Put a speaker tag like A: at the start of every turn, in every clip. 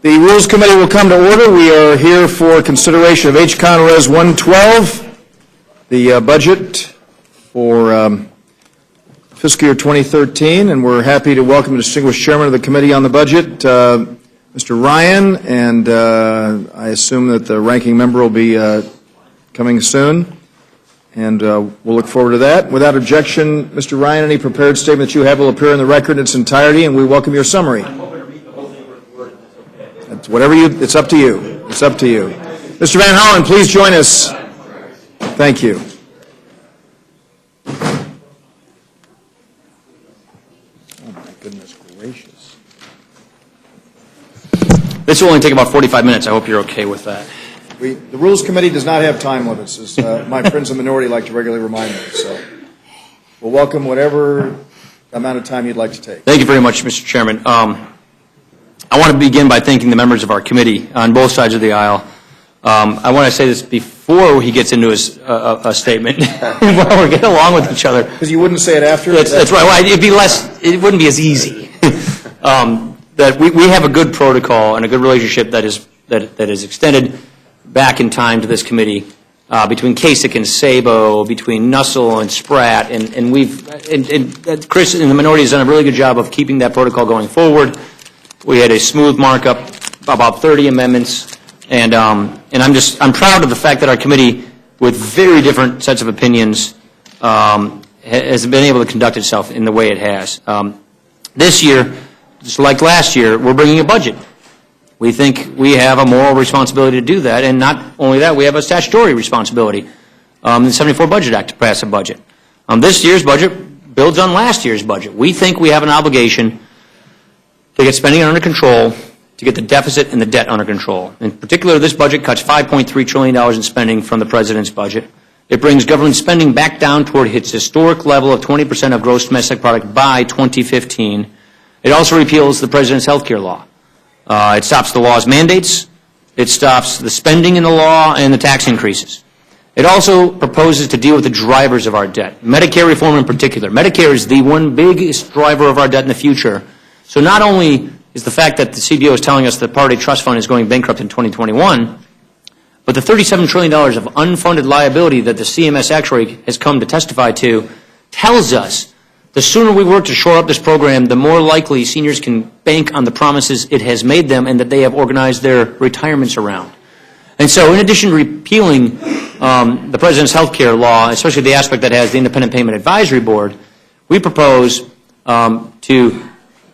A: The Rules Committee will come to order. We are here for consideration of H-Con Res 112, the budget for fiscal year 2013, and we're happy to welcome the distinguished chairman of the Committee on the Budget, Mr. Ryan, and I assume that the ranking member will be coming soon, and we'll look forward to that. Without objection, Mr. Ryan, any prepared statement that you have will appear in the record in its entirety, and we welcome your summary. Whatever you, it's up to you. It's up to you. Mr. Van Hollen, please join us. Thank you. Oh, my goodness gracious.
B: This will only take about 45 minutes. I hope you're okay with that.
A: The Rules Committee does not have time limits, as my friends in the minority like to regularly remind me. So we'll welcome whatever amount of time you'd like to take.
B: Thank you very much, Mr. Chairman. I want to begin by thanking the members of our committee on both sides of the aisle. I want to say this before he gets into his a statement. While we're getting along with each other.
A: Because you wouldn't say it after?
B: That's right. Well, it'd be less. It wouldn't be as easy. That we have a good protocol and a good relationship that is extended back in time to this committee between Kasich and Sabo, between Nussel and Spratt, and Chris in the minority has done a really good job of keeping that protocol going forward. We had a smooth markup, about 30 amendments, and I'm proud of the fact that our committee, with very different sets of opinions, has been able to conduct itself in the way it has. This year, just like last year, we're bringing a budget. We think we have a moral responsibility to do that, and not only that, we have a statutory responsibility in the 74 Budget Act to pass a budget. This year's budget builds on last year's budget. We think we have an obligation to get spending under control, to get the deficit and the debt under control. In particular, this budget cuts $5.3 trillion in spending from the President's budget. It brings government spending back down toward its historic level of 20% of gross domestic product by 2015. It also repeals the President's health care law. It stops the law's mandates. It stops the spending in the law and the tax increases. It also proposes to deal with the drivers of our debt, Medicare reform in particular. Medicare is the one biggest driver of our debt in the future. So not only is the fact that the CBO is telling us the Part A trust fund is going bankrupt in 2021, but the $37 trillion of unfunded liability that the CMS actuary has come to testify to tells us the sooner we work to shore up this program, the more likely seniors can bank on the promises it has made them and that they have organized their retirements around. And so in addition to repealing the President's health care law, especially the aspect that has the Independent Payment Advisory Board, we propose to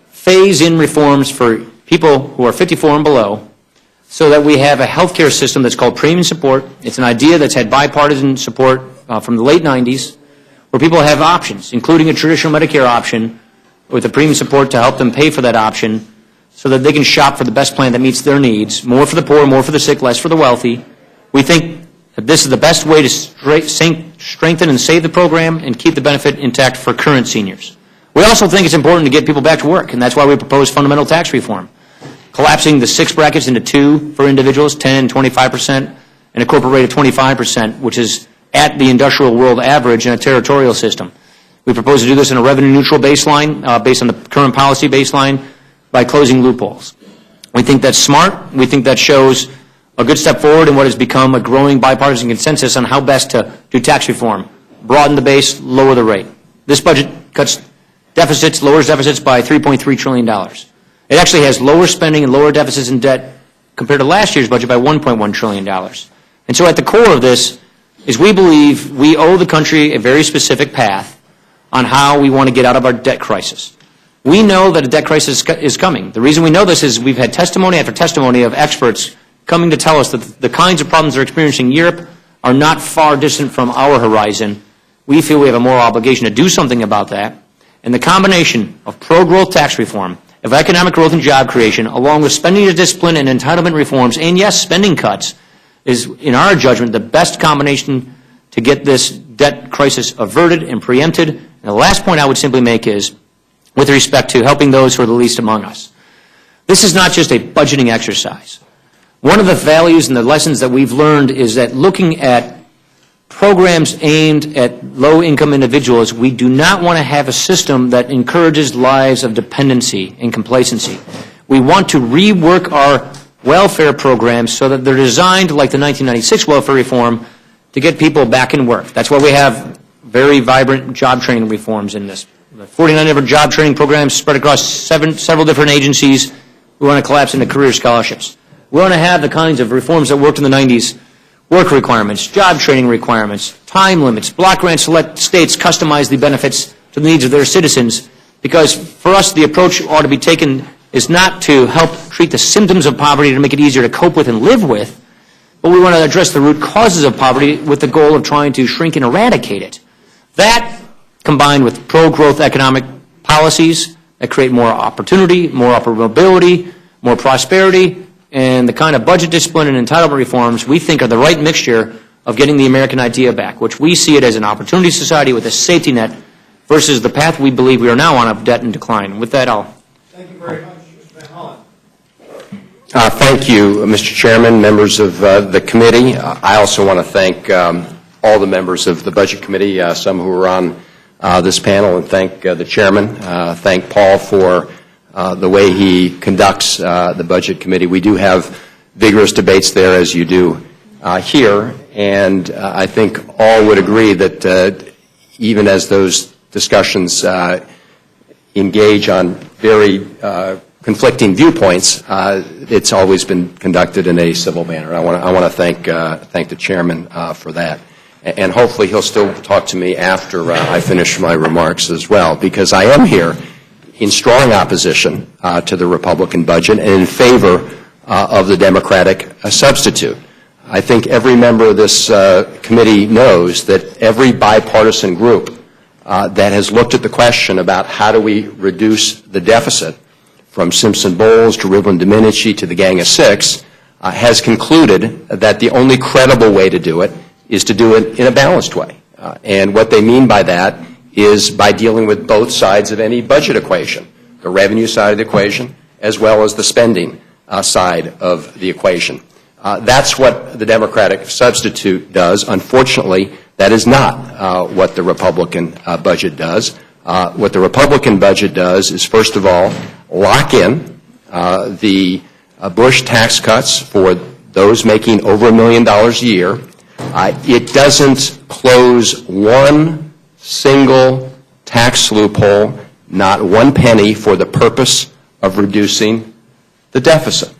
B: phase in reforms for people who are 54 and below so that we have a health care system that's called premium support. It's an idea that's had bipartisan support from the late 90s, where people have options, including a traditional Medicare option with a premium support to help them pay for that option so that they can shop for the best plan that meets their needs, more for the poor, more for the sick, less for the wealthy. We think that this is the best way to strengthen and save the program and keep the benefit intact for current seniors. We also think it's important to get people back to work, and that's why we propose fundamental tax reform, collapsing the 6 brackets into 2 for individuals, 10 and 25%, and a corporate rate of 25%, which is at the industrial world average in a territorial system. We propose to do this in a revenue-neutral baseline, based on the current policy baseline, by closing loopholes. We think that's smart. We think that shows a good step forward in what has become a growing bipartisan consensus on how best to do tax reform, broaden the base, lower the rate. This budget cuts deficits, lowers deficits by $3.3 trillion. It actually has lower spending and lower deficits and debt compared to last year's budget by $1.1 trillion. And so at the core of this is we believe we owe the country a very specific path on how we want to get out of our debt crisis. We know that a debt crisis is coming. The reason we know this is we've had testimony after testimony of experts coming to tell us that the kinds of problems they're experiencing in Europe are not far distant from our horizon. We feel we have a moral obligation to do something about that. And the combination of pro-growth tax reform, of economic growth and job creation, along with spending discipline and entitlement reforms, and yes, spending cuts, is, in our judgment, the best combination to get this debt crisis averted and preempted. And the last point I would simply make is, with respect to helping those who are the least among us, this is not just a budgeting exercise. One of the values and the lessons that we've learned is that looking at programs aimed at low-income individuals, we do not want to have a system that encourages lives of dependency and complacency. We want to rework our welfare programs so that they're designed like the 1996 welfare reform to get people back in work. That's why we have very vibrant job training reforms in this. 49 different job training programs spread across several different agencies. We want to collapse into career scholarships. We want to have the kinds of reforms that worked in the 90s, work requirements, job training requirements, time limits, block grants to let states customize the benefits to the needs of their citizens, because for us the approach ought to be taken is not to help treat the symptoms of poverty to make it easier to cope with and live with, but we want to address the root causes of poverty with the goal of trying to shrink and eradicate it. That, combined with pro-growth economic policies that create more opportunity, more upward mobility, more prosperity, and the kind of budget discipline and entitlement reforms we think are the right mixture of getting the American idea back, which we see it as an opportunity society with a safety net versus the path we believe we are now on of debt and decline. With that, I'll...
A: Thank you very much, Mr. Van Hollen.
C: Thank you, Mr. Chairman, members of the committee. I also want to thank all the members of the Budget Committee, some who are on this panel, and thank the Chairman. Thank Paul for the way he conducts the Budget Committee. We do have vigorous debates there, as you do here, and I think all would agree that even as those discussions engage on very conflicting viewpoints, it's always been conducted in a civil manner. I want to thank the Chairman for that. And hopefully he'll still talk to me after I finish my remarks as well, because I am here in strong opposition to the Republican budget and in favor of the Democratic substitute. I think every member of this committee knows that every bipartisan group that has looked at the question about how do we reduce the deficit, from Simpson-Bowles to Rivlin-Domenici to the Gang of Six, has concluded that the only credible way to do it is to do it in a balanced way. And what they mean by that is by dealing with both sides of any budget equation, the revenue side of the equation as well as the spending side of the equation. That's what the Democratic substitute does. Unfortunately, that is not what the Republican budget does. What the Republican budget does is, first of all, lock in the Bush tax cuts for those making over $1 million a year. It doesn't close one single tax loophole, not one penny, for the purpose of reducing the deficit.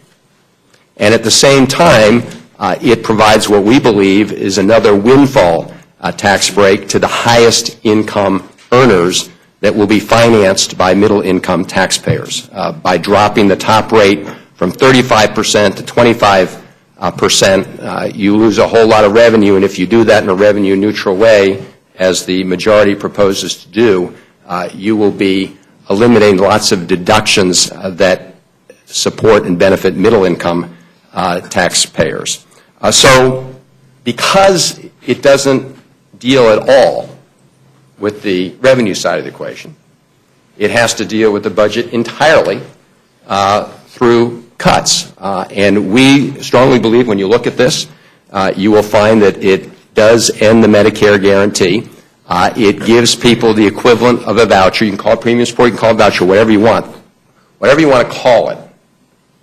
C: And at the same time, it provides what we believe is another windfall tax break to the highest income earners that will be financed by middle income taxpayers. By dropping the top rate from 35% to 25%, you lose a whole lot of revenue, and if you do that in a revenue neutral way, as the majority proposes to do, you will be eliminating lots of deductions that support and benefit middle income taxpayers. So because it doesn't deal at all with the revenue side of the equation, it has to deal with the budget entirely through cuts. And we strongly believe when you look at this, you will find that it does end the Medicare guarantee. It gives people the equivalent of a voucher. You can call it premium support, you can call it voucher, whatever you want. Whatever you want to call it.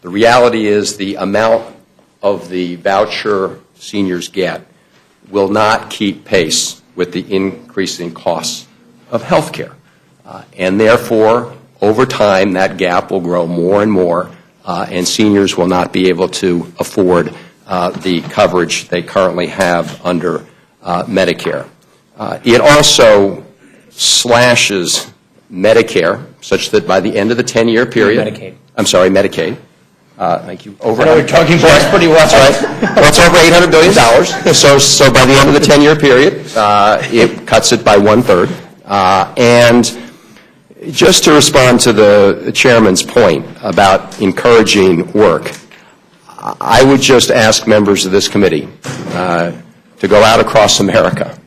C: The reality is the amount of the voucher seniors get will not keep pace with the increasing costs of health care. And therefore, over time, that gap will grow more and more, and seniors will not be able to afford the coverage they currently have under Medicare. It also slashes Medicare such that by the end of the 10-year period...
B: Medicaid.
C: I'm sorry, Medicaid. Thank you.
B: I know we're talking for us pretty well.
C: That's right. Well, it's over $800 billion. So by the end of the 10-year period, it cuts it by 1/3. And just to respond to the chairman's point about encouraging work, I would just ask members of this committee to go out across America.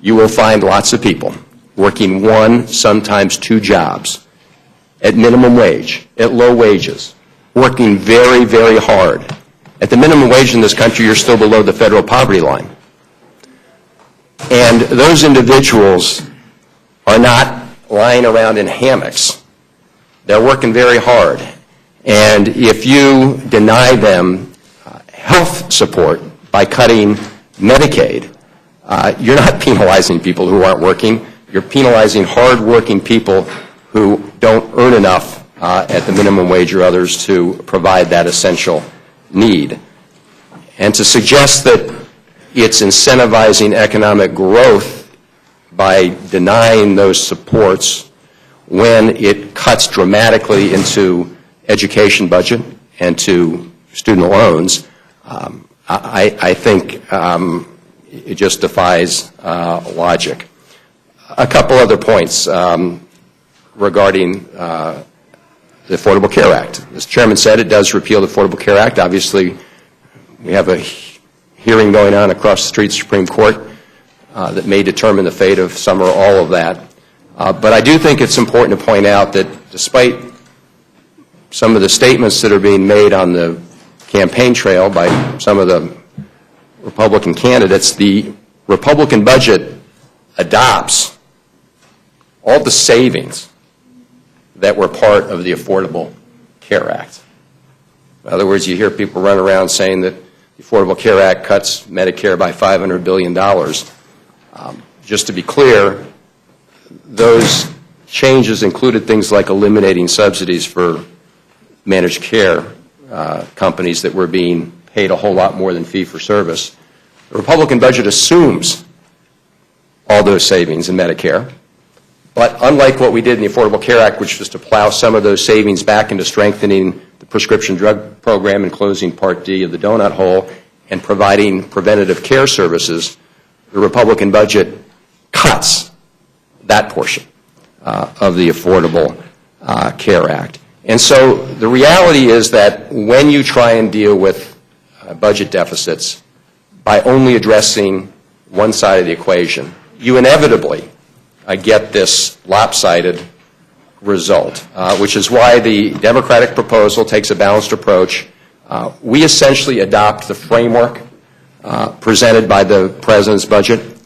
C: You will find lots of people working one, sometimes two jobs at minimum wage, at low wages, working very, very hard. At the minimum wage in this country, you're still below the federal poverty line. And those individuals are not lying around in hammocks. They're working very hard. And if you deny them health support by cutting Medicaid, you're not penalizing people who aren't working. You're penalizing hard-working people who don't earn enough at the minimum wage or others to provide that essential need. And to suggest that it's incentivizing economic growth by denying those supports when it cuts dramatically into education budget and to student loans, I think it just defies logic. A couple other points regarding the Affordable Care Act. As the Chairman said, it does repeal the Affordable Care Act. Obviously, we have a hearing going on across the street, Supreme Court, that may determine the fate of some or all of that. But I do think it's important to point out that despite some of the statements that are being made on the campaign trail by some of the Republican candidates, the Republican budget adopts all the savings that were part of the Affordable Care Act. In other words, you hear people run around saying that the Affordable Care Act cuts Medicare by $500 billion. Just to be clear, those changes included things like eliminating subsidies for managed care companies that were being paid a whole lot more than fee-for-service. The Republican budget assumes all those savings in Medicare, but unlike what we did in the Affordable Care Act, which was to plow some of those savings back into strengthening the prescription drug program and closing Part D of the donut hole and providing preventative care services, the Republican budget cuts that portion of the Affordable Care Act. And so the reality is that when you try and deal with budget deficits by only addressing one side of the equation, you inevitably get this lopsided result, which is why the Democratic proposal takes a balanced approach. We essentially adopt the framework presented by the President's budget.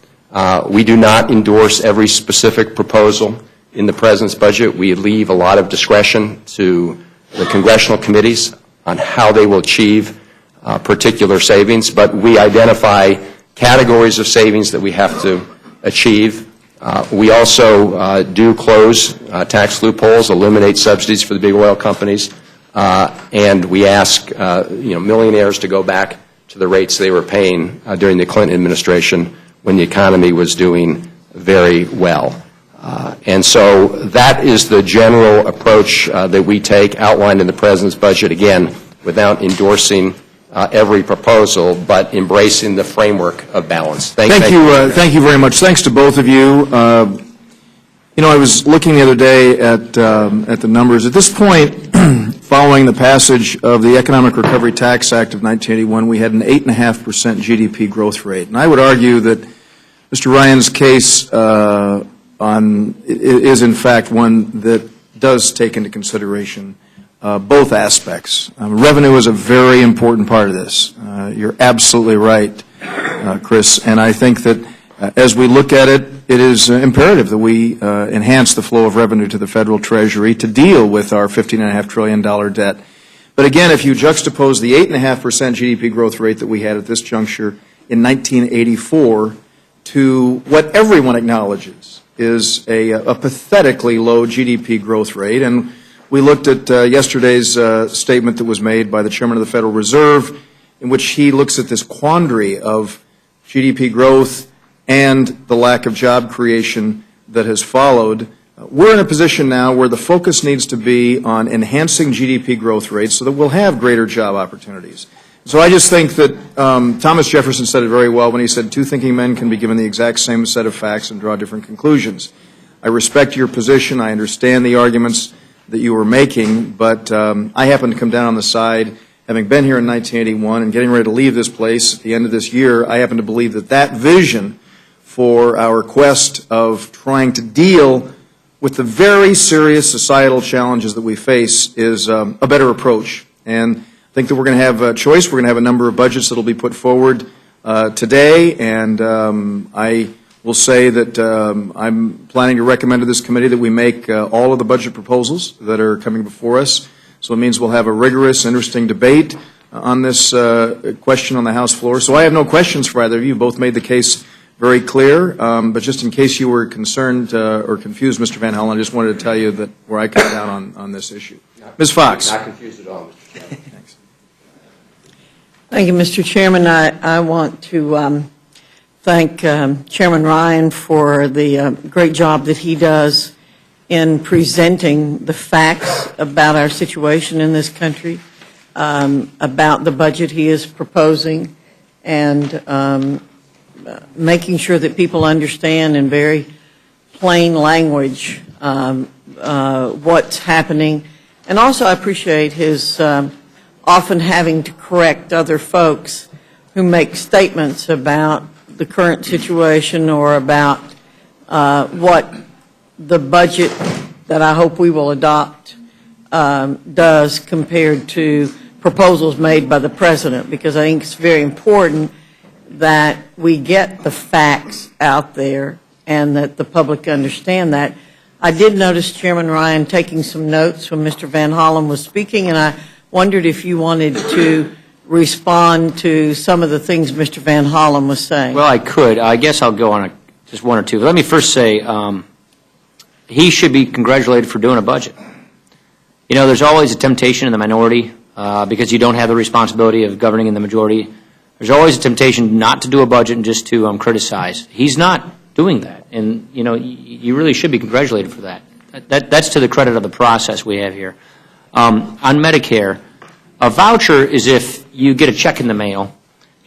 C: We do not endorse every specific proposal in the President's budget. We leave a lot of discretion to the congressional committees on how they will achieve particular savings, but we identify categories of savings that we have to achieve. We also do close tax loopholes, eliminate subsidies for the big oil companies, and we ask millionaires to go back to the rates they were paying during the Clinton administration when the economy was doing very well. And so that is the general approach that we take, outlined in the President's budget, again, without endorsing every proposal, but embracing the framework of balance. Thank
A: you very much. Thanks to both of you. I was looking the other day at the numbers. At this point, following the passage of the Economic Recovery Tax Act of 1981, we had an 8.5% GDP growth rate. And I would argue that Mr. Ryan's case is in fact one that does take into consideration both aspects. Revenue is a very important part of this. You're absolutely right, Chris, and I think that as we look at it, it is imperative that we enhance the flow of revenue to the Federal Treasury to deal with our $15.5 trillion debt. But again, if you juxtapose the 8.5% GDP growth rate that we had at this juncture in 1984 to what everyone acknowledges is a pathetically low GDP growth rate, and we looked at yesterday's statement that was made by the Chairman of the Federal Reserve, in which he looks at this quandary of GDP growth and the lack of job creation that has followed. We're in a position now where the focus needs to be on enhancing GDP growth rates so that we'll have greater job opportunities. So I just think that Thomas Jefferson said it very well when he said, two thinking men can be given the exact same set of facts and draw different conclusions. I respect your position. I understand the arguments that you were making, but I happen to come down on the side, having been here in 1981 and getting ready to leave this place at the end of this year, I happen to believe that that vision for our quest of trying to deal with the very serious societal challenges that we face is a better approach. And I think that we're going to have a choice. We're going to have a number of budgets that will be put forward today, and I will say that I'm planning to recommend to this committee that we make all of the budget proposals that are coming before us So it means we'll have a rigorous, interesting debate on this question on the House floor. So I have no questions for either of you. You both made the case very clear, but just in case you were concerned or confused, Mr. Van Hollen, I just wanted to tell you that where I come down on this issue. Ms. Fox.
C: Not confused at all, Mr. Chairman.
A: Thanks.
D: Thank you, Mr. Chairman. I want to thank Chairman Ryan for the great job that he does in presenting the facts about our situation in this country, about the budget he is proposing, and making sure that people understand in very plain language what's happening. And also I appreciate his often having to correct other folks who make statements about the current situation or about what the budget that I hope we will adopt does compared to proposals made by the President, because I think it's very important that we get the facts out there and that the public understand that. I did notice Chairman Ryan taking some notes when Mr. Van Hollen was speaking, and I wondered if you wanted to respond to some of the things Mr. Van Hollen was saying.
B: Well, I could. I guess I'll go on just one or two. Let me first say he should be congratulated for doing a budget. You know, there's always a temptation in the minority because you don't have the responsibility of governing in the majority. There's always a temptation not to do a budget and just to criticize. He's not doing that, and you know, you really should be congratulated for that. That's to the credit of the process we have here. On Medicare, a voucher is if you get a check in the mail,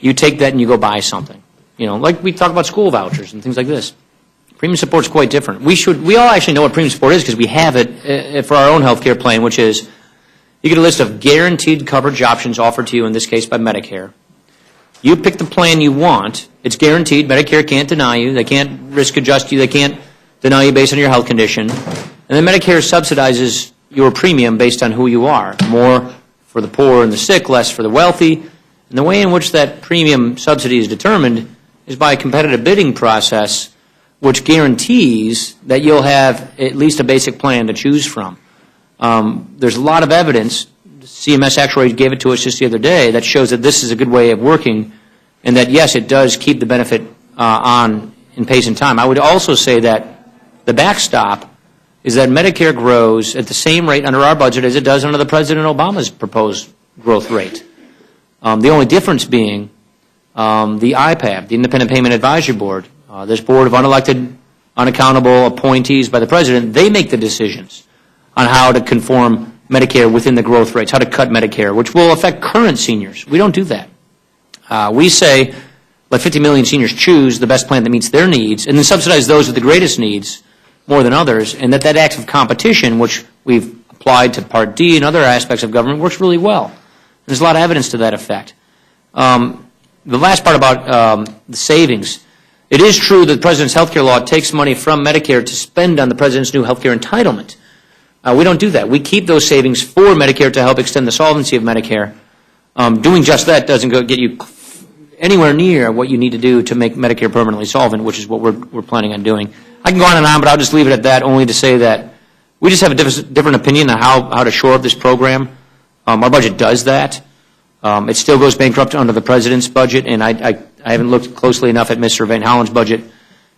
B: you take that and you go buy something. You know, like we talk about school vouchers and things like this. Premium support is quite different. We all actually know what premium support is because we have it for our own health care plan, which is you get a list of guaranteed coverage options offered to you, in this case by Medicare. You pick the plan you want. It's guaranteed. Medicare can't deny you. They can't risk adjust you. They can't deny you based on your health condition. And then Medicare subsidizes your premium based on who you are. More for the poor and the sick, less for the wealthy. And the way in which that premium subsidy is determined is by a competitive bidding process which guarantees that you'll have at least a basic plan to choose from. There's a lot of evidence. CMS actually gave it to us just the other day that shows that this is a good way of working and that, yes, it does keep the benefit on in pace and time. I would also say that the backstop is that Medicare grows at the same rate under our budget as it does under the President Obama's proposed growth rate. The only difference being the IPAB, the Independent Payment Advisory Board, this board of unelected, unaccountable appointees by the President, they make the decisions on how to conform Medicare within the growth rates, how to cut Medicare, which will affect current seniors. We don't do that. We say let 50 million seniors choose the best plan that meets their needs and then subsidize those with the greatest needs more than others, and that acts of competition, which we've applied to Part D and other aspects of government, works really well. There's a lot of evidence to that effect. The last part about the savings. It is true that the President's health care law takes money from Medicare to spend on the President's new health care entitlement. We don't do that. We keep those savings for Medicare to help extend the solvency of Medicare. Doing just that doesn't get you anywhere near what you need to do to make Medicare permanently solvent, which is what we're planning on doing. I can go on and on, but I'll just leave it at that, only to say that we just have a different opinion on how to shore up this program. Our budget does that. It still goes bankrupt under the President's budget, and I haven't looked closely enough at Mr. Van Hollen's budget,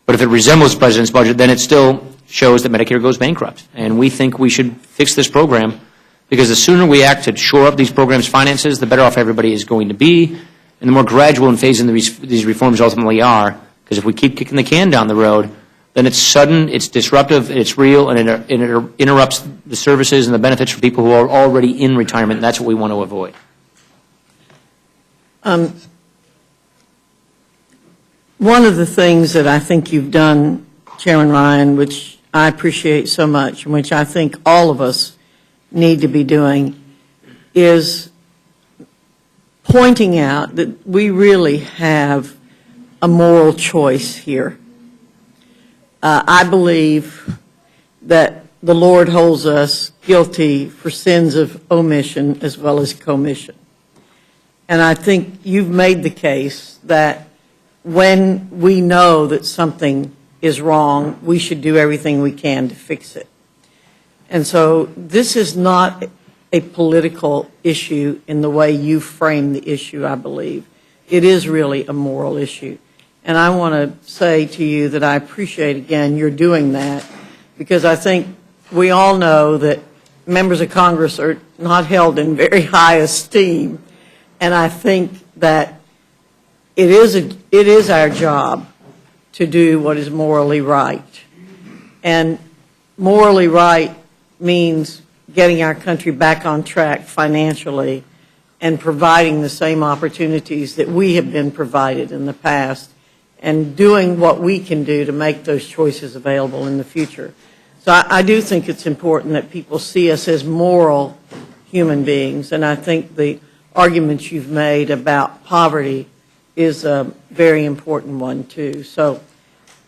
B: but if it resembles the President's budget, then it still shows that Medicare goes bankrupt. And we think we should fix this program, because the sooner we act to shore up these programs' finances, the better off everybody is going to be, and the more gradual and phased in these reforms ultimately are, because if we keep kicking the can down the road, then it's sudden, it's disruptive, it's real, and it interrupts the services and the benefits for people who are already in retirement, and that's what we want to avoid.
D: One of the things that I think you've done, Chairman Ryan, which I appreciate so much, and which I think all of us need to be doing, is pointing out that we really have a moral choice here. I believe that the Lord holds us guilty for sins of omission as well as commission. And I think you've made the case that when we know that something is wrong, we should do everything we can to fix it. And so this is not a political issue in the way you frame the issue, I believe. It is really a moral issue. And I want to say to you that I appreciate, again, you're doing that, because I think we all know that members of Congress are not held in very high esteem. And I think that it is our job to do what is morally right. And morally right means getting our country back on track financially and providing the same opportunities that we have been provided in the past, and doing what we can do to make those choices available in the future. So I do think it's important that people see us as moral human beings, and I think the arguments you've made about poverty is a very important one too. So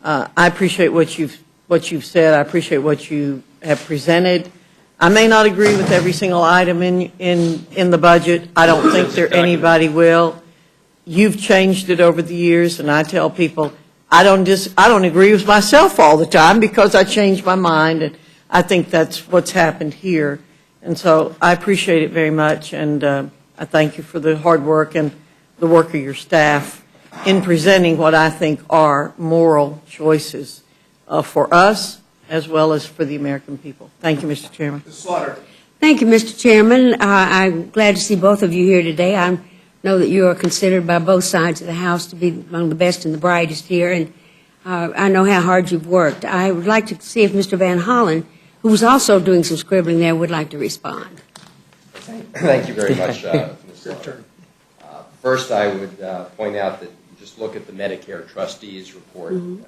D: I appreciate what you've said. I appreciate what you have presented. I may not agree with every single item in the budget. I don't think anybody will. You've changed it over the years, and I tell people I don't agree with myself all the time because I change my mind, and I think that's what's happened here. And so I appreciate it very much, and I thank you for the hard work and the work of your staff in presenting what I think are moral choices for us as well as for the American people. Thank you, Mr. Chairman.
A: Ms. Slaughter.
E: Thank you, Mr. Chairman. I'm glad to see both of you here today. I know that you are considered by both sides of the House to be among the best and the brightest here, and I know how hard you've worked. I would like to see if Mr. Van Hollen, who was also doing some scribbling there, would like to respond.
C: Thank you very much, Ms. Slaughter. First, I would point out that you just look at the Medicare trustees report. You'll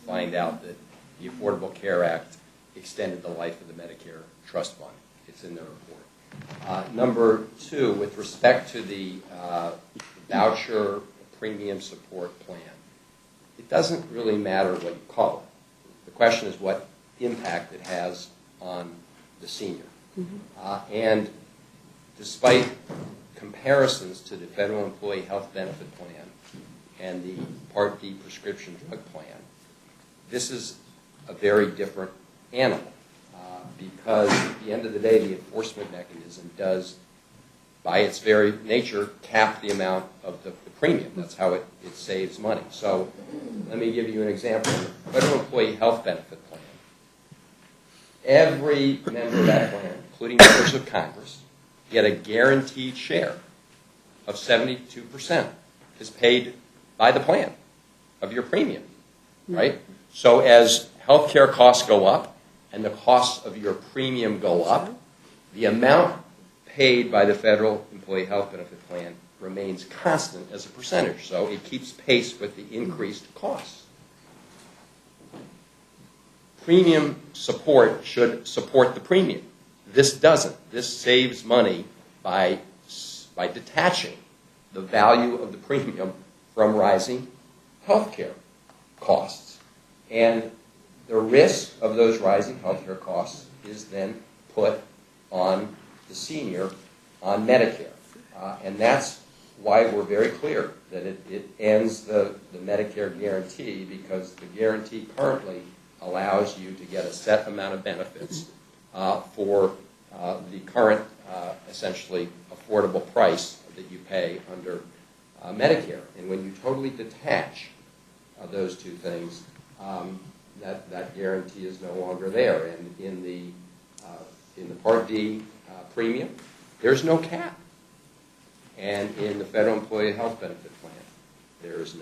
C: find out that the Affordable Care Act extended the life of the Medicare trust fund. It's in the report. Number two, with respect to the voucher premium support plan, it doesn't really matter what you call it. The question is what impact it has on the senior. And despite comparisons to the Federal Employee Health Benefit Plan and the Part D prescription drug plan, this is a very different animal because at the end of the day, the enforcement mechanism does, by its very nature, cap the amount of the premium. That's how it saves money. So let me give you an example. The Federal Employee Health Benefit Plan, every member of that plan, including members of Congress, get a guaranteed share of 72% is paid by the plan of your premium, right? So as health care costs go up and the costs of your premium go up, the amount paid by the Federal Employee Health Benefit Plan remains constant as a percentage. So it keeps pace with the increased costs. Premium support should support the premium. This doesn't. This saves money by detaching the value of the premium from rising health care costs. And the risk of those rising health care costs is then put on the senior on Medicare. And that's why we're very clear that it ends the Medicare guarantee, because the guarantee currently allows you to get a set amount of benefits for the current, essentially, affordable price that you pay under Medicare. And when you totally detach those two things, that guarantee is no longer there. And in the Part D premium, there's no cap. And in the Federal Employee Health Benefit Plan, there is no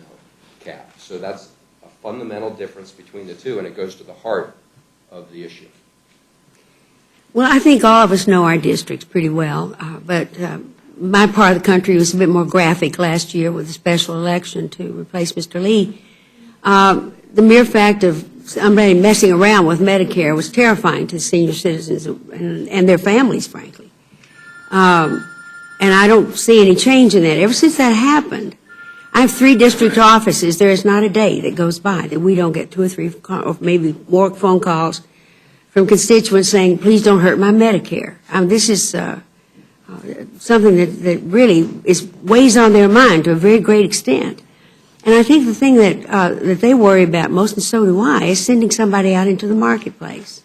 C: cap. So that's a fundamental difference between the two, and it goes to the heart of the issue.
E: Well, I think all of us know our districts pretty well, but my part of the country was a bit more graphic last year with a special election to replace Mr. Lee. The mere fact of somebody messing around with Medicare was terrifying to senior citizens and their families, frankly. And I don't see any change in that. Ever since that happened, I have 3 district offices. There is not a day that goes by that we don't get 2 or 3 or maybe more phone calls from constituents saying, please don't hurt my Medicare. This is something that really weighs on their mind to a very great extent. And I think the thing that they worry about most, and so do I, is sending somebody out into the marketplace.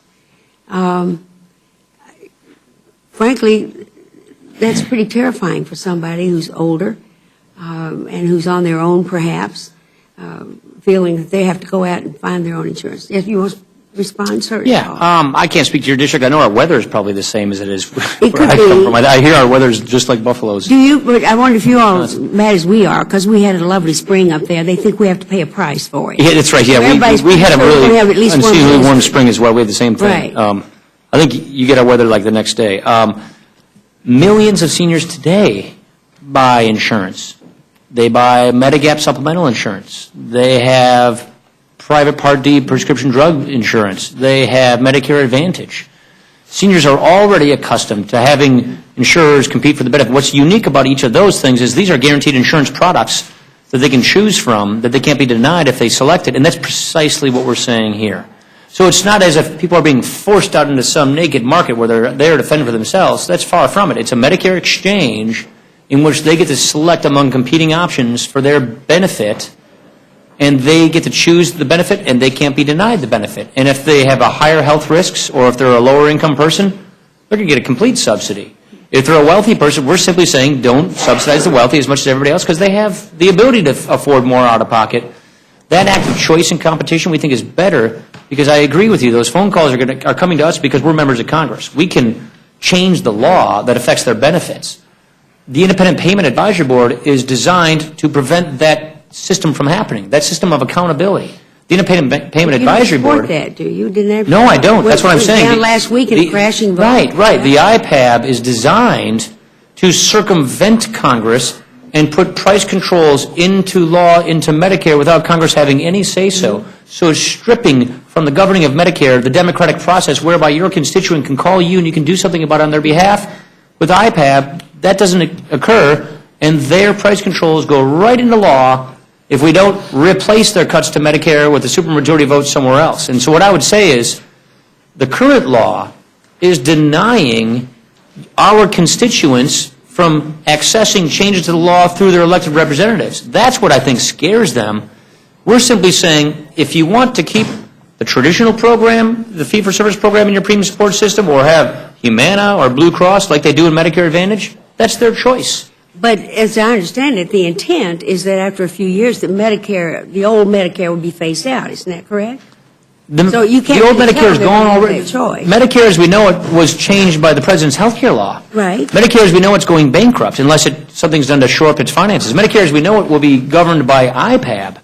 E: frankly, that's pretty terrifying for somebody who's older and who's on their own, perhaps, feeling that they have to go out and find their own insurance. If you want to respond, sir?
B: Yeah, I can't speak to your district. I know our weather is probably the same as it is where
E: could
B: I come
E: be.
B: from. I hear our weather's just like Buffalo's.
E: But I wonder if you're all as mad as we are, because we had a lovely spring up there. They think we have to pay a price for it.
B: Yeah, that's right. Yeah,
E: Everybody's
B: we had a
E: sure we're
B: really
E: gonna have at least one
B: unseasonably warm
E: blizzard.
B: spring as well. We had the same thing.
E: Right.
B: I think you get our weather like the next day. Millions of seniors today buy insurance. They buy Medigap supplemental insurance. They have private Part D prescription drug insurance. They have Medicare Advantage. Seniors are already accustomed to having insurers compete for the benefit. What's unique about each of those things is these are guaranteed insurance products that they can choose from, that they can't be denied if they select it, and that's precisely what we're saying here. So it's not as if people are being forced out into some naked market where they're there to fend for themselves. That's far from it. It's a Medicare exchange in which they get to select among competing options for their benefit, and they get to choose the benefit, and they can't be denied the benefit. And if they have a higher health risks, or if they're a lower income person, they're going to get a complete subsidy. If they're a wealthy person, we're simply saying don't subsidize the wealthy as much as everybody else because they have the ability to afford more out of pocket. That act of choice and competition we think is better because I agree with you. Those phone calls are coming to us because we're members of Congress. We can change the law that affects their benefits. The Independent Payment Advisory Board is designed to prevent that system from happening, that system of accountability. The Independent Payment Advisory Board...
E: You don't support that, do you? Didn't that...
B: No, I don't. That's what I'm saying.
E: Down last week in a crashing vote.
B: Right. The IPAB is designed to circumvent Congress and put price controls into law, into Medicare, without Congress having any say-so. So it's stripping from the governing of Medicare the democratic process whereby your constituent can call you and you can do something about it on their behalf. With IPAB, that doesn't occur, and their price controls go right into law if we don't replace their cuts to Medicare with a supermajority vote somewhere else. And so what I would say is the current law is denying our constituents from accessing changes to the law through their elected representatives. That's what I think scares them. We're simply saying if you want to keep the traditional program, the fee-for-service program in your premium support system, or have Humana or Blue Cross like they do in Medicare Advantage, that's their choice.
E: But as I understand it, the intent is that after a few years, that Medicare, the old Medicare would be phased out. Isn't that correct? So you can't
B: The old
E: really
B: Medicare is
E: tell them
B: gone
E: they have
B: already.
E: a choice.
B: Medicare, as we know it, was changed by the President's health care law.
E: Right.
B: Medicare, as we know, it's going bankrupt unless something's done to shore up its finances. Medicare, as we know it, will be governed by IPAB.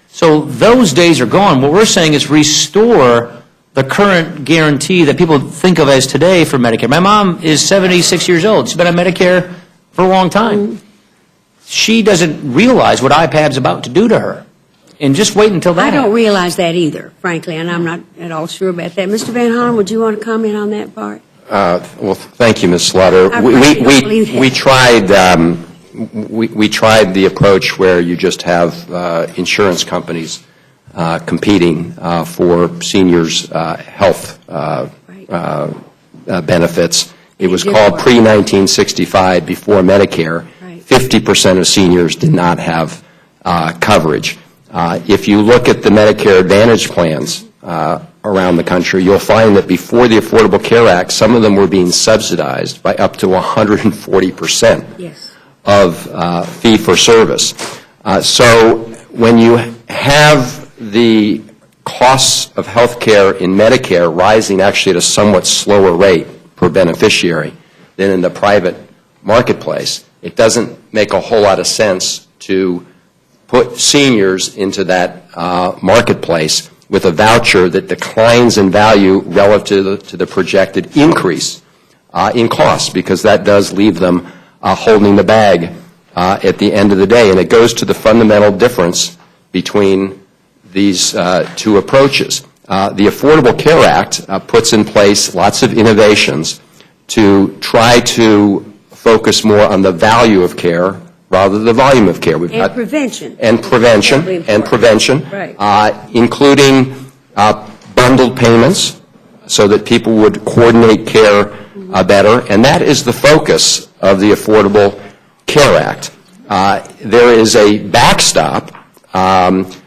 B: So those days are gone. What we're saying is restore the current guarantee that people think of as today for Medicare. My mom is 76 years old. She's been on Medicare for a long time. She doesn't realize what IPAB's about to do to her. And just wait until that
E: I don't
B: happens.
E: realize that either, frankly, and I'm not at all sure about that. Mr. Van Hollen, would you want to comment on that part?
C: Well, thank you, Ms. Slaughter.
E: I really don't believe that.
C: We tried the approach where you just have insurance companies competing for seniors' health benefits. It was
E: didn't
C: called
E: work.
C: pre-1965, before Medicare.
E: Right.
C: 50% of seniors did not have coverage. If you look at the Medicare Advantage plans around the country, you'll find that before the Affordable Care Act, some of them were being subsidized by up to 140%
E: Yes.
C: of fee-for-service. So when you have the costs of health care in Medicare rising actually at a somewhat slower rate per beneficiary than in the private marketplace, it doesn't make a whole lot of sense to put seniors into that marketplace with a voucher that declines in value relative to the projected increase in costs, because that does leave them holding the bag at the end of the day. And it goes to the fundamental difference between these two approaches. The Affordable Care Act puts in place lots of innovations to try to focus more on the value of care rather than the volume of care.
E: And prevention.
C: And prevention,
E: Right.
C: Including bundled payments so that people would coordinate care better, and that is the focus of the Affordable Care Act. There is a backstop of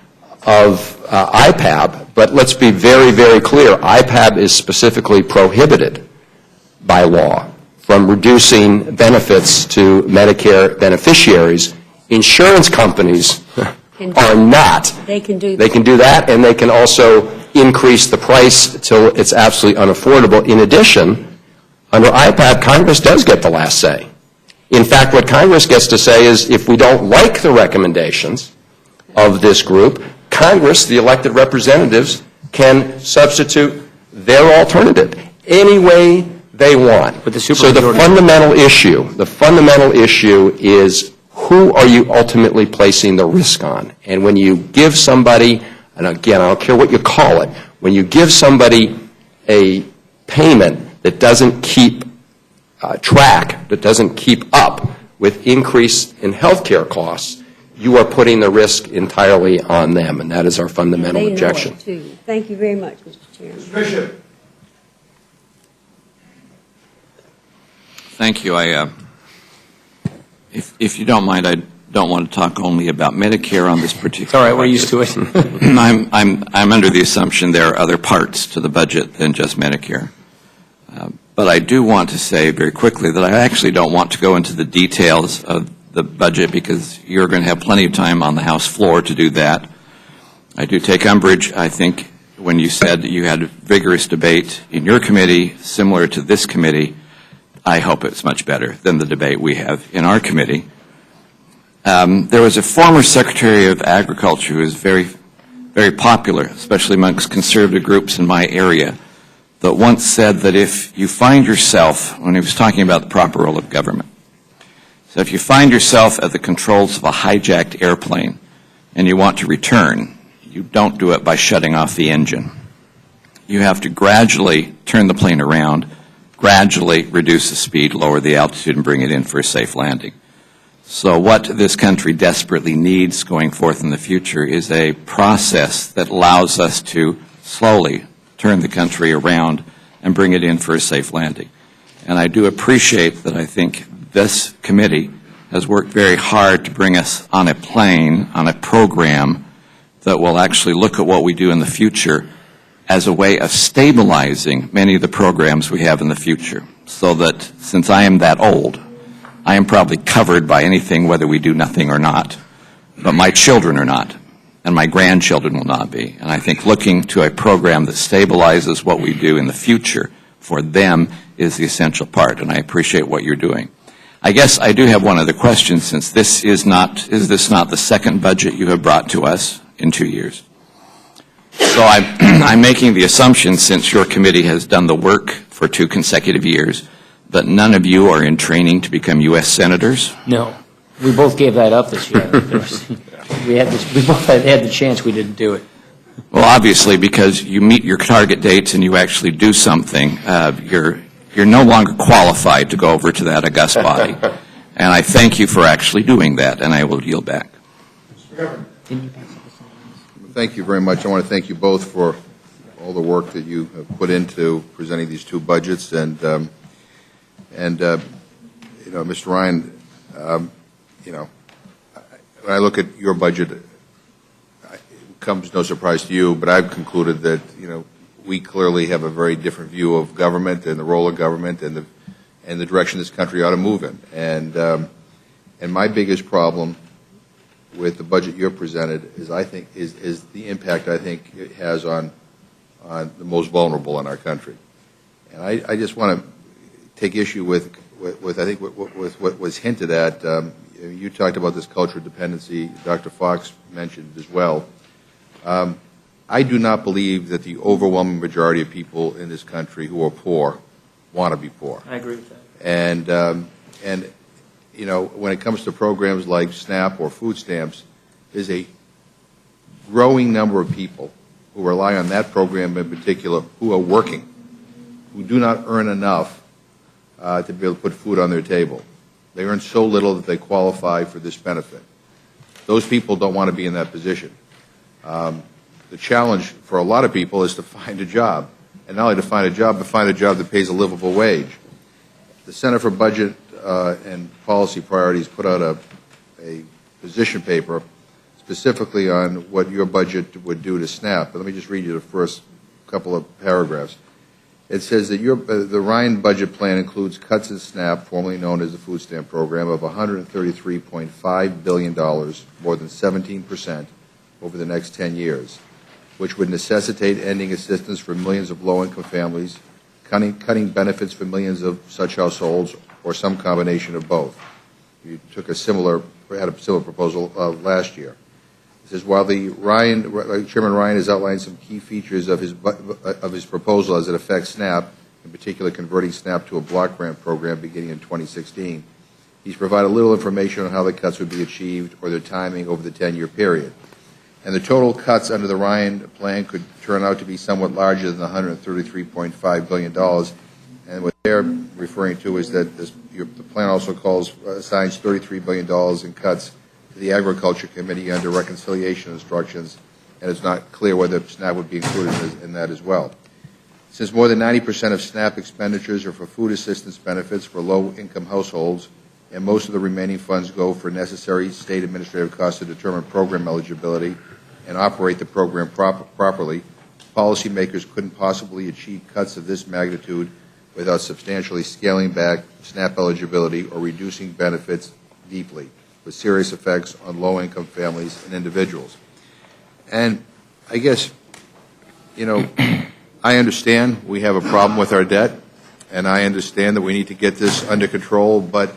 C: IPAB, but let's be very, very clear. IPAB is specifically prohibited by law. from reducing benefits to Medicare beneficiaries, insurance companies are not.
E: They can do that.
C: They can do that, and they can also increase the price until it's absolutely unaffordable. In addition, under IPAC, Congress does get the last say. In fact, what Congress gets to say is if we don't like the recommendations of this group, Congress, the elected representatives, can substitute their alternative any way they want.
B: But the
C: So the
B: supermajority-
C: fundamental issue is who are you ultimately placing the risk on? And when you give somebody, and again, I don't care what you call it, when you give somebody a payment that doesn't keep track, that doesn't keep up with increase in health care costs, you are putting the risk entirely on them, and that is our fundamental
E: They know
C: objection.
E: it, too. Thank you very much, Mr. Chairman.
A: Bishop.
F: Thank you. If you don't mind, I don't want to talk only about Medicare on this particular.
B: It's all right, we're used to it.
F: I'm under the assumption there are other parts to the budget than just Medicare. But I do want to say very quickly that I actually don't want to go into the details of the budget because you're going to have plenty of time on the House floor to do that. I do take umbrage, I think, when you said that you had a vigorous debate in your committee similar to this committee. I hope it's much better than the debate we have in our committee. There was a former Secretary of Agriculture who is very, very popular, especially amongst conservative groups in my area, that once said that if you find yourself, when he was talking about the proper role of government, so if you find yourself at the controls of a hijacked airplane and you want to return, you don't do it by shutting off the engine. You have to gradually turn the plane around, gradually reduce the speed, lower the altitude, and bring it in for a safe landing. So what this country desperately needs going forth in the future is a process that allows us to slowly turn the country around and bring it in for a safe landing. And I do appreciate that I think this committee has worked very hard to bring us on a plane, on a program that will actually look at what we do in the future as a way of stabilizing many of the programs we have in the future, so that since I am that old, I am probably covered by anything whether we do nothing or not, but my children are not, and my grandchildren will not be. And I think looking to a program that stabilizes what we do in the future for them is the essential part, and I appreciate what you're doing. I guess I do have one other question, since this is this not the second budget you have brought to us in 2 years? So I'm making the assumption, since your committee has done the work for 2 consecutive years, that none of you are in training to become U.S. senators?
B: No, we both gave that up this year. We both had the chance, we didn't do it.
F: Well, obviously, because you meet your target dates and you actually do something, you're no longer qualified to go over to that august body. And I thank you for actually doing that, and I will yield back.
G: Thank you very much. I want to thank you both for all the work that you have put into presenting these 2 budgets. And Mr. Ryan, when I look at your budget, it comes no surprise to you, but I've concluded that, we clearly have a very different view of government and the role of government and the direction this country ought to move in. And my biggest problem with the budget you're presented is the impact I think it has on the most vulnerable in our country. And I just want to take issue with I think what was hinted at. You talked about this culture of dependency. Dr. Fox mentioned as well. I do not believe that the overwhelming majority of people in this country who are poor want to be poor.
B: I agree with that.
G: And when it comes to programs like SNAP or food stamps, there's a growing number of people who rely on that program in particular who are working, who do not earn enough to be able to put food on their table. They earn so little that they qualify for this benefit. Those people don't want to be in that position. The challenge for a lot of people is to find a job, and not only to find a job, but find a job that pays a livable wage. The Center for Budget and Policy Priorities put out a position paper specifically on what your budget would do to SNAP. But let me just read you the first couple of paragraphs. It says that the Ryan budget plan includes cuts in SNAP, formerly known as the Food Stamp Program, of $133.5 billion, more than 17%, over the next 10 years, which would necessitate ending assistance for millions of low-income families, cutting benefits for millions of such households, or some combination of both. You had a similar proposal last year. It says, while Chairman Ryan has outlined some key features of his proposal as it affects SNAP, in particular converting SNAP to a block grant program beginning in 2016, he's provided little information on how the cuts would be achieved or their timing over the 10-year period. And the total cuts under the Ryan plan could turn out to be somewhat larger than the $133.5 billion. And what they're referring to is that the plan also assigns $33 billion in cuts to the Agriculture Committee under reconciliation instructions, and it's not clear whether SNAP would be included in that as well. Since more than 90% of SNAP expenditures are for food assistance benefits for low-income households, and most of the remaining funds go for necessary state administrative costs to determine program eligibility and operate the program properly, policymakers couldn't possibly achieve cuts of this magnitude without substantially scaling back SNAP eligibility or reducing benefits deeply, with serious effects on low-income families and individuals. And I guess, I understand we have a problem with our debt, and I understand that we need to get this under control, but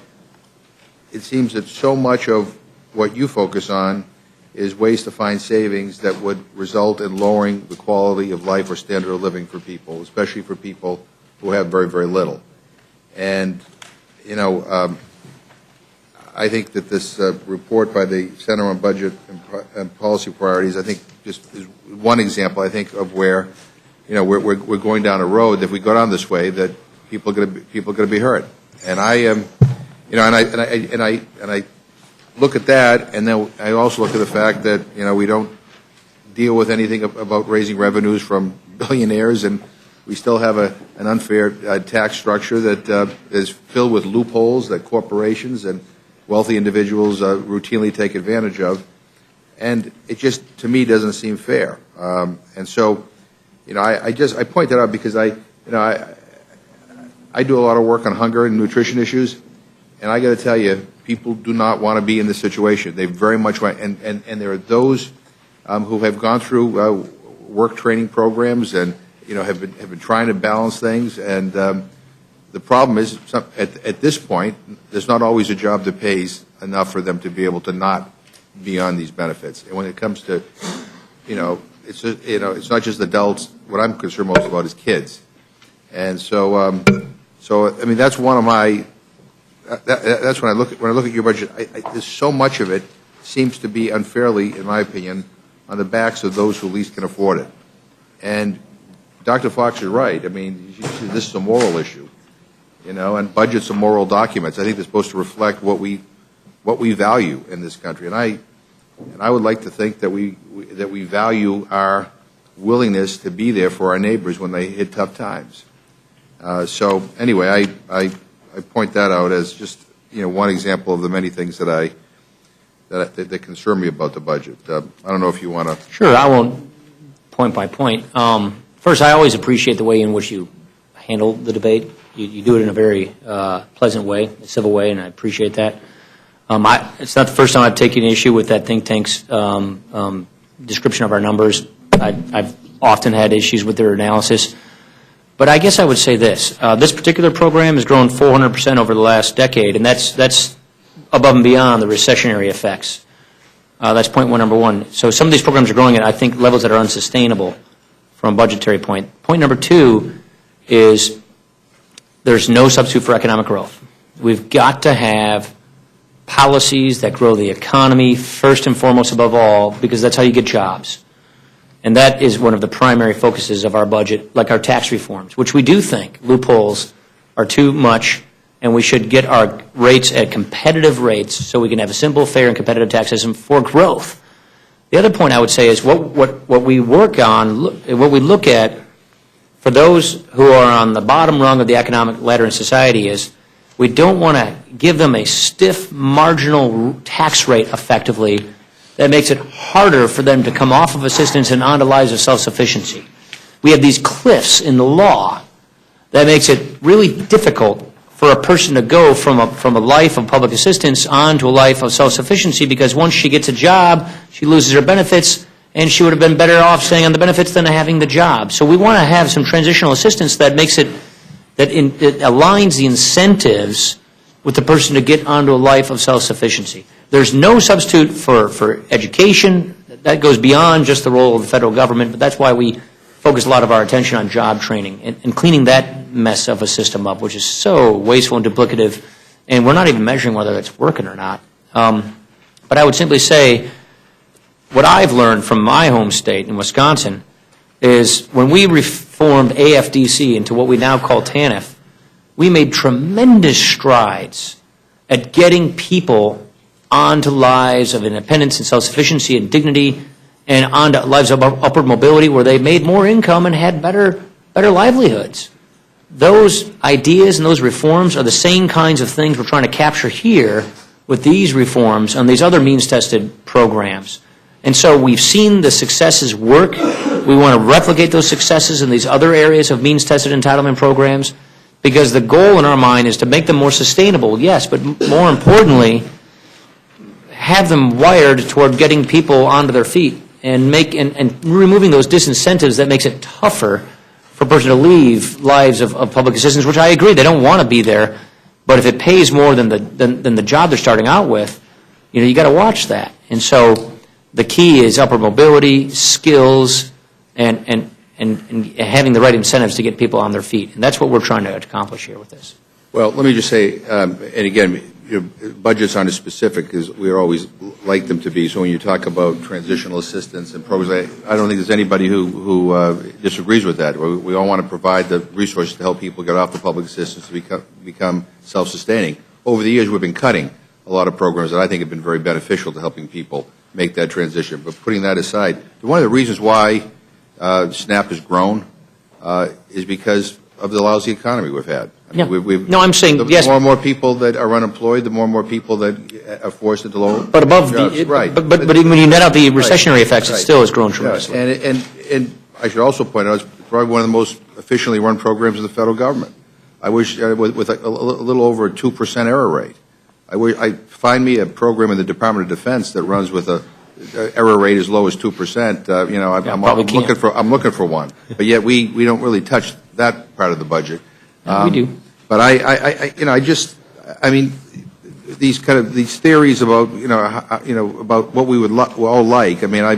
G: it seems that so much of what you focus on is ways to find savings that would result in lowering the quality of life or standard of living for people, especially for people who have very, very little. And, I think that this report by the Center on Budget and Policy Priorities, I think, just is one example, I think, of where, we're going down a road that if we go down this way, that people are going to be hurt. And I am, and I look at that, and then I also look at the fact that, we don't deal with anything about raising revenues from billionaires, and we still have an unfair tax structure that is filled with loopholes that corporations and wealthy individuals routinely take advantage of, and it just, to me, doesn't seem fair. And so, I point that out because I do a lot of work on hunger and nutrition issues, and I got to tell you, people do not want to be in this situation. They very much want, and there are those who have gone through work training programs and have been trying to balance things, and the problem is at this point there's not always a job that pays enough for them to be able to not be on these benefits. And when it comes to it's not just adults. What I'm concerned most about is kids, and so I mean that's one of my. That's when I look at your budget. There's so much of it seems to be unfairly, in my opinion, on the backs of those who least can afford it. And Dr. Fox is right. I mean, this is a moral issue, and budgets are moral documents. I think they're supposed to reflect what we value in this country. And I would like to think that we value our willingness to be there for our neighbors when they hit tough times. So anyway, I point that out as just one example of the many things that concern me about the budget. I don't know if you want to.
B: Sure, I won't point by point. First, I always appreciate the way in which you handle the debate. You do it in a very pleasant way, a civil way, and I appreciate that. It's not the first time I've taken issue with that think tank's description of our numbers. I've often had issues with their analysis. But I guess I would say this. This particular program has grown 400% over the last decade, and that's above and beyond the recessionary effects. That's point number one. So some of these programs are growing at, I think, levels that are unsustainable from a budgetary point. Point number two is there's no substitute for economic growth. We've got to have policies that grow the economy first and foremost above all, because that's how you get jobs. And that is one of the primary focuses of our budget, like our tax reforms, which we do think loopholes are too much, and we should get our rates at competitive rates so we can have a simple, fair, and competitive tax system for growth. The other point I would say is what we work on, what we look at for those who are on the bottom rung of the economic ladder in society is we don't want to give them a stiff marginal tax rate effectively that makes it harder for them to come off of assistance and onto lives of self-sufficiency. We have these cliffs in the law that makes it really difficult for a person to go from a life of public assistance on to a life of self-sufficiency, because once she gets a job, she loses her benefits, and she would have been better off staying on the benefits than having the job. So we want to have some transitional assistance that makes it, it aligns the incentives with the person to get onto a life of self-sufficiency. There's no substitute for education. That goes beyond just the role of the federal government, but that's why we focus a lot of our attention on job training and cleaning that mess of a system up, which is so wasteful and duplicative, and we're not even measuring whether it's working or not. But I would simply say, what I've learned from my home state in Wisconsin is when we reformed AFDC into what we now call TANF, we made tremendous strides at getting people onto lives of independence and self-sufficiency and dignity, and onto lives of upward mobility where they made more income and had better livelihoods. Those ideas and those reforms are the same kinds of things we're trying to capture here with these reforms and these other means-tested programs. And so we've seen the successes work. We want to replicate those successes in these other areas of means-tested entitlement programs, because the goal in our mind is to make them more sustainable, yes, but more importantly, have them wired toward getting people onto their feet and removing those disincentives that makes it tougher for a person to leave lives of public assistance, which I agree, they don't want to be there, but if it pays more than the job they're starting out with, you got to watch that. And so the key is upward mobility, skills, and having the right incentives to get people on their feet. And that's what we're trying to accomplish here with this.
G: Well, let me just say, and again, budgets aren't as specific as we always like them to be. So when you talk about transitional assistance and programs, I don't think there's anybody who disagrees with that. We all want to provide the resources to help people get off the public assistance to become self-sustaining. Over the years, we've been cutting a lot of programs that I think have been very beneficial to helping people make that transition. But putting that aside, one of the reasons why SNAP has grown is because of the lousy economy we've had.
B: Yeah. No, I'm saying, yes.
G: The more and more people that are unemployed, the more and more people that are forced into lower
B: But above
G: jobs. Right.
B: But even when you net out the recessionary effects, it still has grown tremendously.
G: And I should also point out, it's probably one of the most efficiently run programs in the federal government. I wish, with a little over a 2% error rate. I find me a program in the Department of Defense that runs with a error rate as low as 2%. I'm looking for one. But yet we don't really touch that part of the budget.
B: We do.
G: But these theories about about what we would all like. I mean, I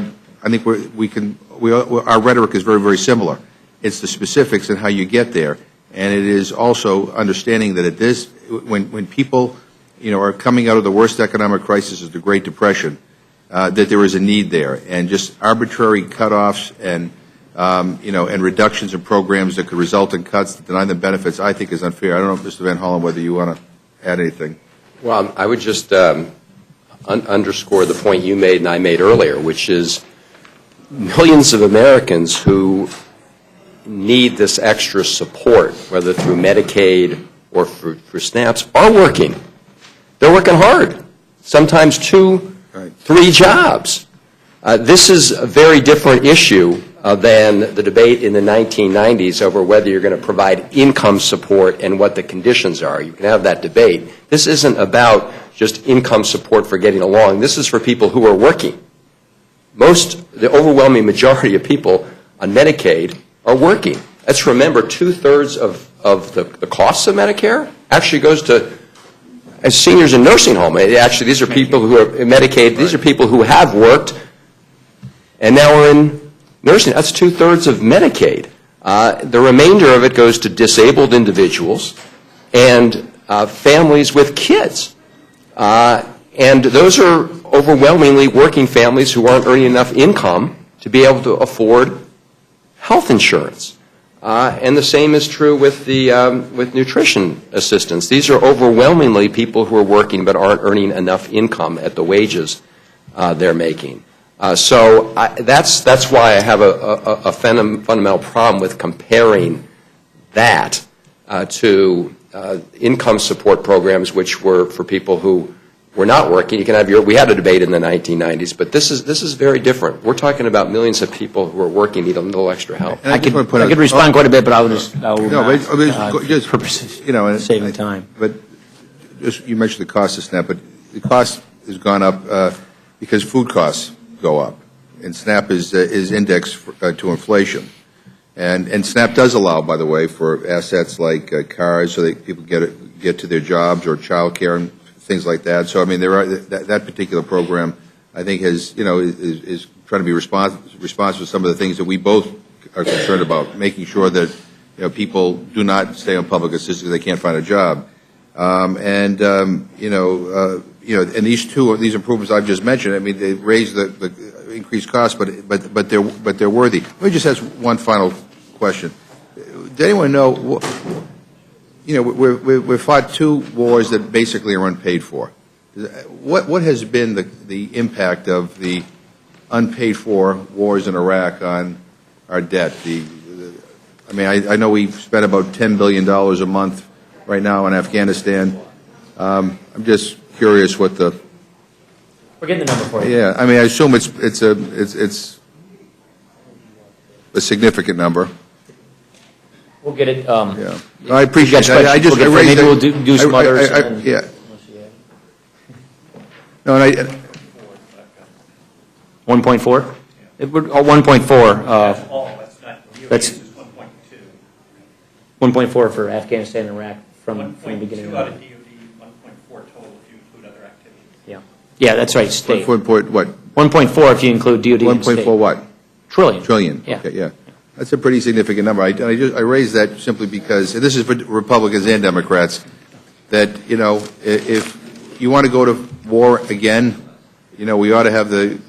G: think our rhetoric is very, very similar. It's the specifics and how you get there, and it is also understanding that when people are coming out of the worst economic crisis of the Great Depression, that there is a need there, and just arbitrary cutoffs and reductions in programs that could result in cuts that deny them benefits, I think is unfair. I don't know, Mr. Van Hollen, whether you want to add anything.
C: Well, I would just underscore the point you made and I made earlier, which is millions of Americans who need this extra support, whether through Medicaid or for SNAPs, are working. They're working hard, sometimes 2, 3 jobs. This is a very different issue than the debate in the 1990s over whether you're going to provide income support and what the conditions are. You can have that debate. This isn't about just income support for getting along. This is for people who are working. The overwhelming majority of people on Medicaid are working. Let's remember, 2/3 of the costs of Medicare actually goes to as seniors in nursing home. Actually, these are people who are in Medicaid. These are people who have worked and now are in nursing. That's 2/3 of Medicaid. The remainder of it goes to disabled individuals and families with kids. And those are overwhelmingly working families who aren't earning enough income to be able to afford health insurance. And the same is true with with nutrition assistance. These are overwhelmingly people who are working but aren't earning enough income at the wages they're making. So that's why I have a fundamental problem with comparing that to income support programs, which were for people who were not working. You can have we had a debate in the 1990s, but this is very different. We're talking about millions of people who are working, need a little extra help.
G: And I just want to put
B: I
G: out-
B: could respond quite a bit, but I will
G: No,
B: not,
G: but just,
B: purposes,
G: you know, and
B: saving time.
G: But just, you mentioned the cost of SNAP, but the cost has gone up because food costs go up, and SNAP is indexed to inflation. And SNAP does allow, by the way, for assets like cars, so that people get to their jobs, or childcare and things like that. So I mean, there are that particular program, I think, has is trying to be responsive to some of the things that we both are concerned about, making sure that people do not stay on public assistance because they can't find a job. And these improvements I've just mentioned, I mean, they raise the increased costs, but they're worthy. Let me just ask one final question. Does anyone know? We've fought two wars that basically are unpaid for. What has been the impact of the unpaid for wars in Iraq on our debt? I know we've spent about $10 billion a month right now in Afghanistan. I'm just curious what the.
B: We're getting the number for you.
G: Yeah, I mean, I assume it's a significant number.
B: We'll get it.
G: Yeah, I appreciate
B: Maybe
G: that.
B: we'll do some others. and then-
G: Yeah. No, and
B: 1.4? 1.4. That's 1.4 for Afghanistan and Iraq from the beginning.
H: 1.2 out of DOD, 1.4 total if you include other activities.
B: Yeah, that's right, state.
G: what?
B: 1.4 if you include DOD and state.
G: 1.4 what?
B: Trillion.
G: Trillion.
B: Yeah.
G: Okay, yeah. That's a pretty significant number. I raise that simply because, and this is for Republicans and Democrats, that, if you want to go to war again, we ought to have the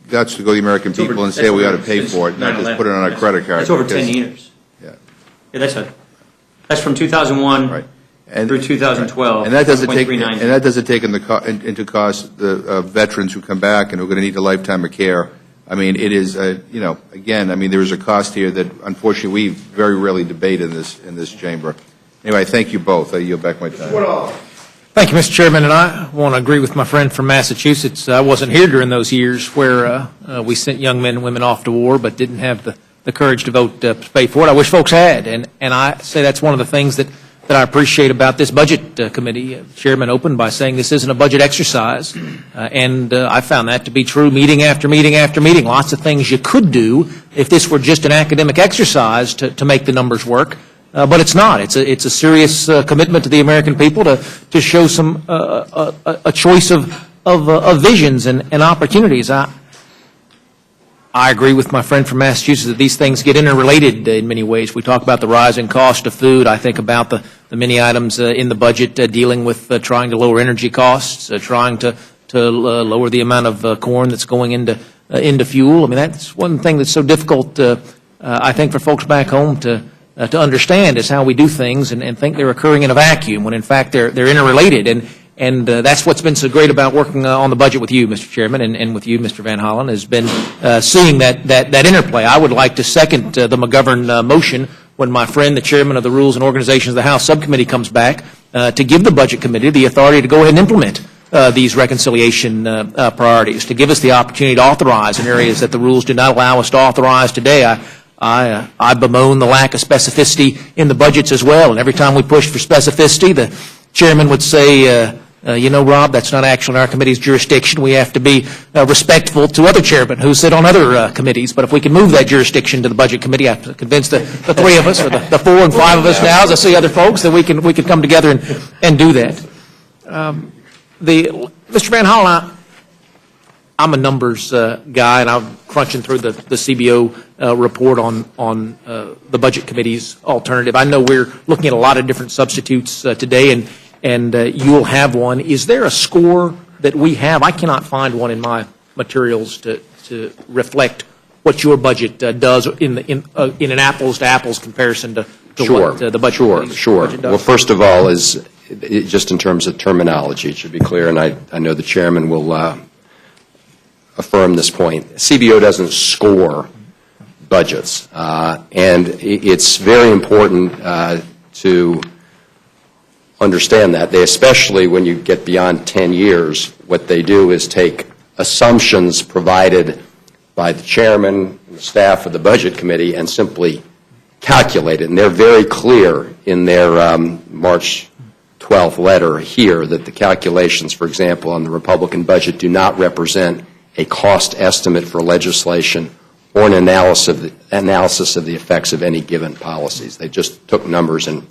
G: guts to go to the American people and say we ought to pay for it, not just put it on our credit card.
B: That's over
G: because-
B: 10 years.
G: Yeah.
B: Yeah, that's from 2001
G: Right. And
B: through 2012.
G: And that doesn't take,
B: 1.390.
G: and that doesn't take into cost the veterans who come back and who are going to need a lifetime of care. I mean, it is, again, I mean, there is a cost here that unfortunately we very rarely debate in this chamber. Anyway, thank you both. I yield back my time.
I: Thank you, Mr. Chairman, and I want to agree with my friend from Massachusetts. I wasn't here during those years where we sent young men and women off to war but didn't have the courage to vote to pay for it. I wish folks had, and I say that's one of the things that I appreciate about this budget committee. The chairman opened by saying this isn't a budget exercise, and I found that to be true meeting after meeting after meeting. Lots of things you could do if this were just an academic exercise to make the numbers work. But it's not. It's a serious commitment to the American people to show some a choice of visions and opportunities. I agree with my friend from Massachusetts that these things get interrelated in many ways. We talk about the rising cost of food. I think about the many items in the budget dealing with trying to lower energy costs, trying to lower the amount of corn that's going into fuel. I mean, that's one thing that's so difficult, I think, for folks back home to understand is how we do things and think they're occurring in a vacuum when in fact they're interrelated. And that's what's been so great about working on the budget with you, Mr. Chairman, and with you, Mr. Van Hollen, has been seeing that interplay. I would like to second the McGovern motion when my friend, the chairman of the Rules and Organizations of the House Subcommittee, comes back to give the Budget Committee the authority to go ahead and implement these reconciliation priorities, to give us the opportunity to authorize in areas that the rules do not allow us to authorize today. I bemoan the lack of specificity in the budgets as well, and every time we push for specificity, the chairman would say, Rob, that's not actually in our committee's jurisdiction. We have to be respectful to other chairmen who sit on other committees. But if we can move that jurisdiction to the Budget Committee, I have to convince the three of us, or the 4 and 5 of us now, as I see other folks, that we can come together and do that. Mr. Van Hollen, I'm a numbers guy, and I'm crunching through the CBO report on the Budget Committee's alternative. I know we're looking at a lot of different substitutes today, and you'll have one. Is there a score that we have? I cannot find one in my materials to reflect what your budget does in an apples-to-apples comparison to what the Budget Committee's budget does.
C: Well, first of all, just in terms of terminology, it should be clear, and I know the chairman will affirm this point. CBO doesn't score budgets, and it's very important to understand that. They especially, when you get beyond 10 years, what they do is take assumptions provided by the chairman and the staff of the Budget Committee and simply calculate it. And they're very clear in their March 12th letter here that the calculations, for example, on the Republican budget do not represent a cost estimate for legislation or an analysis of the effects of any given policies. They just took numbers and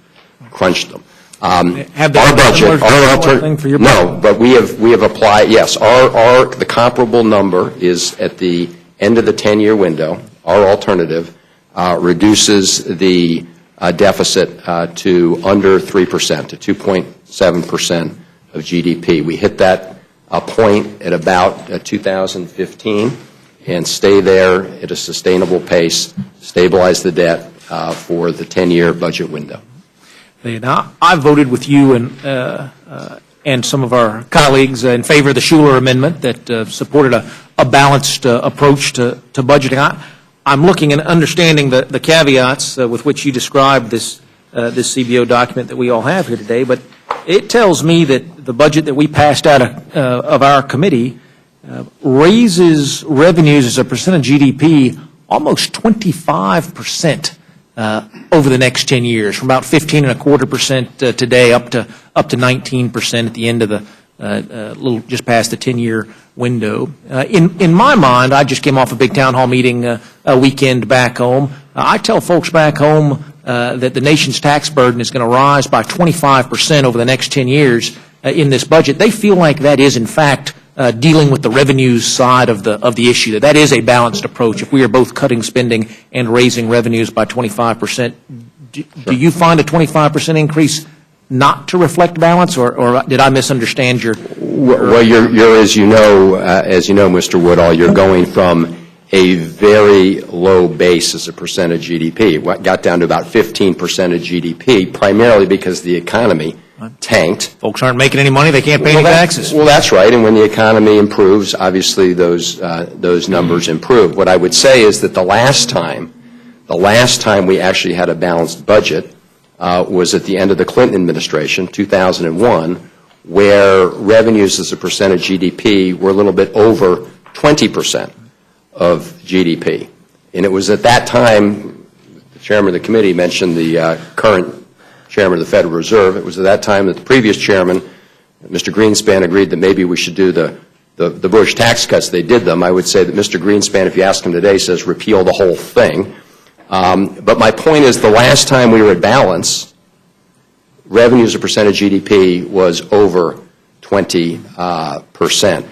C: crunched them.
I: Have they
C: Our budget,
I: thing for your
C: no, but we have applied, yes, the comparable number is at the end of the 10-year window. Our alternative reduces the deficit to under 3%, to 2.7% of GDP. We hit that point at about 2015 and stay there at a sustainable pace, stabilize the debt for the 10-year budget window.
I: Now, I voted with you and some of our colleagues in favor of the Schuler amendment that supported a balanced approach to budgeting. I'm looking and understanding the caveats with which you described this CBO document that we all have here today, but it tells me that the budget that we passed out of our committee raises revenues as a percent of GDP almost 25% over the next 10 years, from about 15.25% today up to 19% at the end of the just past the 10-year window. In my mind, I just came off a big town hall meeting a weekend back home. I tell folks back home that the nation's tax burden is going to rise by 25% over the next 10 years in this budget. They feel like that is, in fact, dealing with the revenues side of the issue. That is a balanced approach. If we are both cutting spending and raising revenues by 25%, do you find a 25% increase not to reflect balance, or did I misunderstand your?
C: Well, you're as you know, Mr. Woodall, you're going from a very low base as a percent of GDP. It got down to about 15% of GDP, primarily because the economy tanked.
I: Folks aren't making any money; they can't pay any taxes.
C: Well, that's right. And when the economy improves, obviously those numbers improve. What I would say is that the last time we actually had a balanced budget was at the end of the Clinton administration, 2001, where revenues as a percent of GDP were a little bit over 20% of GDP. And it was at that time, the chairman of the committee mentioned the current chairman of the Federal Reserve. It was at that time that the previous chairman, Mr. Greenspan, agreed that maybe we should do the Bush tax cuts. They did them. I would say that Mr. Greenspan, if you ask him today, says repeal the whole thing. But my point is, the last time we were at balance, revenue as a percent of GDP was over 20%.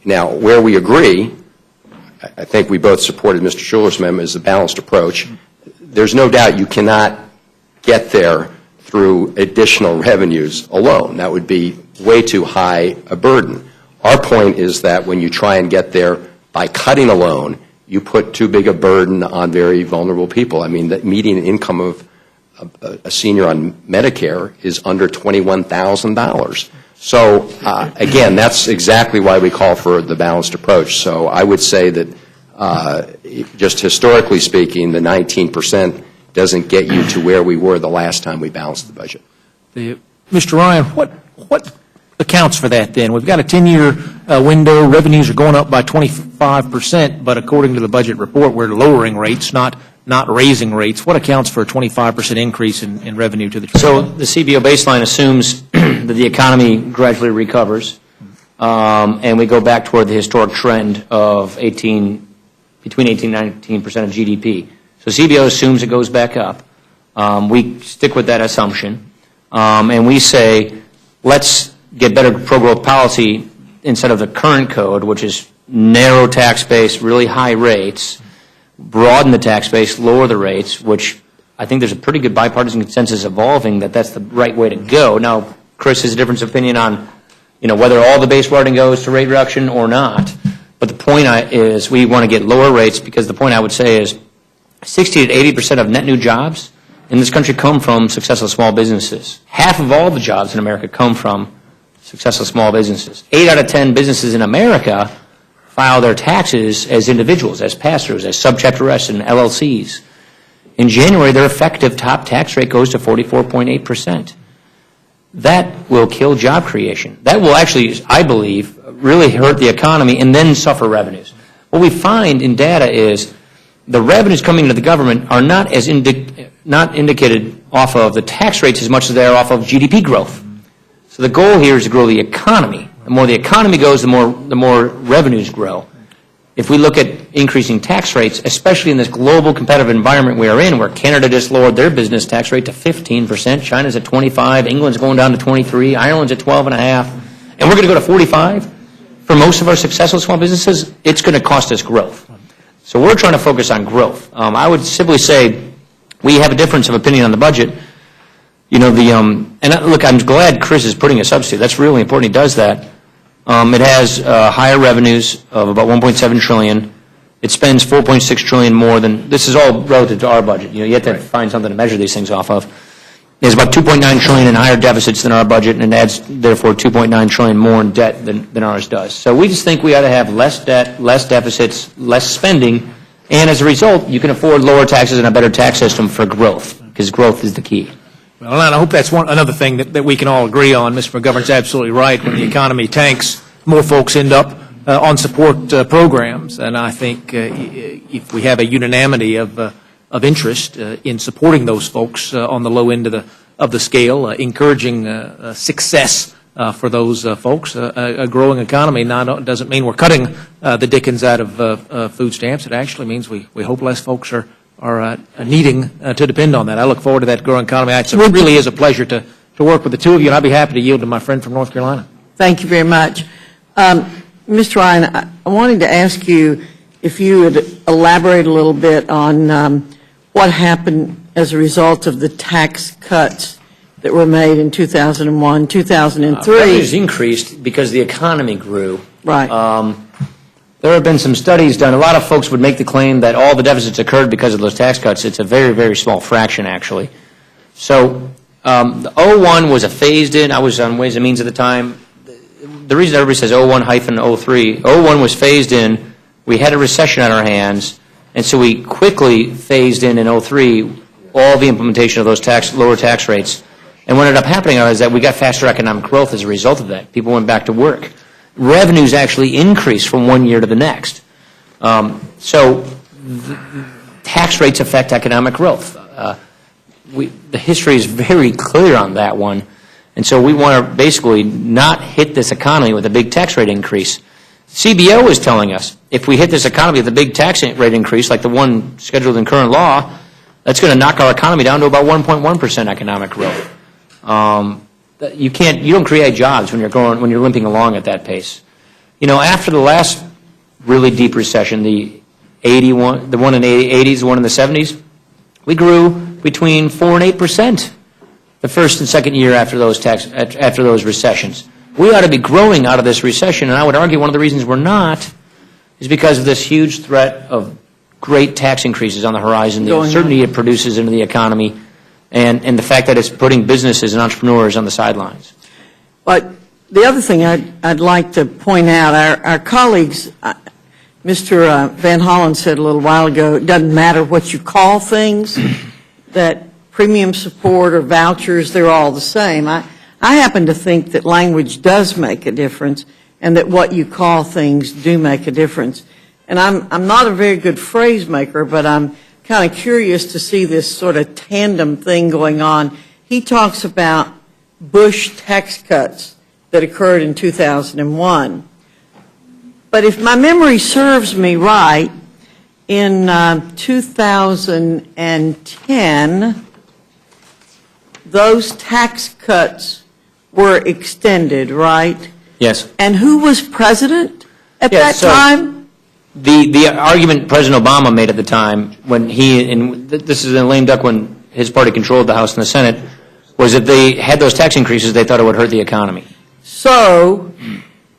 C: Now, where we agree, I think we both supported Mr. Schuler's amendment, is a balanced approach. There's no doubt you cannot get there through additional revenues alone. That would be way too high a burden. Our point is that when you try and get there by cutting alone, you put too big a burden on very vulnerable people. I mean, the median income of a senior on Medicare is under $21,000. So, again, that's exactly why we call for the balanced approach. So I would say that just historically speaking, the 19% doesn't get you to where we were the last time we balanced the budget.
I: Mr. Ryan, what accounts for that then? We've got a 10-year window. Revenues are going up by 25%, but according to the budget report, we're lowering rates, not raising rates. What accounts for a 25% increase in revenue to the
B: So the CBO baseline assumes that the economy gradually recovers, and we go back toward the historic trend of between 18 and 19% of GDP. So CBO assumes it goes back up. We stick with that assumption, and we say, let's get better pro-growth policy instead of the current code, which is narrow tax base, really high rates, broaden the tax base, lower the rates, which I think there's a pretty good bipartisan consensus evolving that that's the right way to go. Now, Chris has a different opinion on, whether all the base broadening goes to rate reduction or not. But the point is we want to get lower rates, because the point I would say is 60 to 80% of net new jobs in this country come from successful small businesses. Half of all the jobs in America come from successful small businesses. 8 out of 10 businesses in America file their taxes as individuals, as pass-throughs, as subchapter S and LLCs. In January, their effective top tax rate goes to 44.8%. that will kill job creation. That will actually, I believe, really hurt the economy and then suffer revenues. What we find in data is the revenues coming into the government are not as not indicated off of the tax rates as much as they are off of GDP growth. So the goal here is to grow the economy. The more the economy goes, the more revenues grow. If we look at increasing tax rates, especially in this global competitive environment we are in, where Canada just lowered their business tax rate to 15%, China's at 25%, England's going down to 23%, Ireland's at 12.5%, and we're going to go to 45%, for most of our successful small businesses, it's going to cost us growth. So we're trying to focus on growth. I would simply say we have a difference of opinion on the budget. You know, look, I'm glad Chris is putting a substitute. That's really important. He does that. It has higher revenues of about $1.7 trillion. It spends $4.6 trillion more than, this is all relative to our budget. You know, you have to find something to measure these things off of. There's about $2.9 trillion in higher deficits than our budget, and it adds, therefore, $2.9 trillion more in debt than ours does. So we just think we ought to have less debt, less deficits, less spending, and as a result, you can afford lower taxes and a better tax system for growth, because growth is the key.
I: Well, and I hope that's another thing that we can all agree on. Mr. McGovern's absolutely right. When the economy tanks, more folks end up on support programs. And I think if we have a unanimity of interest in supporting those folks on the low end of the scale, encouraging success for those folks, a growing economy doesn't mean we're cutting the dickens out of food stamps. It actually means we hope less folks are needing to depend on that. I look forward to that growing economy. It really is a pleasure to work with the two of you, and I'd be happy to yield to my friend from North Carolina.
D: Thank you very much. Mr. Ryan, I wanted to ask you if you would elaborate a little bit on what happened as a result of the tax cuts that were made in 2001, 2003.
B: Revenues increased because the economy grew.
D: Right.
B: There have been some studies done. A lot of folks would make the claim that all the deficits occurred because of those tax cuts. It's a very, very small fraction, actually. So the 01 was a phased-in. I was on Ways and Means at the time. The reason everybody says 01-03, 01 was phased in. We had a recession on our hands, and so we quickly phased in 03 all the implementation of those lower tax rates. And what ended up happening is that we got faster economic growth as a result of that. People went back to work. Revenues actually increased from one year to the next. So tax rates affect economic growth. The history is very clear on that one. And so we want to basically not hit this economy with a big tax rate increase. CBO is telling us if we hit this economy with a big tax rate increase, like the one scheduled in current law, that's going to knock our economy down to about 1.1% economic growth. You don't create jobs when you're limping along at that pace. You know, after the last really deep recession, the one in the 80s, the one in the 70s, we grew between 4 and 8% the first and second year after those recessions. We ought to be growing out of this recession, and I would argue one of the reasons we're not is because of this huge threat of great tax increases on the horizon, the uncertainty it produces into the economy, and the fact that it's putting businesses and entrepreneurs on the sidelines.
D: But the other thing I'd like to point out, our colleagues, Mr. Van Hollen said a little while ago, it doesn't matter what you call things, that premium support or vouchers, they're all the same. I happen to think that language does make a difference and that what you call things do make a difference. And I'm not a very good phrase maker, but I'm kind of curious to see this sort of tandem thing going on. He talks about Bush tax cuts that occurred in 2001. But if my memory serves me right, in 2010, those tax cuts were extended, right?
B: Yes.
D: And who was president at that time?
B: The argument President Obama made at the time when this is in lame duck when his party controlled the House and the Senate, was that they had those tax increases, they thought it would hurt the economy.
D: So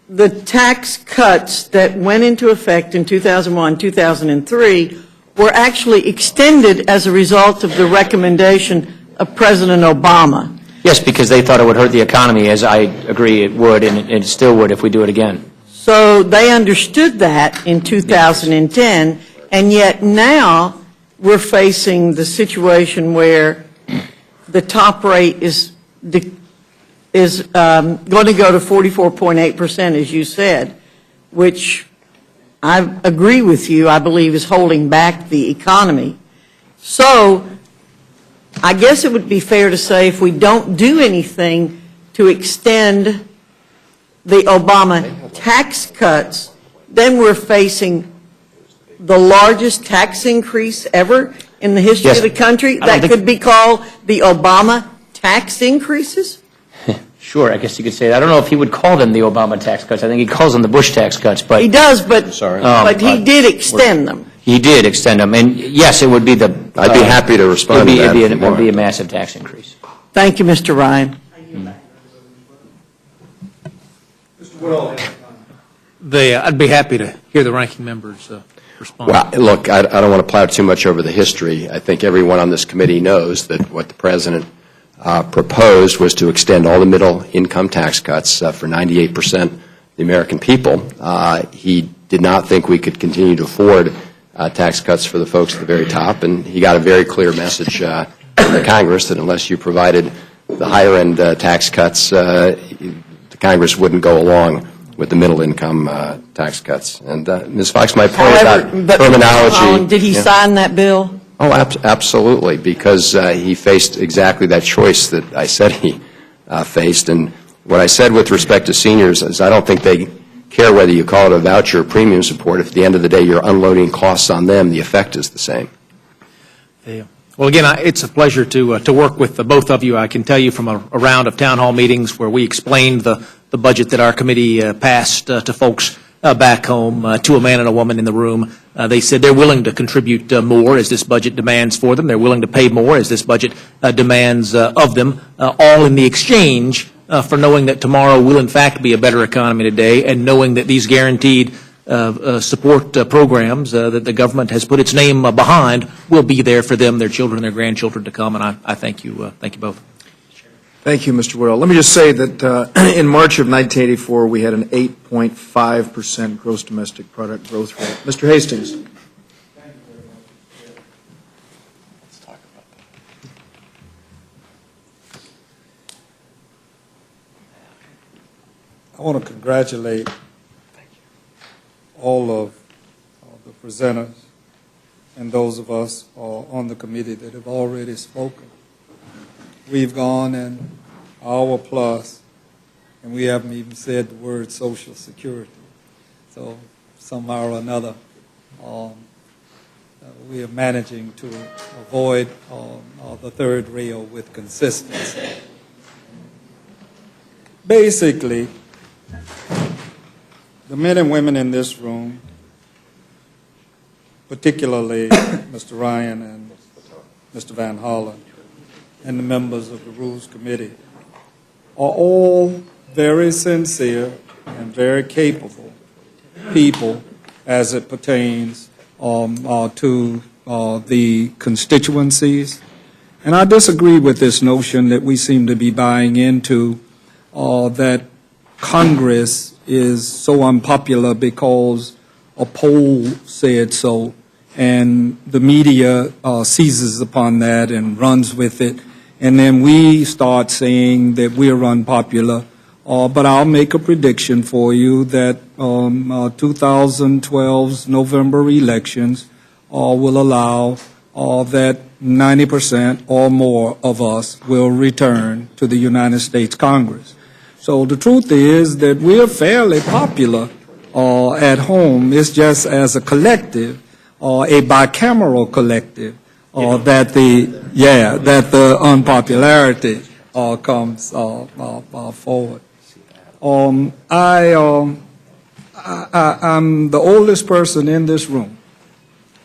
D: the tax cuts that went into effect in 2001, 2003 were actually extended as a result of the recommendation of President Obama.
B: Yes, because they thought it would hurt the economy, as I agree it would, and it still would if we do it again.
D: So they understood that in 2010, and yet now we're facing the situation where the top rate is is going to go to 44.8%, as you said, which I agree with you, I believe is holding back the economy. So I guess it would be fair to say if we don't do anything to extend the Obama tax cuts, then we're facing the largest tax increase ever in the history
B: Yes.
D: of the country.
B: I don't
D: That
B: think-
D: could be called the Obama tax increases?
B: Sure, I guess you could say that. I don't know if he would call them the Obama tax cuts. I think he calls them the Bush tax cuts, but
D: He does, but,
C: Sorry.
D: but he did extend them.
B: he did extend them. And yes, it would be the...
C: I'd be happy to respond to that if you
B: It would be a
C: want.
B: massive tax increase.
D: Thank you, Mr. Ryan.
I: I'd be happy to hear the ranking members respond.
C: Well, look, I don't want to plow too much over the history. I think everyone on this committee knows that what the President proposed was to extend all the middle-income tax cuts for 98% of the American people. He did not think we could continue to afford tax cuts for the folks at the very top, and he got a very clear message from the Congress that unless you provided the higher-end tax cuts, the Congress wouldn't go along with the middle-income tax cuts. And Ms. Fox, my point about terminology...
D: Did he
C: Yeah.
D: sign that bill?
C: Oh, absolutely, because he faced exactly that choice that I said he faced. And what I said with respect to seniors is I don't think they care whether you call it a voucher or premium support. If at the end of the day you're unloading costs on them, the effect is the same.
I: Yeah. Well, again, it's a pleasure to work with both of you. I can tell you from a round of town hall meetings where we explained the budget that our committee passed to folks back home, to a man and a woman in the room. They said they're willing to contribute more as this budget demands for them. They're willing to pay more as this budget demands of them, all in the exchange for knowing that tomorrow will in fact be a better economy today, and knowing that these guaranteed support programs that the government has put its name behind will be there for them, their children, their grandchildren to come. And I thank you both.
A: Thank you, Mr. Woodall. Let me just say that in March of 1984, we had an 8.5% gross domestic product growth rate. Mr. Hastings.
J: I want to congratulate all of the presenters and those of us on the committee that have already spoken. We've gone an hour plus, and we haven't even said the word Social Security. So somehow or another, we are managing to avoid the third rail with consistency. Basically, the men and women in this room, particularly Mr. Ryan and Mr. Van Hollen, and the members of the Rules Committee, are all very sincere and very capable people as it pertains to the constituencies. And I disagree with this notion that we seem to be buying into, that Congress is so unpopular because a poll said so, and the media seizes upon that and runs with it, and then we start saying that we're unpopular. But I'll make a prediction for you that 2012's November elections will allow that 90% or more of us will return to the United States Congress. So the truth is that we're fairly popular at home. It's just as a collective, a bicameral collective, that the unpopularity comes forward. I'm the oldest person in this room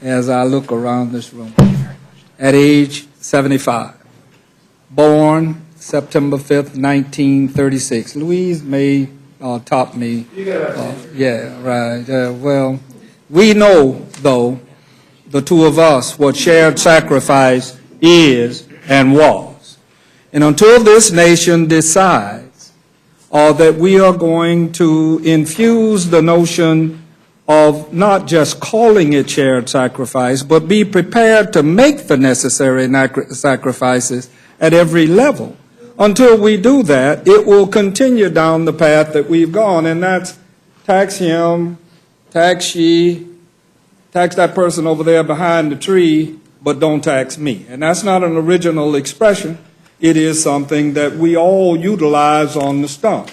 J: as I look around this room at age 75, born September 5th, 1936. Louise may top me. Well, we know, though, the two of us, what shared sacrifice is and was. And until this nation decides that we are going to infuse the notion of not just calling it shared sacrifice, but be prepared to make the necessary sacrifices at every level, until we do that, it will continue down the path that we've gone, and that's tax him, tax she, tax that person over there behind the tree, but don't tax me. And that's not an original expression. It is something that we all utilize on the stump.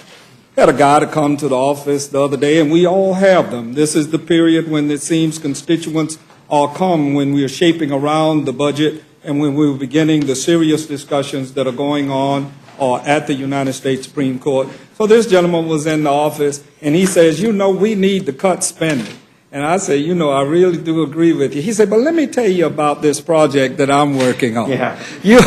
J: Had a guy to come to the office the other day, and we all have them. This is the period when it seems constituents all come when we are shaping around the budget and when we're beginning the serious discussions that are going on at the United States Supreme Court. So this gentleman was in the office, and he says, you know, we need to cut spending. And I say, you know, I really do agree with you. He said, but let me tell you about this project that I'm working on.
B: Yeah.
J: You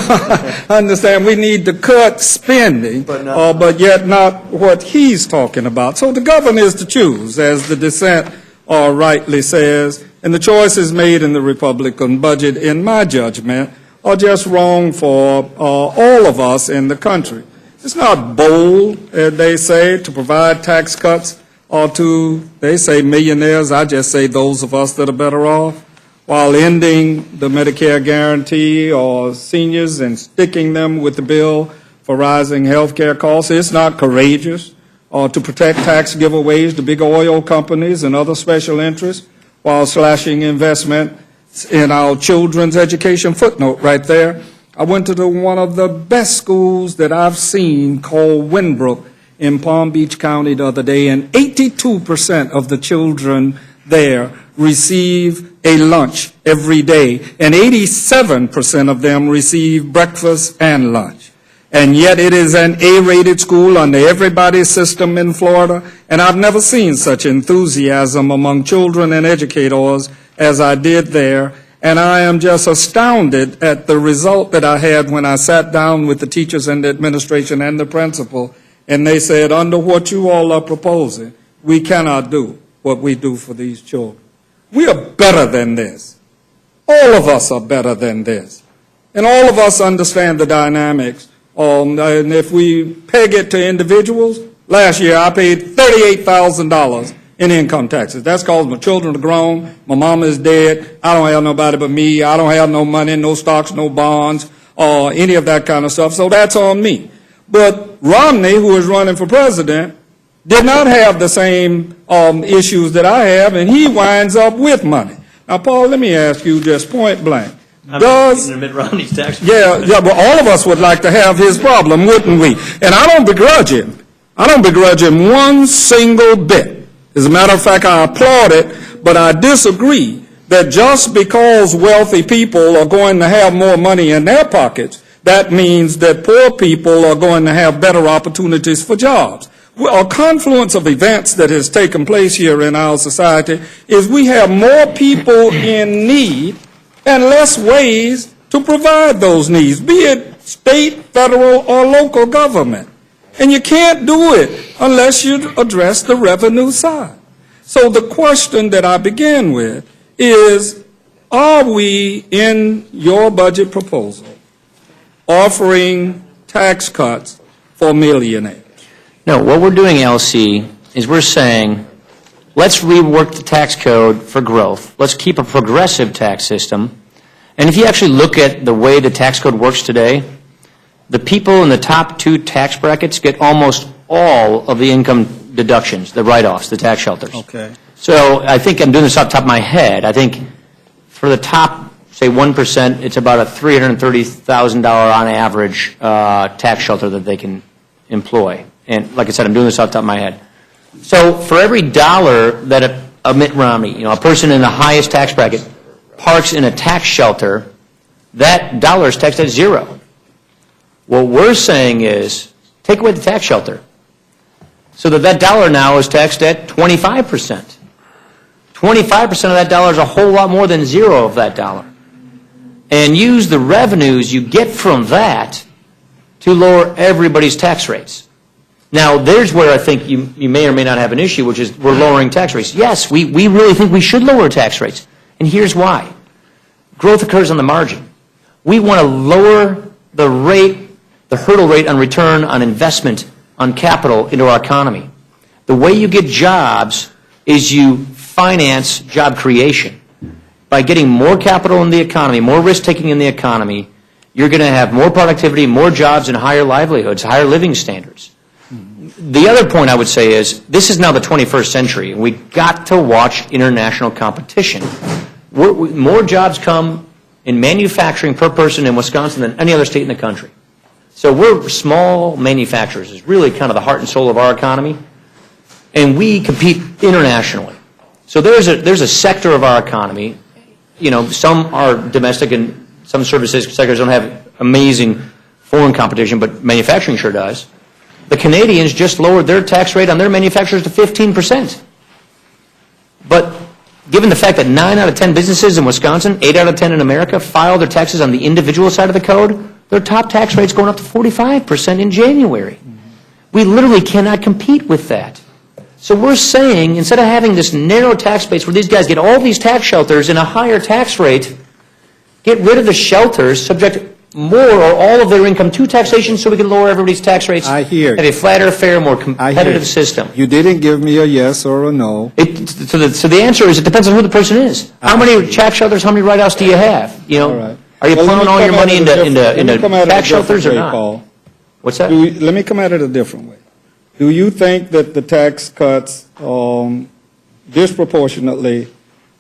J: understand, we need to cut spending, but yet not what he's talking about. So the governor is to choose, as the dissent rightly says, and the choices made in the Republican budget, in my judgment, are just wrong for all of us in the country. It's not bold, they say, to provide tax cuts or to, they say, millionaires. I just say those of us that are better off, while ending the Medicare guarantee or seniors and sticking them with the bill for rising health care costs. It's not courageous to protect tax giveaways to big oil companies and other special interests while slashing investment in our children's education. Footnote right there. I went to one of the best schools that I've seen, called Winbrook, in Palm Beach County the other day, and 82% of the children there receive a lunch every day, and 87% of them receive breakfast and lunch. And yet it is an A-rated school under everybody's system in Florida, and I've never seen such enthusiasm among children and educators as I did there. And I am just astounded at the result that I had when I sat down with the teachers and the administration and the principal, and they said, under what you all are proposing, we cannot do what we do for these children. We are better than this. All of us are better than this. And all of us understand the dynamics. And if we peg it to individuals, last year I paid $38,000 in income taxes. That's because my children are grown, my mama is dead, I don't have nobody but me, I don't have no money, no stocks, no bonds, or any of that kind of stuff, so that's on me. But Romney, who is running for president, did not have the same issues that I have, and he winds up with money. Now, Paul, let me ask you just point blank.
B: Mitt Romney's tax.
J: Yeah, but all of us would like to have his problem, wouldn't we? And I don't begrudge him. I don't begrudge him one single bit. As a matter of fact, I applaud it, but I disagree that just because wealthy people are going to have more money in their pockets, that means that poor people are going to have better opportunities for jobs. Well, a confluence of events that has taken place here in our society is we have more people in need and less ways to provide those needs, be it state, federal, or local government. And you can't do it unless you address the revenue side. So the question that I begin with is, are we, in your budget proposal, offering tax cuts for millionaires?
B: No, what we're doing, LC, is we're saying, let's rework the tax code for growth. Let's keep a progressive tax system. And if you actually look at the way the tax code works today, the people in the top two tax brackets get almost all of the income deductions, the write-offs, the tax shelters.
J: Okay.
B: So I think I'm doing this off the top of my head. I think for the top, say 1%, it's about a $330,000 on average tax shelter that they can employ. And like I said, I'm doing this off the top of my head. So for every dollar that a Mitt Romney, a person in the highest tax bracket, parks in a tax shelter, that dollar is taxed at zero. What we're saying is, take away the tax shelter, so that dollar now is taxed at 25%. 25% of that dollar is a whole lot more than zero of that dollar. And use the revenues you get from that to lower everybody's tax rates. Now, there's where I think you may or may not have an issue, which is we're lowering tax rates. Yes, we really think we should lower tax rates. And here's why. Growth occurs on the margin. We want to lower the rate, the hurdle rate on return on investment on capital into our economy. The way you get jobs is you finance job creation. By getting more capital in the economy, more risk-taking in the economy, you're going to have more productivity, more jobs, and higher livelihoods, higher living standards. The other point I would say is, this is now the 21st century, and we've got to watch international competition. More jobs come in manufacturing per person in Wisconsin than any other state in the country. So we're small manufacturers. It's really kind of the heart and soul of our economy, and we compete internationally. So there's a sector of our economy, some are domestic and some services sectors don't have amazing foreign competition, but manufacturing sure does. The Canadians just lowered their tax rate on their manufacturers to 15%. But given the fact that 9 out of 10 businesses in Wisconsin, 8 out of 10 in America, file their taxes on the individual side of the code, their top tax rate's going up to 45% in January. We literally cannot compete with that. So we're saying, instead of having this narrow tax base where these guys get all these tax shelters and a higher tax rate, get rid of the shelters, subject more or all of their income to taxation so we can lower everybody's tax rates.
J: I hear
B: have
J: you.
B: a flatter, fair, more
J: I hear
B: competitive
J: you.
B: system.
J: You didn't give me a yes or a no.
B: So the answer is, it depends on who the person is. How many tax shelters, how many write-offs do you have?
J: All right.
B: Are you
J: Well,
B: plowing all your money into
J: let me come at it a
B: tax shelters or
J: different way,
B: not?
J: Paul.
B: What's that?
J: Let me come at it a different way. Do you think that the tax cuts disproportionately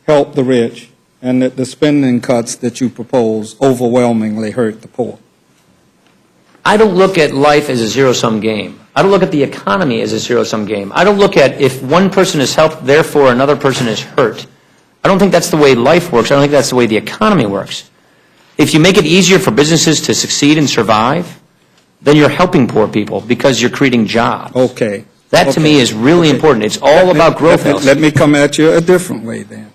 J: help the rich, and that the spending cuts that you propose overwhelmingly hurt the poor?
B: I don't look at life as a zero-sum game. I don't look at the economy as a zero-sum game. I don't look at if one person is helped, therefore another person is hurt. I don't think that's the way life works. I don't think that's the way the economy works. If you make it easier for businesses to succeed and survive, then you're helping poor people because you're creating jobs.
J: Okay.
B: That to me is really important. It's all about growth.
J: Let me come at you a different way then.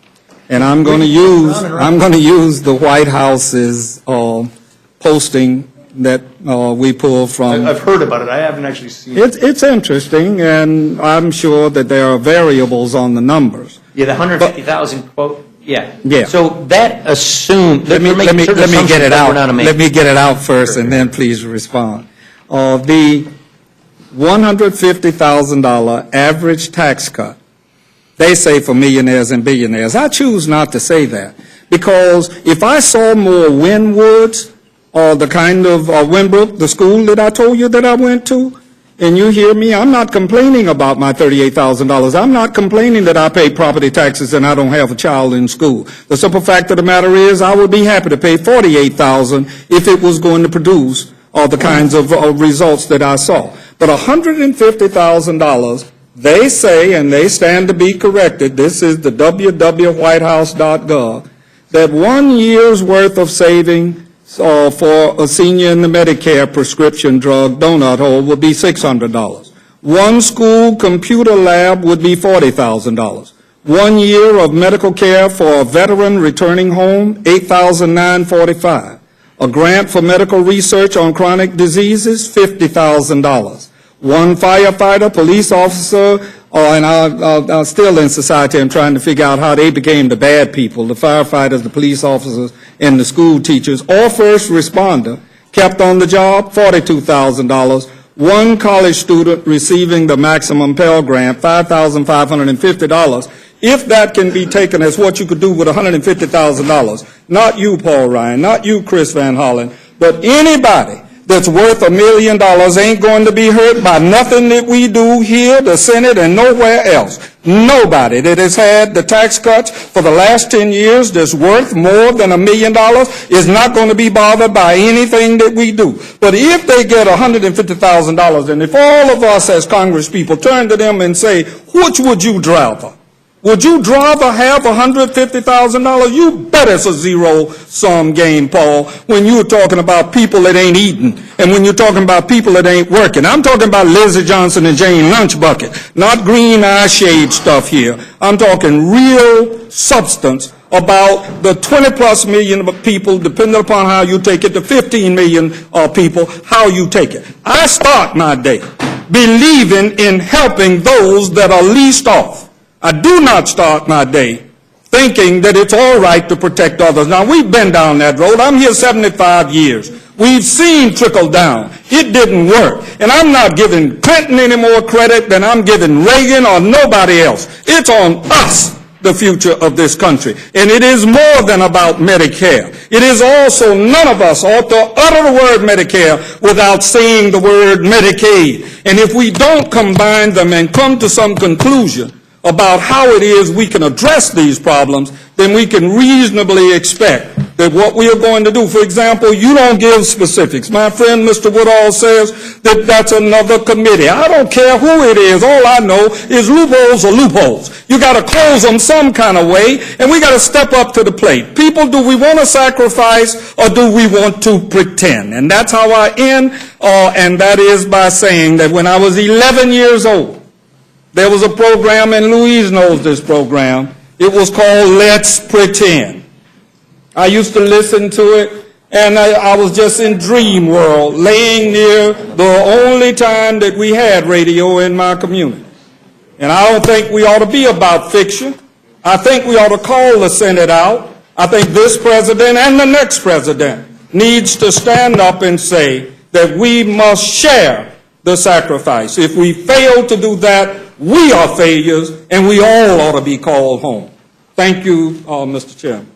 J: And I'm going to use the White House's posting that we pulled from.
H: I've heard about it. I haven't actually seen it.
J: It's interesting, and I'm sure that there are variables on the numbers.
B: Yeah, the 150,000 quote. Yeah.
J: Yeah.
B: So that assumes
J: Let me get it out.
B: Let
J: Let me get it out first, and then please respond. The $150,000 average tax cut, they say for millionaires and billionaires. I choose not to say that, because if I saw more Wynwoods, or the kind of Winbrook, the school that I told you that I went to, and you hear me, I'm not complaining about my $38,000. I'm not complaining that I pay property taxes and I don't have a child in school. The simple fact of the matter is, I would be happy to pay $48,000 if it was going to produce all the kinds of results that I saw. But $150,000, they say, and they stand to be corrected, this is the www.whitehouse.gov, that 1 year's worth of saving for a senior in the Medicare prescription drug donut hole would be $600. One school computer lab would be $40,000. 1 year of medical care for a veteran returning home, $8,945. A grant for medical research on chronic diseases, $50,000. One firefighter, police officer, and I'm still in society, I'm trying to figure out how they became the bad people, the firefighters, the police officers, and the school teachers, or first responder, kept on the job, $42,000. One college student receiving the maximum Pell Grant, $5,550. If that can be taken as what you could do with $150,000, not you, Paul Ryan, not you, Chris Van Hollen, but anybody that's worth $1 million ain't going to be hurt by nothing that we do here, the Senate, and nowhere else. Nobody that has had the tax cuts for the last 10 years that's worth more than $1 million is not going to be bothered by anything that we do. But if they get $150,000, and if all of us as Congress people turn to them and say, which would you rather? Would you rather have $150,000? You bet it's a zero-sum game, Paul, when you're talking about people that ain't eating and when you're talking about people that ain't working. I'm talking about Lizzie Johnson and Jane Lunchbucket, not green eye shade stuff here. I'm talking real substance about the 20-plus million people, depending upon how you take it, the 15 million people, how you take it. I start my day believing in helping those that are least off. I do not start my day thinking that it's all right to protect others. Now, we've been down that road. I'm here 75 years. We've seen trickle down. It didn't work. And I'm not giving Clinton any more credit than I'm giving Reagan or nobody else. It's on us the future of this country. And it is more than about Medicare. It is also, none of us ought to utter the word Medicare without saying the word Medicaid. And if we don't combine them and come to some conclusion about how it is we can address these problems, then we can reasonably expect that what we are going to do, for example, you don't give specifics. My friend Mr. Woodall says that that's another committee. I don't care who it is. All I know is loopholes are loopholes. You got to close them some kind of way, and we got to step up to the plate. People, do we want to sacrifice or do we want to pretend? And that's how I end, and that is by saying that when I was 11 years old, there was a program, and Louise knows this program. It was called Let's Pretend. I used to listen to it, and I was just in dream world, laying near the only time that we had radio in my community. And I don't think we ought to be about fiction. I think we ought to call the Senate out. I think this president and the next president needs to stand up and say that we must share the sacrifice. If we fail to do that, we are failures, and we all ought to be called home. Thank you, Mr. Chairman.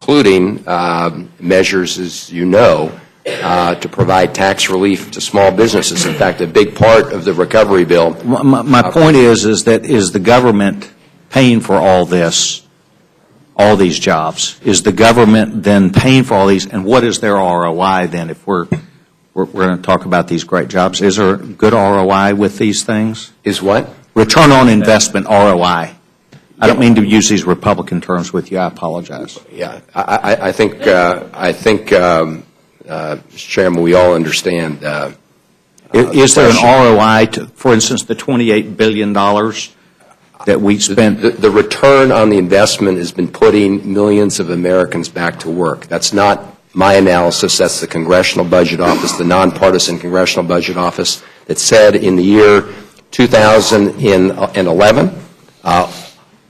C: Including measures, as you know, to provide tax relief to small businesses. In fact, a big part of the recovery bill.
K: My point is that is the government paying for all this, all these jobs? Is the government then paying for all these, and what is their ROI then if we're going to talk about these great jobs? Is there good ROI with these things?
C: Is what?
K: Return on investment, ROI. I don't mean to use these Republican terms with you. I apologize.
C: Yeah, I think, Mr. Chairman, we all understand
K: Is there an ROI to, for instance, the $28 billion that we spent?
C: The return on the investment has been putting millions of Americans back to work. That's not my analysis. That's the Congressional Budget Office, the nonpartisan Congressional Budget Office, that said in the year 2011,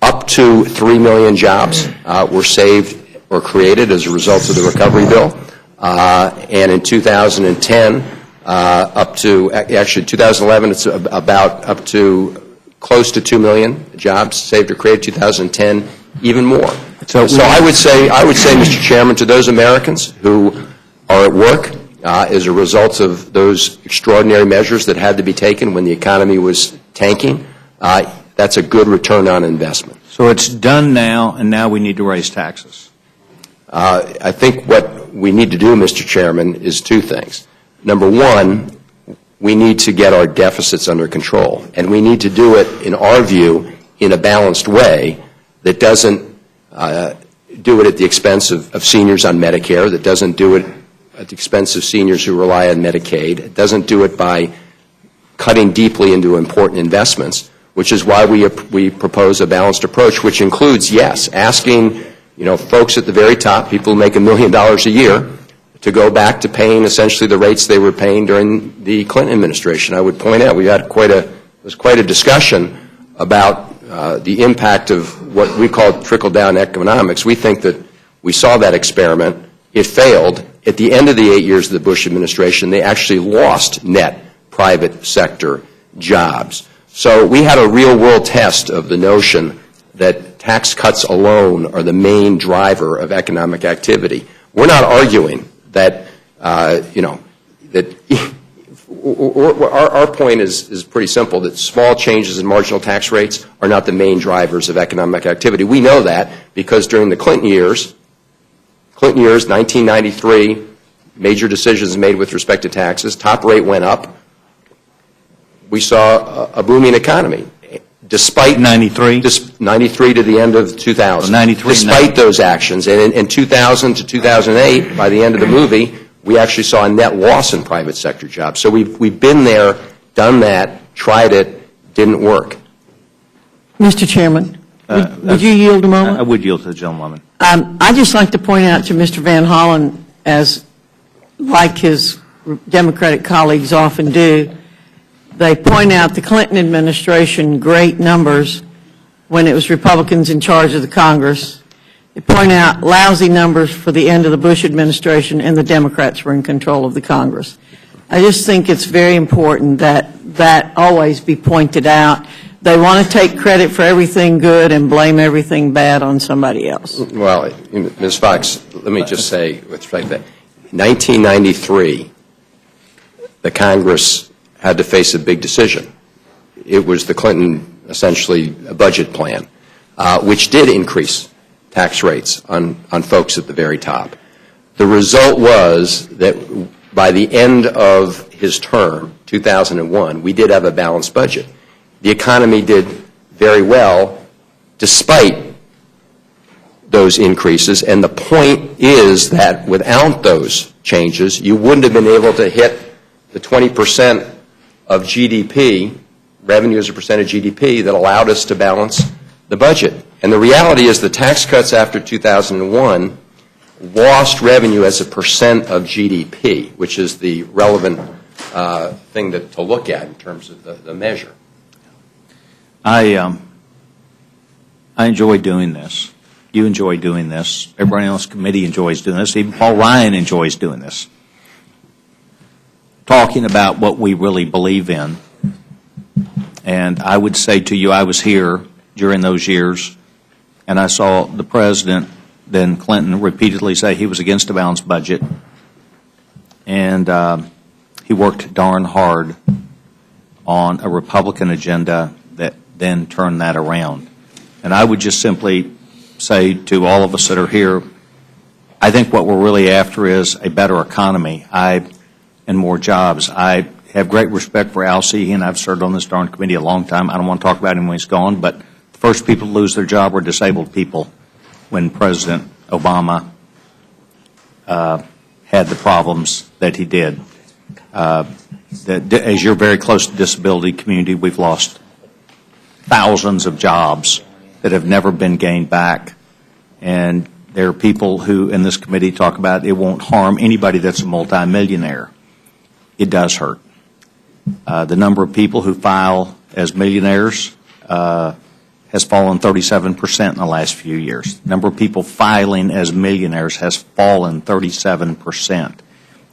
C: up to 3 million jobs were saved or created as a result of the recovery bill. And in 2010, up to, actually 2011, it's about up to close to 2 million jobs saved or created. 2010, even more. So I would say, Mr. Chairman, to those Americans who are at work as a result of those extraordinary measures that had to be taken when the economy was tanking, that's a good return on investment.
K: So it's done now, and now we need to raise taxes.
C: I think what we need to do, Mr. Chairman, is two things. Number one, we need to get our deficits under control, and we need to do it, in our view, in a balanced way that doesn't do it at the expense of seniors on Medicare, that doesn't do it at the expense of seniors who rely on Medicaid, it doesn't do it by cutting deeply into important investments, which is why we propose a balanced approach, which includes, yes, asking folks at the very top, people who make $1 million a year, to go back to paying essentially the rates they were paying during the Clinton administration. I would point out we had quite a discussion about the impact of what we call trickle-down economics. We think that we saw that experiment. It failed. At the end of the 8 years of the Bush administration, they actually lost net private sector jobs. So we had a real-world test of the notion that tax cuts alone are the main driver of economic activity. We're not arguing that, our point is pretty simple, that small changes in marginal tax rates are not the main drivers of economic activity. We know that because during the Clinton years, 1993, major decisions made with respect to taxes, top rate went up. We saw a booming economy. Despite 93 to the end of 2000. 93. Despite those actions, and in 2000 to 2008, by the end of the movie, we actually saw a net loss in private sector jobs. So we've been there, done that, tried it, didn't work.
D: Mr. Chairman, would you yield a moment?
K: I would yield to the gentlewoman.
D: I'd just like to point out to Mr. Van Hollen, as like his Democratic colleagues often do, they point out the Clinton administration great numbers when it was Republicans in charge of the Congress. They point out lousy numbers for the end of the Bush administration, and the Democrats were in control of the Congress. I just think it's very important that that always be pointed out. They want to take credit for everything good and blame everything bad on somebody else.
C: Well, Ms. Fox, let me just say with respect to that. 1993, the Congress had to face a big decision. It was the Clinton, essentially, budget plan, which did increase tax rates on folks at the very top. The result was that by the end of his term, 2001, we did have a balanced budget. The economy did very well despite those increases, and the point is that without those changes, you wouldn't have been able to hit the 20% of GDP, revenue as a percent of GDP, that allowed us to balance the budget. And the reality is the tax cuts after 2001 lost revenue as a percent of GDP, which is the relevant thing to look at in terms of the measure.
K: I enjoy doing this. You enjoy doing this. Everybody else in the committee enjoys doing this. Even Paul Ryan enjoys doing this. Talking about what we really believe in. And I would say to you, I was here during those years, and I saw the President, then Clinton, repeatedly say he was against a balanced budget. And he worked darn hard on a Republican agenda that then turned that around. And I would just simply say to all of us that are here, I think what we're really after is a better economy and more jobs. I have great respect for Al Seahan. I've served on this darn committee a long time. I don't want to talk about him when he's gone, but the first people to lose their job were disabled people when President Obama had the problems that he did. that, as you're very close to the disability community, we've lost thousands of jobs that have never been gained back. And there are people who in this committee talk about it won't harm anybody that's a multimillionaire. It does hurt. The number of people who file as millionaires has fallen 37% in the last few years. The number of people filing as millionaires has fallen 37%.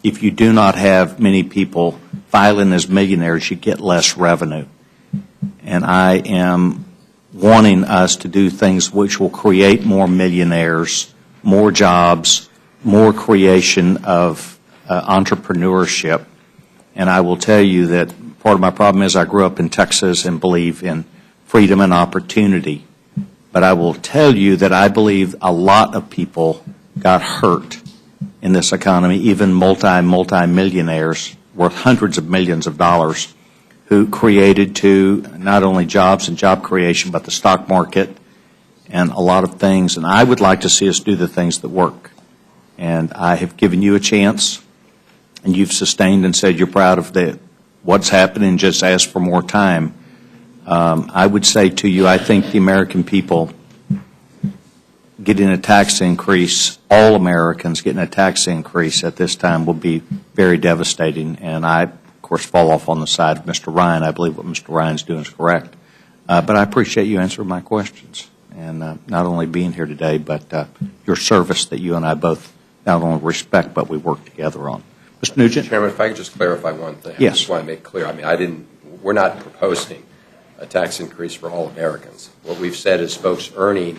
K: If you do not have many people filing as millionaires, you get less revenue. And I am wanting us to do things which will create more millionaires, more jobs, more creation of entrepreneurship. And I will tell you that part of my problem is I grew up in Texas and believe in freedom and opportunity. But I will tell you that I believe a lot of people got hurt in this economy, even multi-millionaires worth hundreds of millions of dollars who created to not only jobs and job creation, but the stock market and a lot of things. And I would like to see us do the things that work. And I have given you a chance, and you've sustained and said you're proud of what's happening and just asked for more time. I would say to you, I think the American people getting a tax increase, all Americans getting a tax increase at this time will be very devastating. And I, of course, fall off on the side of Mr. Ryan. I believe what Mr. Ryan's doing is correct. But I appreciate you answering my questions and not only being here today, but your service that you and I both not only respect, but we work together on. Mr. Nugent?
C: Chairman, if I could just clarify one thing.
K: Yes.
C: I just want to make clear. I mean, we're not proposing a tax increase for all Americans. What we've said is folks earning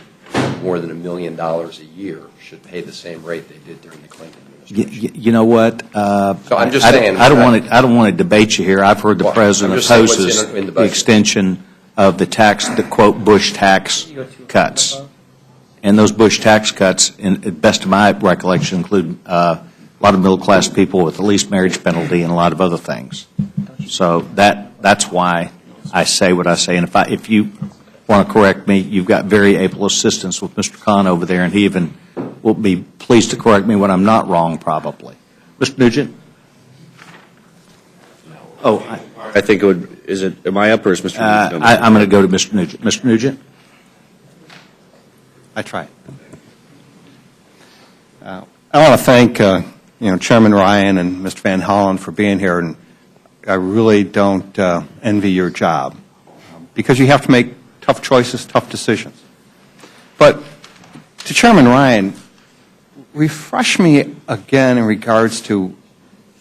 C: more than $1 million a year should pay the same rate they did during the Clinton administration.
K: You know what?
C: So I'm just saying.
K: I don't want to debate you here. I've heard the President opposes the extension of the quote, Bush tax cuts. And those Bush tax cuts, in best of my recollection, include a lot of middle-class people with the least marriage penalty and a lot of other things. So that's why I say what I say. And if you want to correct me, you've got very able assistance with Mr. Khan over there, and he even will be pleased to correct me when I'm not wrong, probably. Mr. Nugent? Oh,
L: I think it would, am I up or is Mr. Nugent?
K: I'm going to go to Mr. Nugent. Mr. Nugent?
L: I tried. I want to thank, Chairman Ryan and Mr. Van Hollen for being here, and I really don't envy your job because you have to make tough choices, tough decisions. But to Chairman Ryan, refresh me again in regards to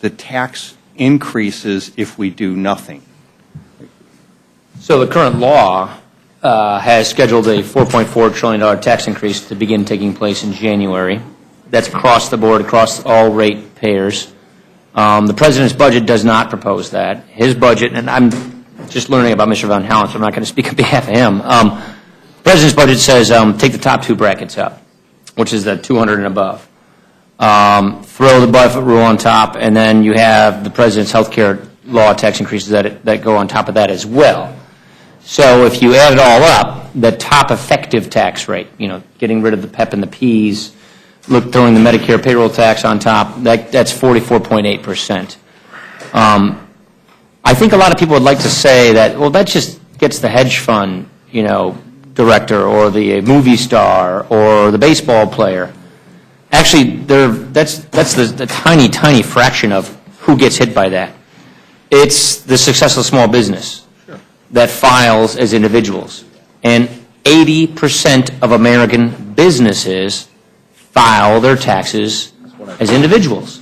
L: the tax increases if we do nothing.
B: So the current law has scheduled a $4.4 trillion tax increase to begin taking place in January. That's across the board, across all rate payers. The President's budget does not propose that. His budget, and I'm just learning about Mr. Van Hollen, so I'm not going to speak on behalf of him. The President's budget says take the top two brackets up, which is the 200 and above. Throw the Buffett rule on top, and then you have the President's health care law tax increases that go on top of that as well. So if you add it all up, the top effective tax rate, getting rid of the PEP and the Ps, throwing the Medicare payroll tax on top, that's 44.8%. I think a lot of people would like to say that, well, that just gets the hedge fund, director or the movie star or the baseball player. Actually, that's the tiny, tiny fraction of who gets hit by that. It's the successful small business that files as individuals. And 80% of American businesses file their taxes as individuals.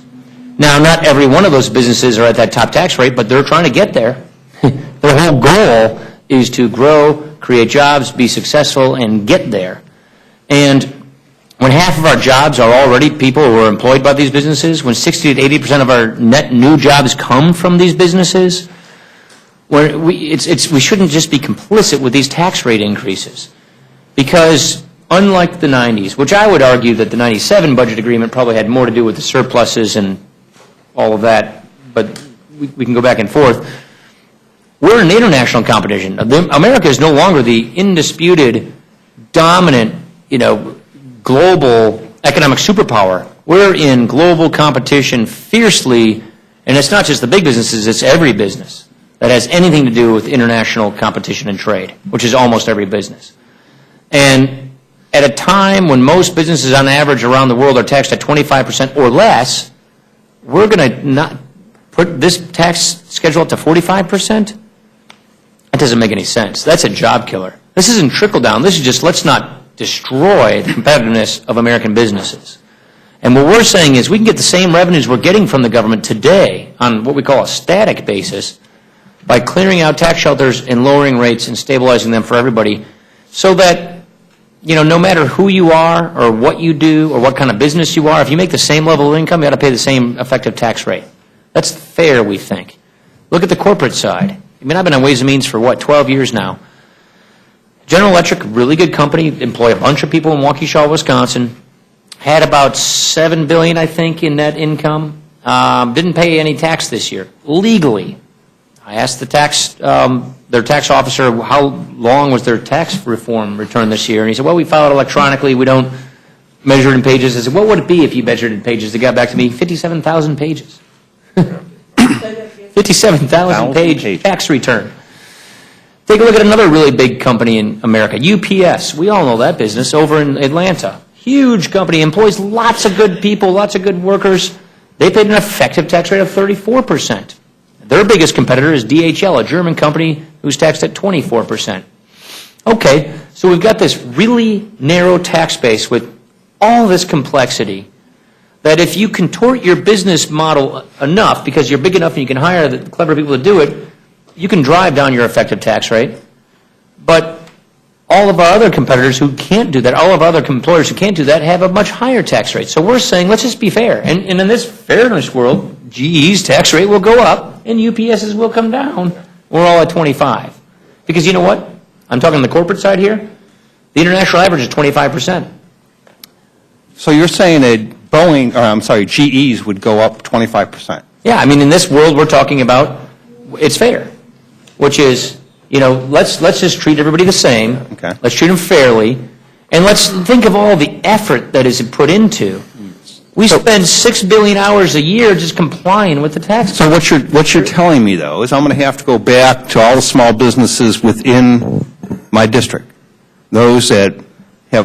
B: Now, not every one of those businesses are at that top tax rate, but they're trying to get there. Their whole goal is to grow, create jobs, be successful, and get there. And when half of our jobs are already people who are employed by these businesses, when 60 to 80% of our net new jobs come from these businesses, we shouldn't just be complicit with these tax rate increases. Because unlike the 90s, which I would argue that the 97 budget agreement probably had more to do with the surpluses and all of that, but we can go back and forth. We're in international competition. America is no longer the indisputed, dominant, global economic superpower. We're in global competition fiercely And it's not just the big businesses, it's every business that has anything to do with international competition and trade, which is almost every business. And at a time when most businesses on average around the world are taxed at 25% or less, we're going to not put this tax schedule up to 45%? That doesn't make any sense. That's a job killer. This isn't trickle down. This is just, let's not destroy the competitiveness of American businesses. And what we're saying is we can get the same revenues we're getting from the government today on what we call a static basis by clearing out tax shelters and lowering rates and stabilizing them for everybody so that, you know, no matter who you are or what you do or what kind of business you are, if you make the same level of income, you ought to pay the same effective tax rate. That's fair, we think. Look at the corporate side. I mean, I've been on Ways and Means for, 12 years now. General Electric, really good company, employ a bunch of people in Waukesha, Wisconsin, had about $7 billion, I think, in net income. Didn't pay any tax this year, legally. I asked the their tax officer how long was their tax reform return this year, and he said, well, we filed electronically, we don't measure it in pages. I said, what would it be if you measured it in pages? They got back to me, 57,000 pages. 57,000 page tax return. Take a look at another really big company in America, UPS. We all know that business over in Atlanta. Huge company, employs lots of good people, lots of good workers. They paid an effective tax rate of 34%. Their biggest competitor is DHL, a German company who's taxed at 24%. Okay, so we've got this really narrow tax base with all this complexity that if you contort your business model enough, because you're big enough and you can hire the clever people to do it, you can drive down your effective tax rate. But all of our other competitors who can't do that, all of our other employers who can't do that, have a much higher tax rate. So we're saying, let's just be fair. And in this fairness world, GE's tax rate will go up and UPS's will come down. We're all at 25. Because you know what? I'm talking on the corporate side here. The international average is 25%.
L: So you're saying that GE's would go up 25%?
B: Yeah, I mean, in this world we're talking about, it's fair, which is, you know, let's just treat everybody the same.
L: Okay.
B: Let's treat them fairly, and let's think of all the effort that is put into. We spend 6 billion hours a year just complying with the tax.
L: So what you're telling me, though, is I'm going to have to go back to all the small businesses within my district, those that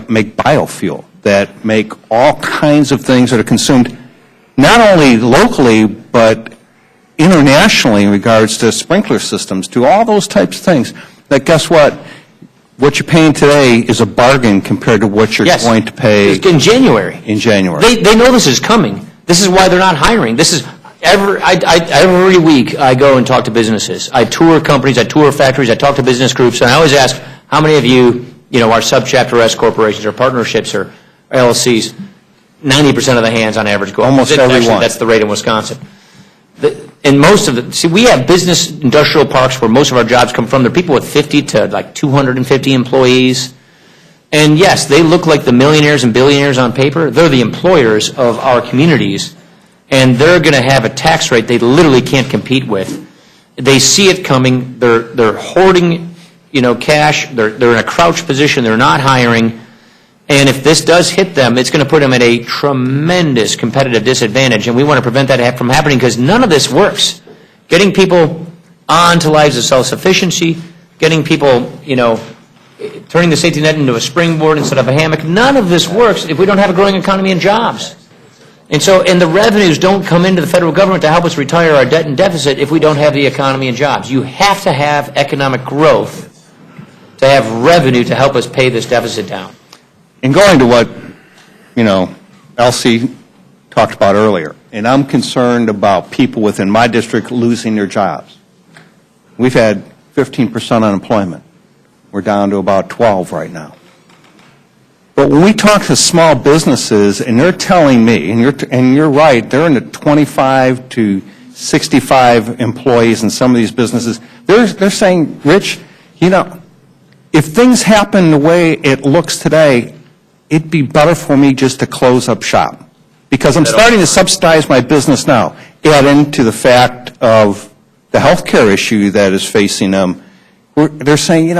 L: make biofuel, that make all kinds of things that are consumed not only locally but internationally in regards to sprinkler systems, to all those types of things. That guess what? What you're paying today is a bargain compared to what you're going to pay
B: in January.
L: In January.
B: They know this is coming. This is why they're not hiring. This is every week I go and talk to businesses. I tour companies, I tour factories, I talk to business groups, and I always ask, how many of you are subchapter S corporations or partnerships or LLCs? 90% of the hands on average go up.
L: Almost everyone.
B: That's the rate in Wisconsin. And most of the, we have business industrial parks where most of our jobs come from. They're people with 50 to like 250 employees. And yes, they look like the millionaires and billionaires on paper. They're the employers of our communities. And they're going to have a tax rate they literally can't compete with. They see it coming. They're hoarding, cash. They're in a crouched position. They're not hiring. And if this does hit them, it's going to put them at a tremendous competitive disadvantage, and we want to prevent that from happening because none of this works. Getting people onto lives of self-sufficiency, getting people, turning the safety net into a springboard instead of a hammock, none of this works if we don't have a growing economy and jobs. And the revenues don't come into the federal government to help us retire our debt and deficit if we don't have the economy and jobs. You have to have economic growth to have revenue to help us pay this deficit down.
L: And going to what, Elsie talked about earlier, and I'm concerned about people within my district losing their jobs. We've had 15% unemployment. We're down to about 12 right now. But when we talk to small businesses, and they're telling me, and you're right, they're in the 25 to 65 employees in some of these businesses, they're saying, Rich, if things happen the way it looks today, it'd be better for me just to close up shop because I'm starting to subsidize my business now. Add into the fact of the health care issue that is facing them. They're saying,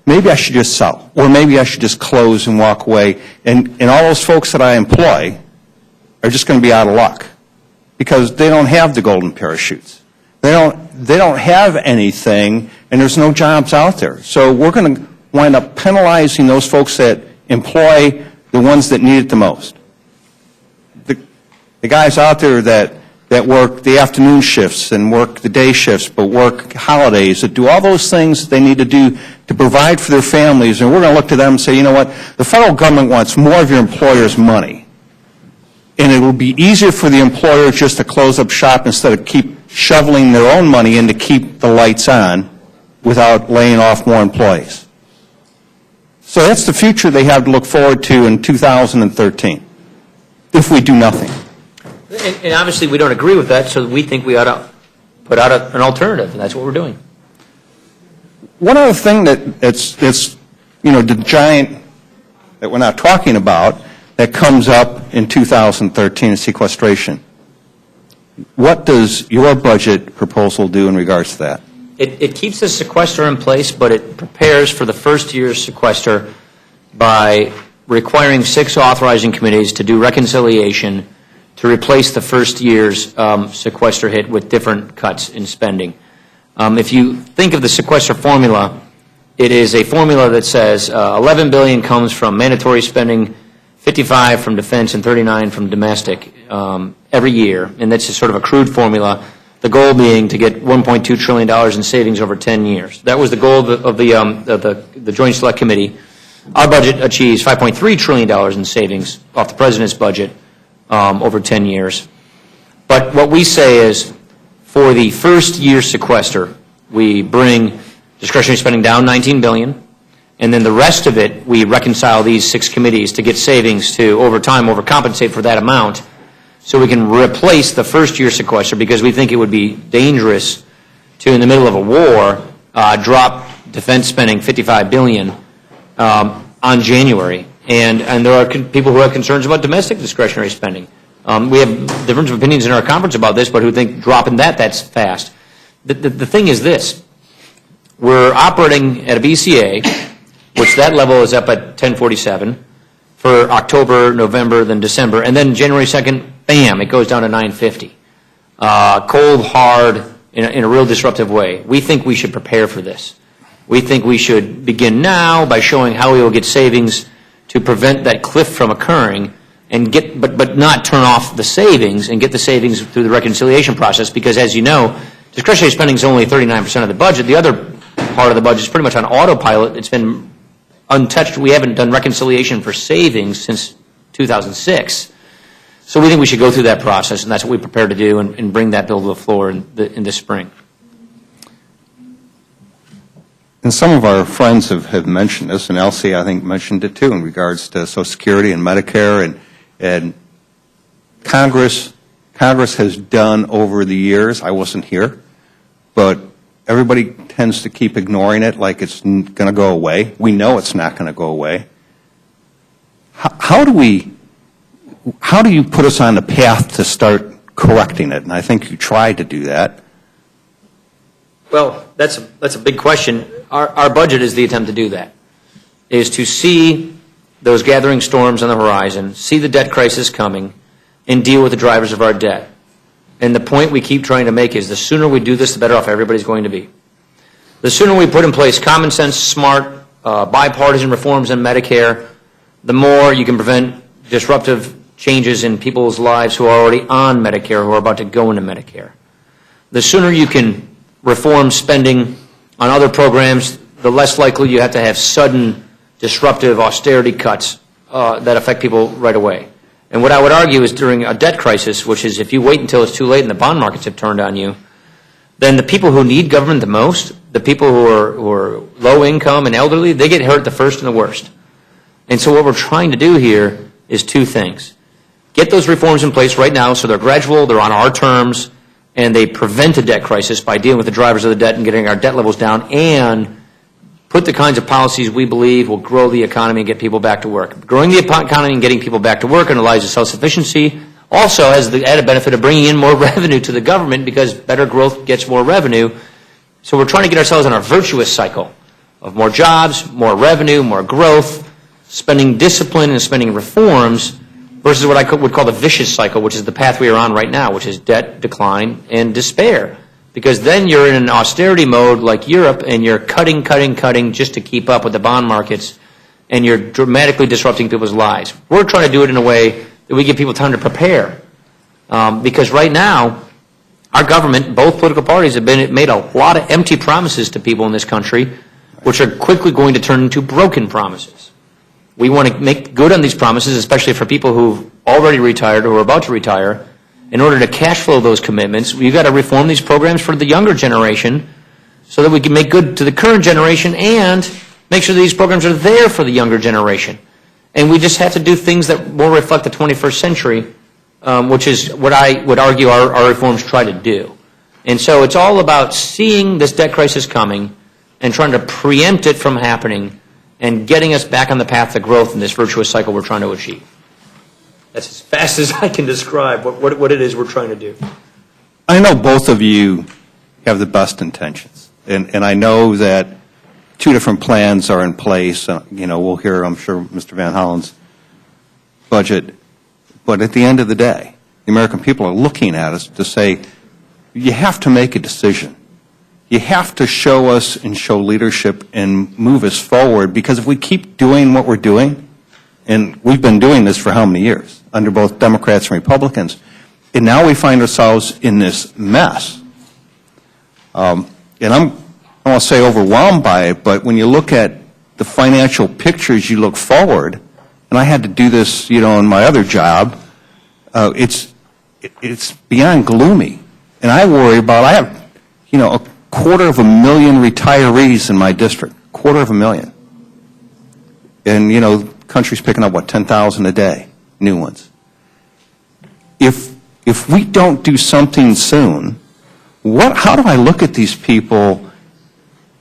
L: maybe I should just sell or maybe I should just close and walk away. And all those folks that I employ are just going to be out of luck. because they don't have the golden parachutes. They don't have anything, and there's no jobs out there. So we're going to wind up penalizing those folks that employ the ones that need it the most. The guys out there that work the afternoon shifts and work the day shifts, but work holidays, that do all those things that they need to do to provide for their families, and we're going to look to them and say, you know what, the federal government wants more of your employer's money. And it will be easier for the employer just to close up shop instead of keep shoveling their own money in to keep the lights on without laying off more employees. So that's the future they have to look forward to in 2013, if we do nothing.
B: And obviously, we don't agree with that, so we think we ought to put out an alternative, and that's what we're doing.
L: One other thing that's the giant that we're not talking about that comes up in 2013 is sequestration. What does your budget proposal do in regards to that?
B: It keeps the sequester in place, but it prepares for the first year's sequester by requiring 6 authorizing committees to do reconciliation to replace the first year's sequester hit with different cuts in spending. If you think of the sequester formula, it is a formula that says $11 billion comes from mandatory spending, 55 from defense, and 39 from domestic every year, and that's just sort of a crude formula. The goal being to get $1.2 trillion in savings over 10 years. That was the goal of the Joint Select Committee. Our budget achieves $5.3 trillion in savings off the President's budget over 10 years. But what we say is, for the first year sequester, we bring discretionary spending down $19 billion, and then the rest of it, we reconcile these 6 committees to get savings to, over time, overcompensate for that amount, so we can replace the first year sequester, because we think it would be dangerous to, in the middle of a war, drop defense spending $55 billion on January. And there are people who have concerns about domestic discretionary spending. We have difference of opinions in our conference about this, but who think dropping that's fast. The thing is this. We're operating at a BCA, which that level is up at 1047 for October, November, then December, and then January 2nd, bam, it goes down to 950. Cold, hard, in a real disruptive way. We think we should prepare for this. We think we should begin now by showing how we will get savings to prevent that cliff from occurring, and but not turn off the savings and get the savings through the reconciliation process, because as you know, discretionary spending is only 39% of the budget. The other part of the budget is pretty much on autopilot. It's been untouched. We haven't done reconciliation for savings since 2006. So we think we should go through that process, and that's what we prepare to do, and bring that bill to the floor in this spring.
L: And some of our friends have mentioned this, and Elsie, I think, mentioned it too, in regards to Social Security and Medicare, and Congress has done over the years. I wasn't here, but everybody tends to keep ignoring it like it's going to go away. We know it's not going to go away. How do you put us on the path to start correcting it? And I think you tried to do that.
B: Well, that's a big question. Our budget is the attempt to do that, is to see those gathering storms on the horizon, see the debt crisis coming, and deal with the drivers of our debt. And the point we keep trying to make is the sooner we do this, the better off everybody's going to be. The sooner we put in place common sense, smart, bipartisan reforms in Medicare, the more you can prevent disruptive changes in people's lives who are already on Medicare, who are about to go into Medicare. The sooner you can reform spending on other programs, the less likely you have to have sudden disruptive austerity cuts that affect people right away. And what I would argue is during a debt crisis, which is if you wait until it's too late and the bond markets have turned on you, then the people who need government the most, the people who are low income and elderly, they get hurt the first and the worst. And so what we're trying to do here is 2 things. Get those reforms in place right now so they're gradual, they're on our terms, and they prevent a debt crisis by dealing with the drivers of the debt and getting our debt levels down, and put the kinds of policies we believe will grow the economy and get people back to work. Growing the economy and getting people back to work underlies the self-sufficiency, also has the added benefit of bringing in more revenue to the government, because better growth gets more revenue. So we're trying to get ourselves on a virtuous cycle of more jobs, more revenue, more growth, spending discipline and spending reforms, versus what I would call the vicious cycle, which is the path we are on right now, which is debt, decline, and despair. Because then you're in an austerity mode like Europe, and you're cutting just to keep up with the bond markets, and you're dramatically disrupting people's lives. We're trying to do it in a way that we give people time to prepare. Because right now, our government, both political parties, have made a lot of empty promises to people in this country, which are quickly going to turn into broken promises. We want to make good on these promises, especially for people who've already retired or are about to retire. In order to cash flow those commitments, we've got to reform these programs for the younger generation so that we can make good to the current generation and make sure that these programs are there for the younger generation. And we just have to do things that more reflect the 21st century, which is what I would argue our reforms try to do. And so it's all about seeing this debt crisis coming and trying to preempt it from happening and getting us back on the path to growth in this virtuous cycle we're trying to achieve. That's as fast as I can describe what it is we're trying to do.
L: I know both of you have the best intentions, and I know that two different plans are in place. We'll hear, I'm sure, Mr. Van Hollen's budget. But at the end of the day, the American people are looking at us to say, you have to make a decision. You have to show us and show leadership and move us forward, because if we keep doing what we're doing, and we've been doing this for how many years, under both Democrats and Republicans, and now we find ourselves in this mess. And I don't want to say overwhelmed by it, but when you look at the financial pictures, you look forward, and I had to do this, in my other job, it's beyond gloomy. And I worry about, I have, 250,000 retirees in my district, 250,000. And, the country's picking up, 10,000 a day, new ones. If we don't do something soon, how do I look at these people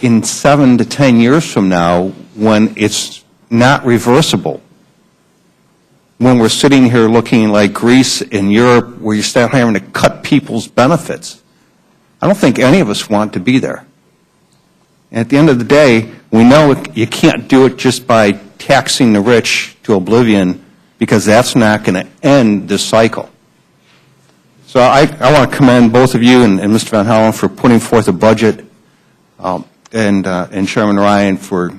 L: in 7 to 10 years from now when it's not reversible? When we're sitting here looking like Greece and Europe, where you start having to cut people's benefits. I don't think any of us want to be there. And at the end of the day, we know you can't do it just by taxing the rich to oblivion, because that's not going to end this cycle. So I want to commend both of you and Mr. Van Hollen for putting forth a budget, and Chairman Ryan for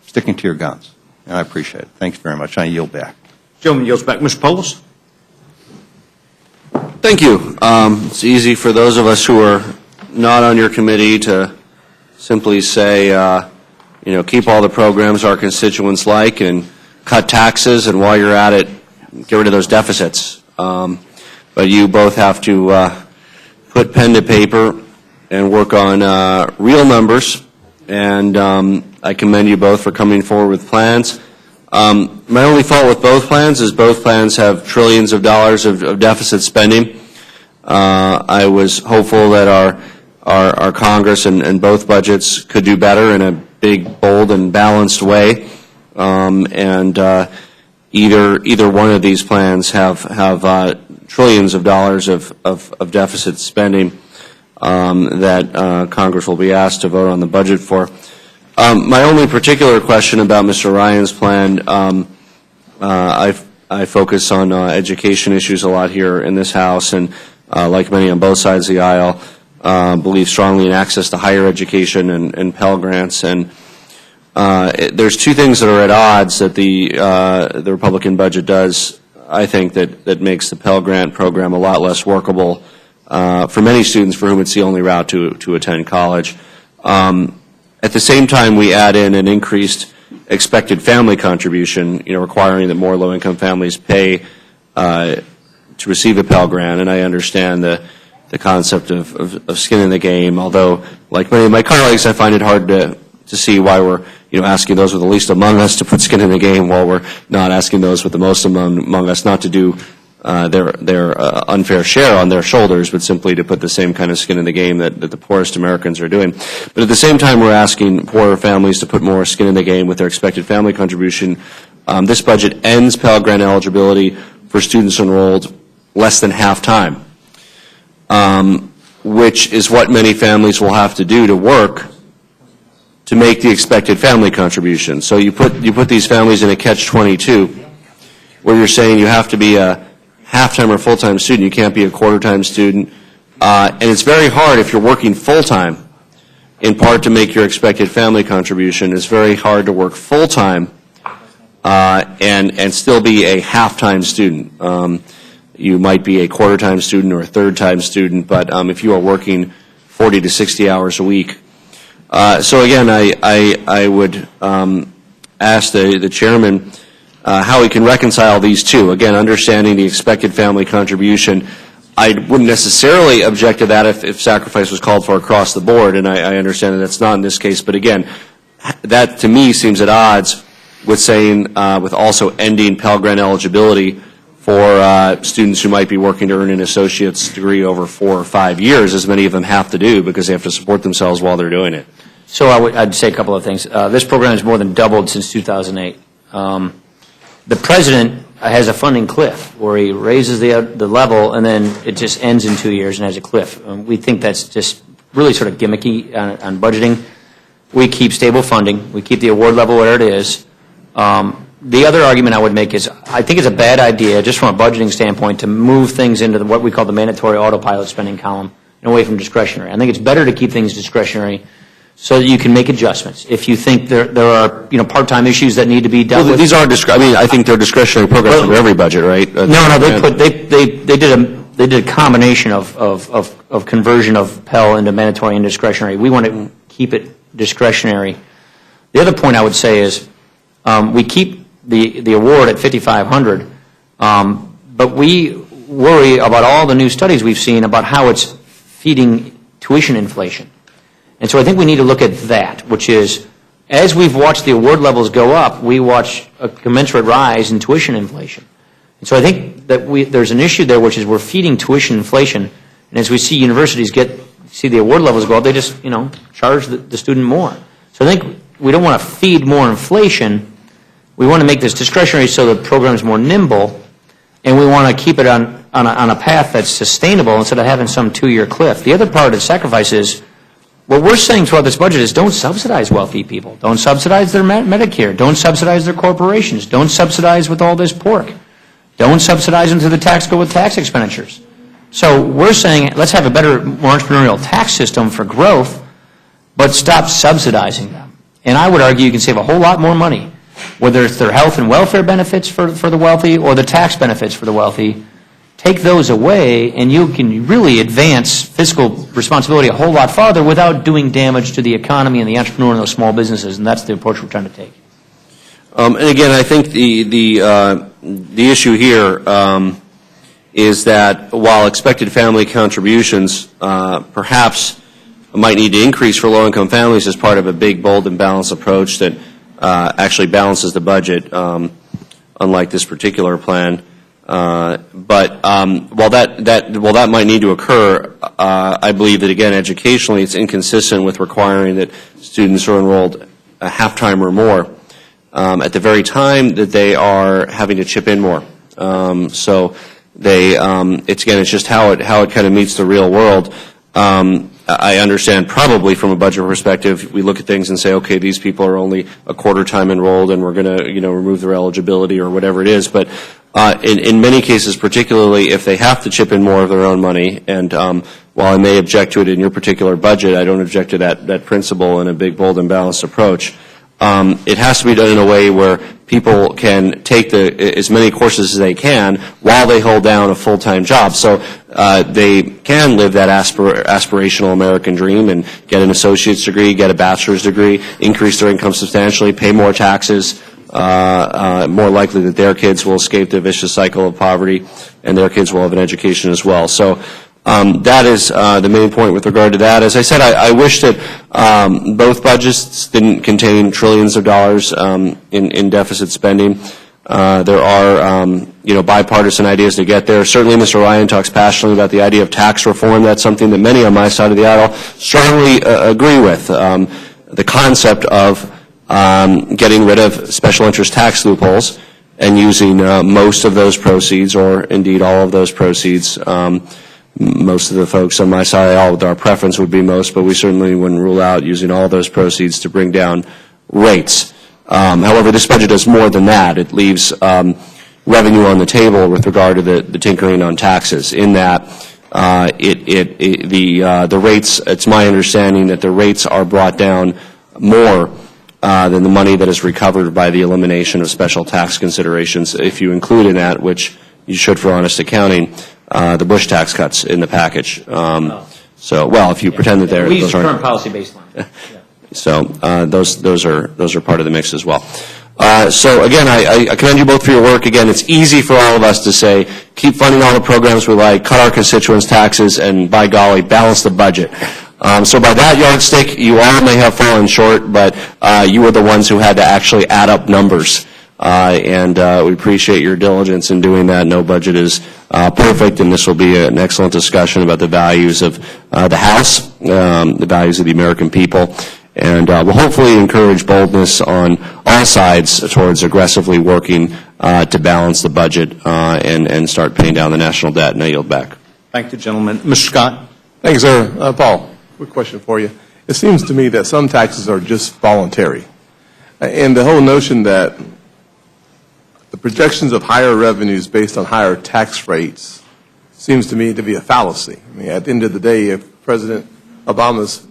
L: sticking to your guns. And I appreciate it. Thanks very much. I yield back.
B: Gentleman yields back. Mr. Polis?
M: Thank you. It's easy for those of us who are not on your committee to simply say, keep all the programs our constituents like and cut taxes, and while you're at it, get rid of those deficits. But you both have to put pen to paper and work on real numbers, and I commend you both for coming forward with plans. My only fault with both plans is both plans have trillions of dollars of deficit spending. I was hopeful that our Congress and both budgets could do better in a big, bold, and balanced way. Either one of these plans have trillions of dollars of deficit spending that Congress will be asked to vote on the budget for. My only particular question about Mr. Ryan's plan, I focus on education issues a lot here in this House, and like many on both sides of the aisle, believe strongly in access to higher education and Pell Grants. And there's two things that are at odds that the Republican budget does, I think, that makes the Pell Grant program a lot less workable for many students for whom it's the only route to attend college. At the same time, we add in an increased expected family contribution, requiring that more low-income families pay to receive a Pell Grant. And I understand the concept of skin in the game, although, like many of my colleagues, I find it hard to see why we're asking those with the least among us to put skin in the game, while we're not asking those with the most among us not to do their unfair share on their shoulders, but simply to put the same kind of skin in the game that the poorest Americans are doing. But at the same time, we're asking poorer families to put more skin in the game with their expected family contribution. This budget ends Pell Grant eligibility for students enrolled less than half-time, which is what many families will have to do to work to make the expected family contribution. So you put these families in a catch-22. where you're saying you have to be a half-time or full-time student. You can't be a quarter-time student. And it's very hard if you're working full-time, in part to make your expected family contribution. It's very hard to work full-time and still be a half-time student. You might be a quarter-time student or a third-time student, but if you are working 40 to 60 hours a week. So again, I would ask the chairman how he can reconcile these two. Again, understanding the expected family contribution. I wouldn't necessarily object to that if sacrifice was called for across the board, and I understand that that's not in this case. But again, that to me seems at odds with saying, with also ending Pell Grant eligibility for students who might be working to earn an associate's degree over 4 or 5 years, as many of them have to do because they have to support themselves while they're doing it.
B: So I'd say a couple of things. This program has more than doubled since 2008. The president has a funding cliff where he raises the level and then it just ends in 2 years and has a cliff. We think that's just really sort of gimmicky on budgeting. We keep stable funding. We keep the award level where it is. The other argument I would make is I think it's a bad idea, just from a budgeting standpoint, to move things into what we call the mandatory autopilot spending column and away from discretionary. I think it's better to keep things discretionary so that you can make adjustments. If you think there are part-time issues that need to be dealt with.
M: These are I think they're discretionary programs for every budget, right?
B: No, they did a combination of conversion of Pell into mandatory and discretionary. We want to keep it discretionary. The other point I would say is we keep the award at $5,500, but we worry about all the new studies we've seen about how it's feeding tuition inflation. And so I think we need to look at that, which is, as we've watched the award levels go up, we watch a commensurate rise in tuition inflation. And so I think that there's an issue there, which is we're feeding tuition inflation, and as we see universities see the award levels go up, they just, charge the student more. So I think we don't want to feed more inflation. We want to make this discretionary so the program is more nimble, and we want to keep it on a path that's sustainable instead of having some 2-year cliff. The other part of sacrifice is, what we're saying throughout this budget is don't subsidize wealthy people. Don't subsidize their Medicare. Don't subsidize their corporations. Don't subsidize with all this pork. Don't subsidize them to the tax code with tax expenditures. So we're saying let's have a better, more entrepreneurial tax system for growth, but stop subsidizing them. And I would argue you can save a whole lot more money, whether it's their health and welfare benefits for the wealthy or the tax benefits for the wealthy. Take those away, and you can really advance fiscal responsibility a whole lot farther without doing damage to the economy and the entrepreneur and those small businesses, and that's the approach we're trying to take.
M: And again, I think the issue here is that while expected family contributions perhaps might need to increase for low-income families as part of a big, bold, and balanced approach that actually balances the budget, unlike this particular plan. But while that might need to occur, I believe that, again, educationally it's inconsistent with requiring that students are enrolled a half-time or more at the very time that they are having to chip in more. So it's just how it kind of meets the real world. I understand probably from a budget perspective, we look at things and say, okay, these people are only a quarter time enrolled and we're going to, remove their eligibility or whatever it is. But in many cases, particularly if they have to chip in more of their own money, and while I may object to it in your particular budget, I don't object to that principle in a big, bold, and balanced approach. It has to be done in a way where people can take as many courses as they can while they hold down a full-time job. So they can live that aspirational American dream and get an associate's degree, get a bachelor's degree, increase their income substantially, pay more taxes, more likely that their kids will escape the vicious cycle of poverty and their kids will have an education as well. So that is the main point with regard to that. As I said, I wish that both budgets didn't contain trillions of dollars in deficit spending. There are, bipartisan ideas to get there. Certainly, Mr. Ryan talks passionately about the idea of tax reform. That's something that many on my side of the aisle strongly agree with. The concept of getting rid of special interest tax loopholes and using most of those proceeds, or indeed all of those proceeds. Most of the folks on my side, our preference would be most, but we certainly wouldn't rule out using all those proceeds to bring down rates. However, this budget does more than that. It leaves revenue on the table with regard to the tinkering on taxes, in that the rates, it's my understanding that the rates are brought down more than the money that is recovered by the elimination of special tax considerations, if you include in that, which you should for honest accounting, the Bush tax cuts in the package. So, well, if you pretend that
B: We use
M: those
B: current
M: aren't.
B: policy baseline.
M: So those are part of the mix as well. So again, I commend you both for your work. Again, it's easy for all of us to say, keep funding all the programs we like, cut our constituents' taxes, and by golly, balance the budget. So by that yardstick, you all may have fallen short, but you were the ones who had to actually add up numbers. And we appreciate your diligence in doing that. No budget is perfect, and this will be an excellent discussion about the values of the House, the values of the American people, and will hopefully encourage boldness on all sides towards aggressively working to balance the budget and start paying down the national debt. And I yield back.
K: Thank you, gentlemen. Mr. Scott?
N: Thank you, sir. Paul, quick question for you. It seems to me that some taxes are just voluntary. And the whole notion that the projections of higher revenues based on higher tax rates seems to me to be a fallacy. I mean, at the end of the day, if President Obama's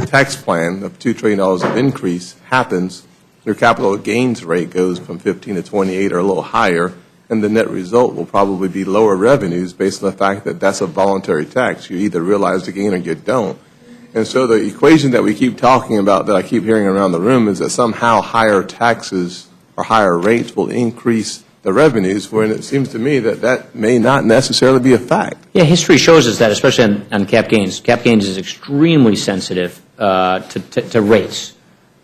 N: tax plan of $2 trillion of increase happens, your capital gains rate goes from 15 to 28 or a little higher, and the net result will probably be lower revenues based on the fact that that's a voluntary tax. You either realize the gain or you don't. And so the equation that we keep talking about, that I keep hearing around the room, is that somehow higher taxes or higher rates will increase the revenues, when it seems to me that that may not necessarily be a fact.
B: Yeah, history shows us that, especially on cap gains. Cap gains is extremely sensitive to rates.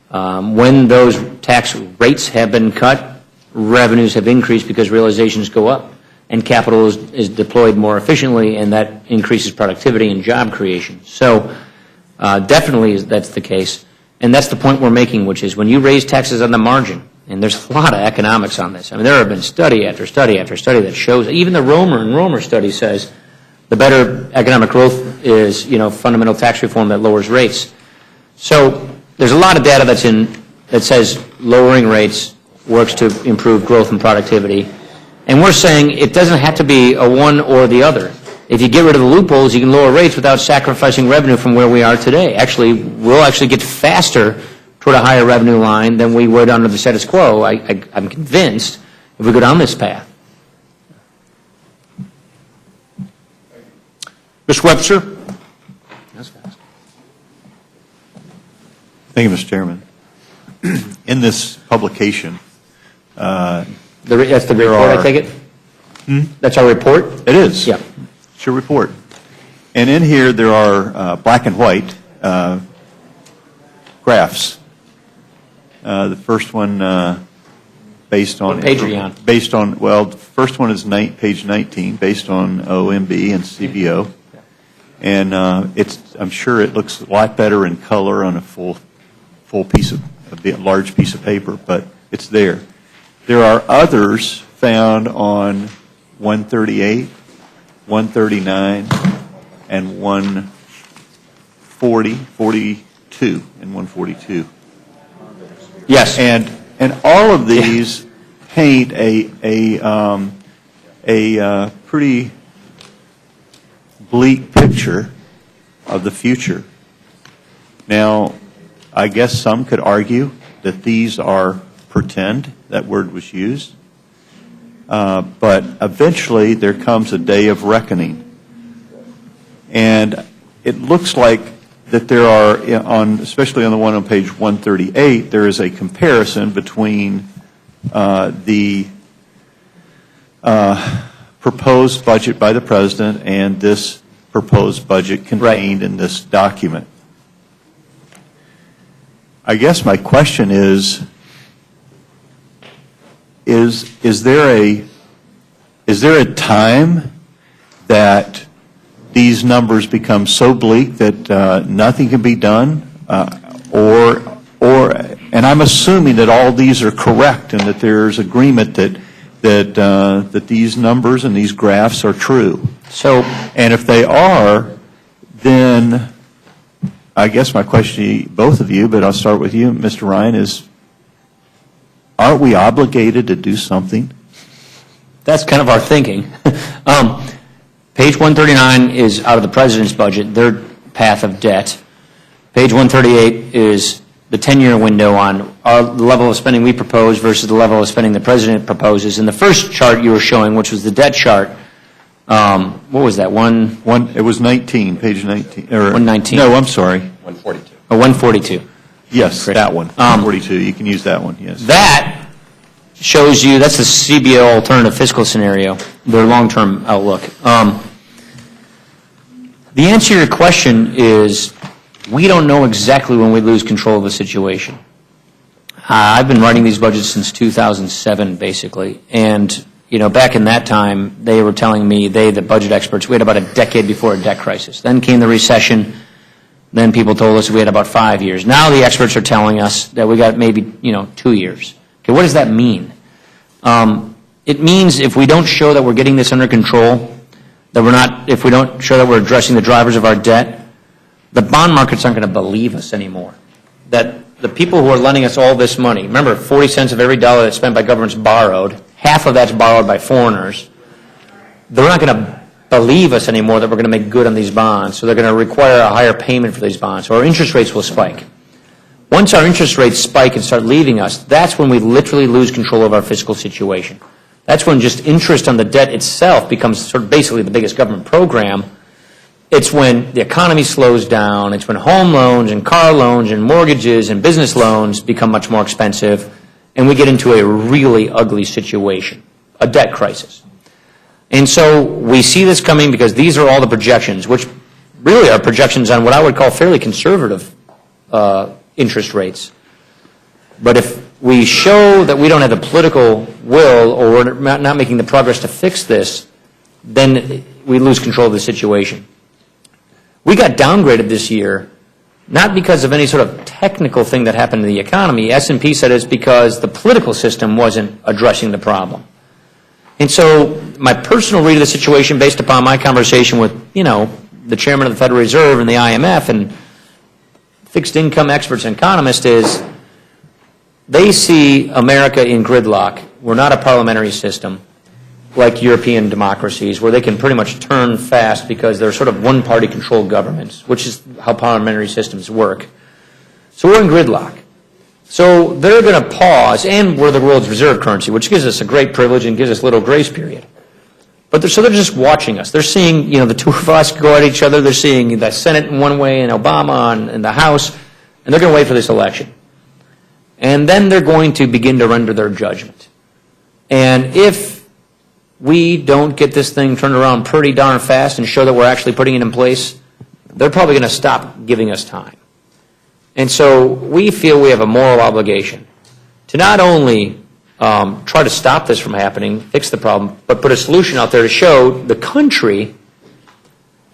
B: When those tax rates have been cut, revenues have increased because realizations go up, and capital is deployed more efficiently, and that increases productivity and job creation. So definitely that's the case, and that's the point we're making, which is when you raise taxes on the margin, and there's a lot of economics on this. I mean, there have been study after study after study that shows, even the Romer study says, the better economic growth is, fundamental tax reform that lowers rates. So there's a lot of data that says lowering rates works to improve growth and productivity. And we're saying it doesn't have to be a one or the other. If you get rid of the loopholes, you can lower rates without sacrificing revenue from where we are today. Actually, we'll actually get faster toward a higher revenue line than we would under the status quo, I'm convinced, if we go down this path.
K: Mr. Webster?
B: That's fast.
O: Thank you, Mr. Chairman. In this publication,
B: That's the report, I take it? That's our report?
O: It is.
B: Yeah.
O: It's your report. And in here, there are black and white graphs. The first one based on...
B: What page are you on?
O: Based on, well, the first one is page 19, based on OMB and CBO. And I'm sure it looks a lot better in color on a full piece of, a large piece of paper, but it's there. There are others found on 138, 139, and 140, 42, and 142.
B: Yes.
O: And all of these paint a pretty bleak picture of the future. Now, I guess some could argue that these are pretend, that word was used, but eventually there comes a day of reckoning. And it looks like that there are, especially on the one on page 138, there is a comparison between the proposed budget by the President and this proposed budget contained in this document. I guess my question is there a time that these numbers become so bleak that nothing can be done, and I'm assuming that all these are correct and that there's agreement that these numbers and these graphs are true. And if they are, then I guess my question to both of you, but I'll start with you, Mr. Ryan, is aren't we obligated to do something?
B: that's kind of our thinking. Page 139 is out of the president's budget, their path of debt. Page 138 is the 10-year window on the level of spending we propose versus the level of spending the president proposes. And the first chart you were showing, which was the debt chart, what was that,
O: It was 19, page 19.
B: 119.
O: No, I'm sorry.
C: 142.
B: Oh, 142.
O: Yes, that one, 142. You can use that one, yes.
B: That shows you, that's the CBO alternative fiscal scenario, their long-term outlook. The answer to your question is we don't know exactly when we lose control of the situation. I've been writing these budgets since 2007, basically, and back in that time, they were telling me, the budget experts, we had about a decade before a debt crisis. Then came the recession. Then people told us we had about 5 years. Now the experts are telling us that we got maybe 2 years. Okay, what does that mean? It means if we don't show that we're getting this under control, if we don't show that we're addressing the drivers of our debt, the bond markets aren't going to believe us anymore. That the people who are lending us all this money, remember 40 cents of every dollar that's spent by government's borrowed, half of that's borrowed by foreigners, they're not going to believe us anymore that we're going to make good on these bonds, so they're going to require a higher payment for these bonds, so our interest rates will spike. Once our interest rates spike and start leaving us, that's when we literally lose control of our fiscal situation. That's when just interest on the debt itself becomes sort of basically the biggest government program. It's when the economy slows down, it's when home loans and car loans and mortgages and business loans become much more expensive, and we get into a really ugly situation, a debt crisis. And so we see this coming because these are all the projections, which really are projections on what I would call fairly conservative interest rates. But if we show that we don't have the political will or we're not making the progress to fix this, then we lose control of the situation. We got downgraded this year, not because of any sort of technical thing that happened in the economy. S&P said it's because the political system wasn't addressing the problem. And so my personal read of the situation, based upon my conversation with, the chairman of the Federal Reserve and the IMF and fixed income experts and economists, is they see America in gridlock. We're not a parliamentary system like European democracies, where they can pretty much turn fast because they're sort of one-party controlled governments, which is how parliamentary systems work. So we're in gridlock. So they're going to pause, and we're the world's reserve currency, which gives us a great privilege and gives us a little grace period. But they're just watching us. They're seeing, the two of us go at each other. They're seeing the Senate in one way and Obama in the House, and they're going to wait for this election. And then they're going to begin to render their judgment. And if we don't get this thing turned around pretty darn fast and show that we're actually putting it in place, they're probably going to stop giving us time. And so we feel we have a moral obligation to not only try to stop this from happening, fix the problem, but put a solution out there to show the country,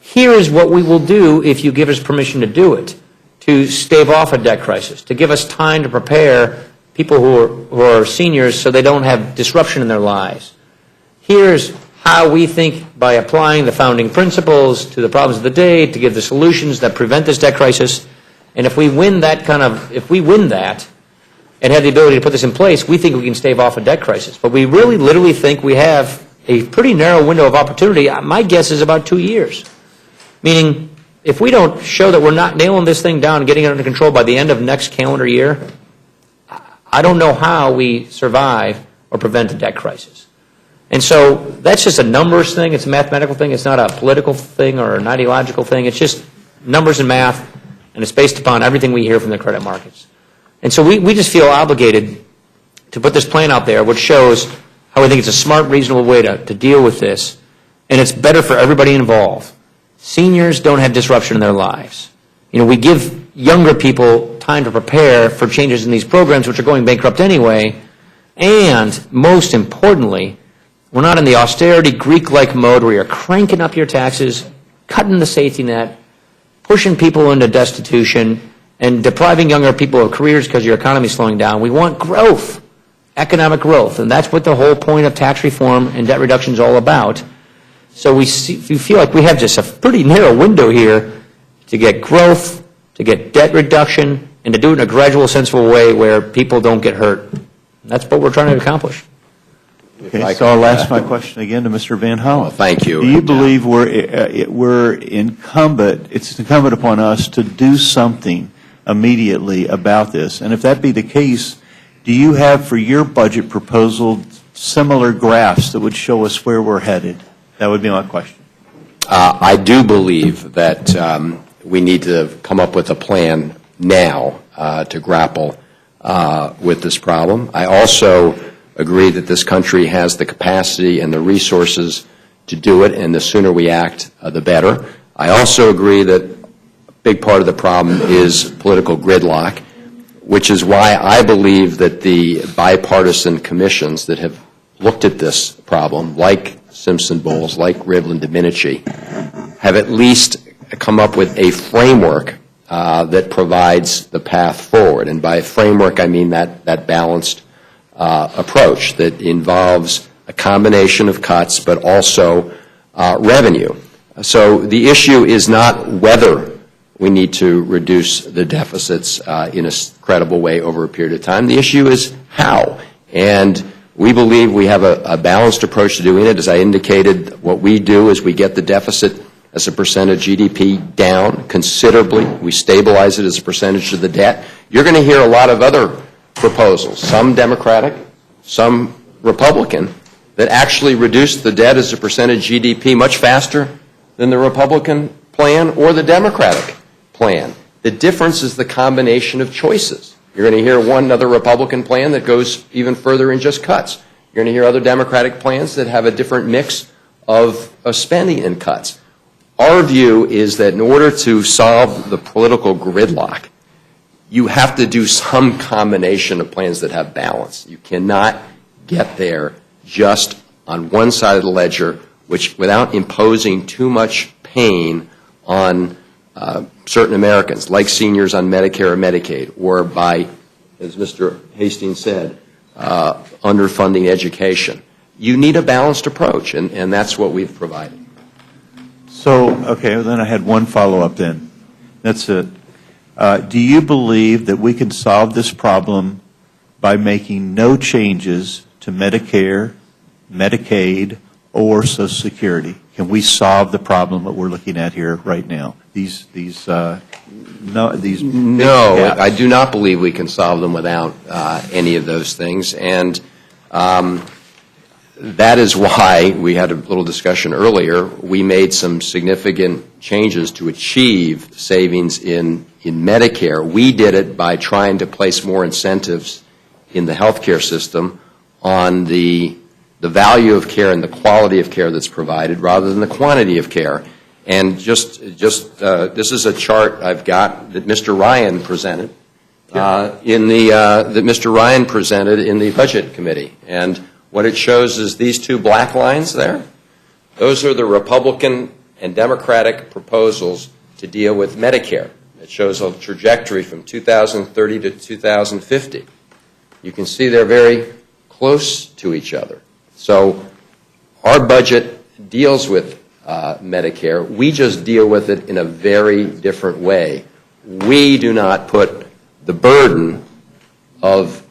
B: here is what we will do if you give us permission to do it, to stave off a debt crisis, to give us time to prepare people who are seniors so they don't have disruption in their lives. Here's how we think, by applying the founding principles to the problems of the day, to give the solutions that prevent this debt crisis. And if we win that and have the ability to put this in place, we think we can stave off a debt crisis. But we really literally think we have a pretty narrow window of opportunity. My guess is about 2 years. Meaning, if we don't show that we're not nailing this thing down and getting it under control by the end of next calendar year, I don't know how we survive or prevent a debt crisis. And so that's just a numbers thing. It's a mathematical thing. It's not a political thing or an ideological thing. It's just numbers and math, and it's based upon everything we hear from the credit markets. And so we just feel obligated to put this plan out there, which shows how we think it's a smart, reasonable way to deal with this, and it's better for everybody involved. Seniors don't have disruption in their lives. We give younger people time to prepare for changes in these programs, which are going bankrupt anyway, and most importantly, we're not in the austerity Greek-like mode where you're cranking up your taxes, cutting the safety net, pushing people into destitution, and depriving younger people of careers because your economy is slowing down. We want growth, economic growth, and that's what the whole point of tax reform and debt reduction is all about. So we feel like we have just a pretty narrow window here to get growth, to get debt reduction, and to do it in a gradual, sensible way where people don't get hurt. That's what we're trying to accomplish.
O: Okay, so I'll ask my question again to Mr. Van Hollen.
C: Thank you.
O: Do you believe it's incumbent upon us to do something immediately about this? And if that be the case, do you have for your budget proposal similar graphs that would show us where we're headed? That would be my question.
C: I do believe that we need to come up with a plan now to grapple with this problem. I also agree that this country has the capacity and the resources to do it, and the sooner we act, the better. I also agree that a big part of the problem is political gridlock, which is why I believe that the bipartisan commissions that have looked at this problem, like Simpson-Bowles, like Rivlin Domenici, have at least come up with a framework that provides the path forward. And by framework, I mean that balanced approach that involves a combination of cuts but also revenue. So the issue is not whether we need to reduce the deficits in a credible way over a period of time. The issue is how. And we believe we have a balanced approach to doing it. As I indicated, what we do is we get the deficit as a percent of GDP down considerably. We stabilize it as a percentage of the debt. You're going to hear a lot of other proposals, some Democratic, some Republican, that actually reduce the debt as a percent of GDP much faster than the Republican plan or the Democratic plan. The difference is the combination of choices. You're going to hear another Republican plan that goes even further in just cuts. You're going to hear other Democratic plans that have a different mix of spending and cuts. Our view is that in order to solve the political gridlock, you have to do some combination of plans that have balance. You cannot get there just on one side of the ledger, which without imposing too much pain on certain Americans, like seniors on Medicare or Medicaid, or by, as Mr. Hastings said, underfunding education. You need a balanced approach, and that's what we've provided.
O: So, okay, well, then I had one follow-up then. That's it. Do you believe that we can solve this problem by making no changes to Medicare, Medicaid, or Social Security? Can we solve the problem that we're looking at here right now? No,
C: I do not believe we can solve them without any of those things, and that is why we had a little discussion earlier. We made some significant changes to achieve savings in Medicare. We did it by trying to place more incentives in the health care system on the value of care and the quality of care that's provided rather than the quantity of care. And this is a chart I've got that Mr. Ryan presented in the Budget Committee. And what it shows is these two black lines there. Those are the Republican and Democratic proposals to deal with Medicare. It shows a trajectory from 2030 to 2050. You can see they're very close to each other. So our budget deals with Medicare. We just deal with it in a very different way. We do not put the burden of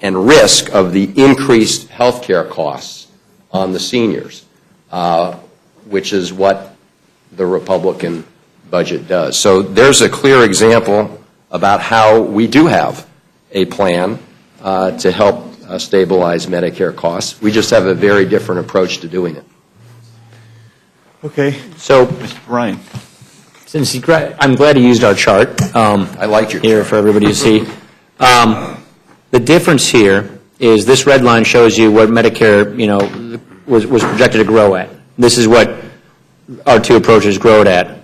C: and risk of the increased health care costs on the seniors, which is what the Republican budget does. So there's a clear example about how we do have a plan to help stabilize Medicare costs. We just have a very different approach to doing it.
O: Okay.
B: So,
O: Mr. Ryan.
B: Since I'm glad he used our chart.
C: I liked your
B: here
C: chart.
B: for everybody to see. The difference here is this red line shows you what Medicare, was projected to grow at. This is what our two approaches grow it at.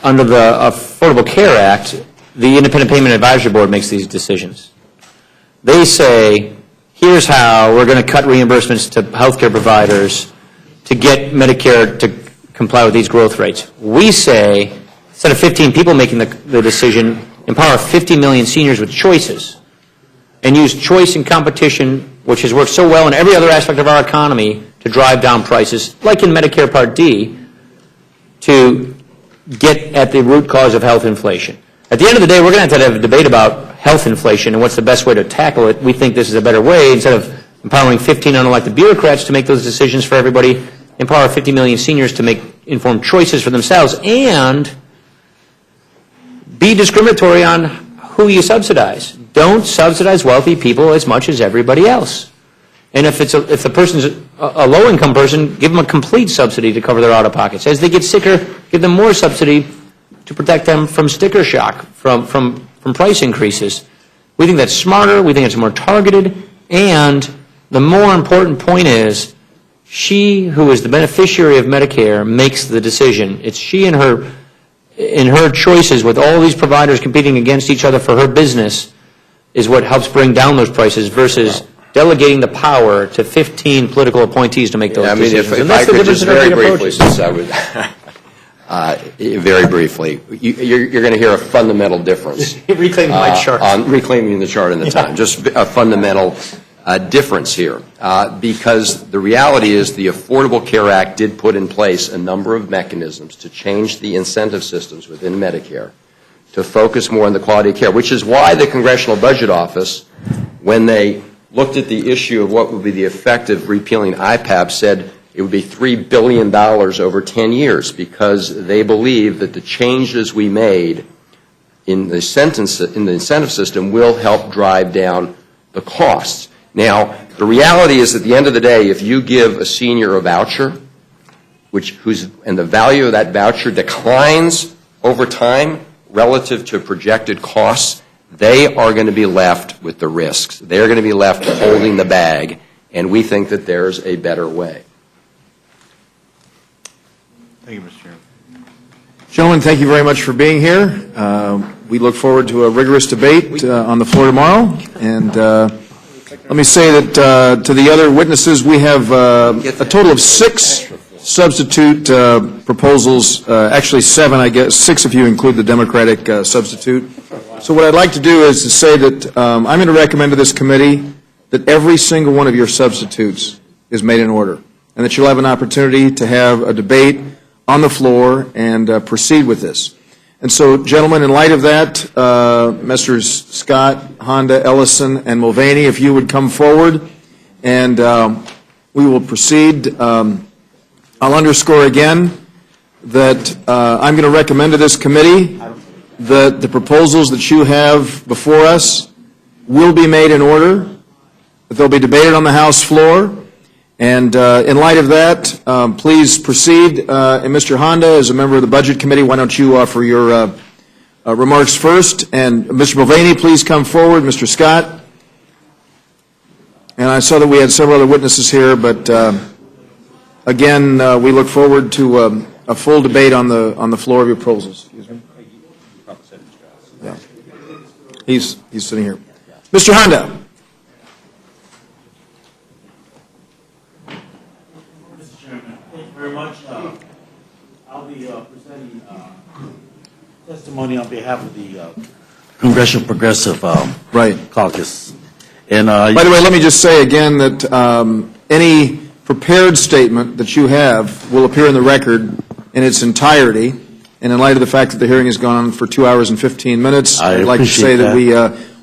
B: Under the Affordable Care Act, the Independent Payment Advisory Board makes these decisions. They say, here's how we're going to cut reimbursements to healthcare providers to get Medicare to comply with these growth rates. We say, instead of 15 people making the decision, empower 50 million seniors with choices and use choice and competition, which has worked so well in every other aspect of our economy, to drive down prices, like in Medicare Part D, to get at the root cause of health inflation. At the end of the day, we're going to have a debate about health inflation and what's the best way to tackle it. We think this is a better way. Instead of empowering 15 unelected bureaucrats to make those decisions for everybody, empower 50 million seniors to make informed choices for themselves, and be discriminatory on who you subsidize. Don't subsidize wealthy people as much as everybody else. And if the person's a low-income person, give them a complete subsidy to cover their out-of-pockets. As they get sicker, give them more subsidy to protect them from sticker shock, from price increases. We think that's smarter, we think it's more targeted, and the more important point is, she who is the beneficiary of Medicare makes the decision. It's she and her choices with all these providers competing against each other for her business is what helps bring down those prices versus delegating the power to 15 political appointees to make those decisions.
C: If
B: And
C: I
B: that's the
C: could
B: difference
C: just
B: in our
C: very
B: big
C: briefly,
B: approaches.
C: since I would, very briefly, you're going to hear a fundamental difference.
B: Reclaiming my chart.
C: On reclaiming the chart and the time. Just a fundamental difference here. Because the reality is the Affordable Care Act did put in place a number of mechanisms to change the incentive systems within Medicare to focus more on the quality of care, which is why the Congressional Budget Office, when they looked at the issue of what would be the effect of repealing IPAB, said it would be $3 billion over 10 years because they believe that the changes we made in the incentive system will help drive down the costs. Now, the reality is at the end of the day, if you give a senior a voucher, and the value of that voucher declines over time relative to projected costs, they are going to be left with the risks. They're going to be left holding the bag, and we think that there's a better way.
O: Thank you, Mr. Chairman.
A: Gentlemen, thank you very much for being here. We look forward to a rigorous debate on the floor tomorrow. And let me say that to the other witnesses, we have a total of 6 substitute proposals, actually 7, I guess, 6 if you include the Democratic substitute. So what I'd like to do is to say that I'm going to recommend to this committee that every single one of your substitutes is made in order, and that you'll have an opportunity to have a debate on the floor and proceed with this. And so, gentlemen, in light of that, Messrs. Scott, Honda, Ellison, and Mulvaney, if you would come forward, and we will proceed. I'll underscore again that I'm going to recommend to this committee that the proposals that you have before us will be made in order, that they'll be debated on the House floor. And in light of that, please proceed. And Mr. Honda, as a member of the Budget Committee, why don't you offer your remarks first? And Mr. Mulvaney, please come forward. Mr. Scott. And I saw that we had several other witnesses here, but again, we look forward to a full debate on the floor of your proposals. Excuse me. Yeah. He's sitting here. Mr. Honda.
P: Very much. I'll be presenting testimony on behalf of the Congressional Progressive Caucus. And
A: by the way, let me just say again that any prepared statement that you have will appear in the record in its entirety. And in light of the fact that the hearing has gone on for 2 hours and 15 minutes, I'd like to say that we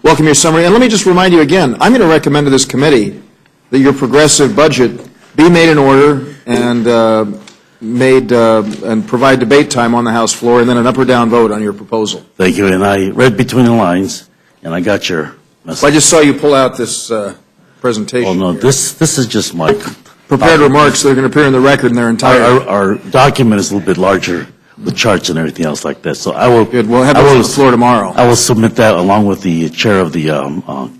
A: welcome your summary. And let me just remind you again, I'm going to recommend to this committee that your progressive budget be made in order and and provide debate time on the House floor, and then an up or down vote on your proposal.
P: Thank you. And I read between the lines, and I got your message.
A: Well, I just saw you pull out this presentation.
P: Oh, no, this is just my
A: prepared remarks. They're going to appear in the record in their entirety.
P: Our document is a little bit larger with charts and everything else like that. So I will.
A: Good. We'll have it on the floor tomorrow.
P: I will submit that along with the chair of the.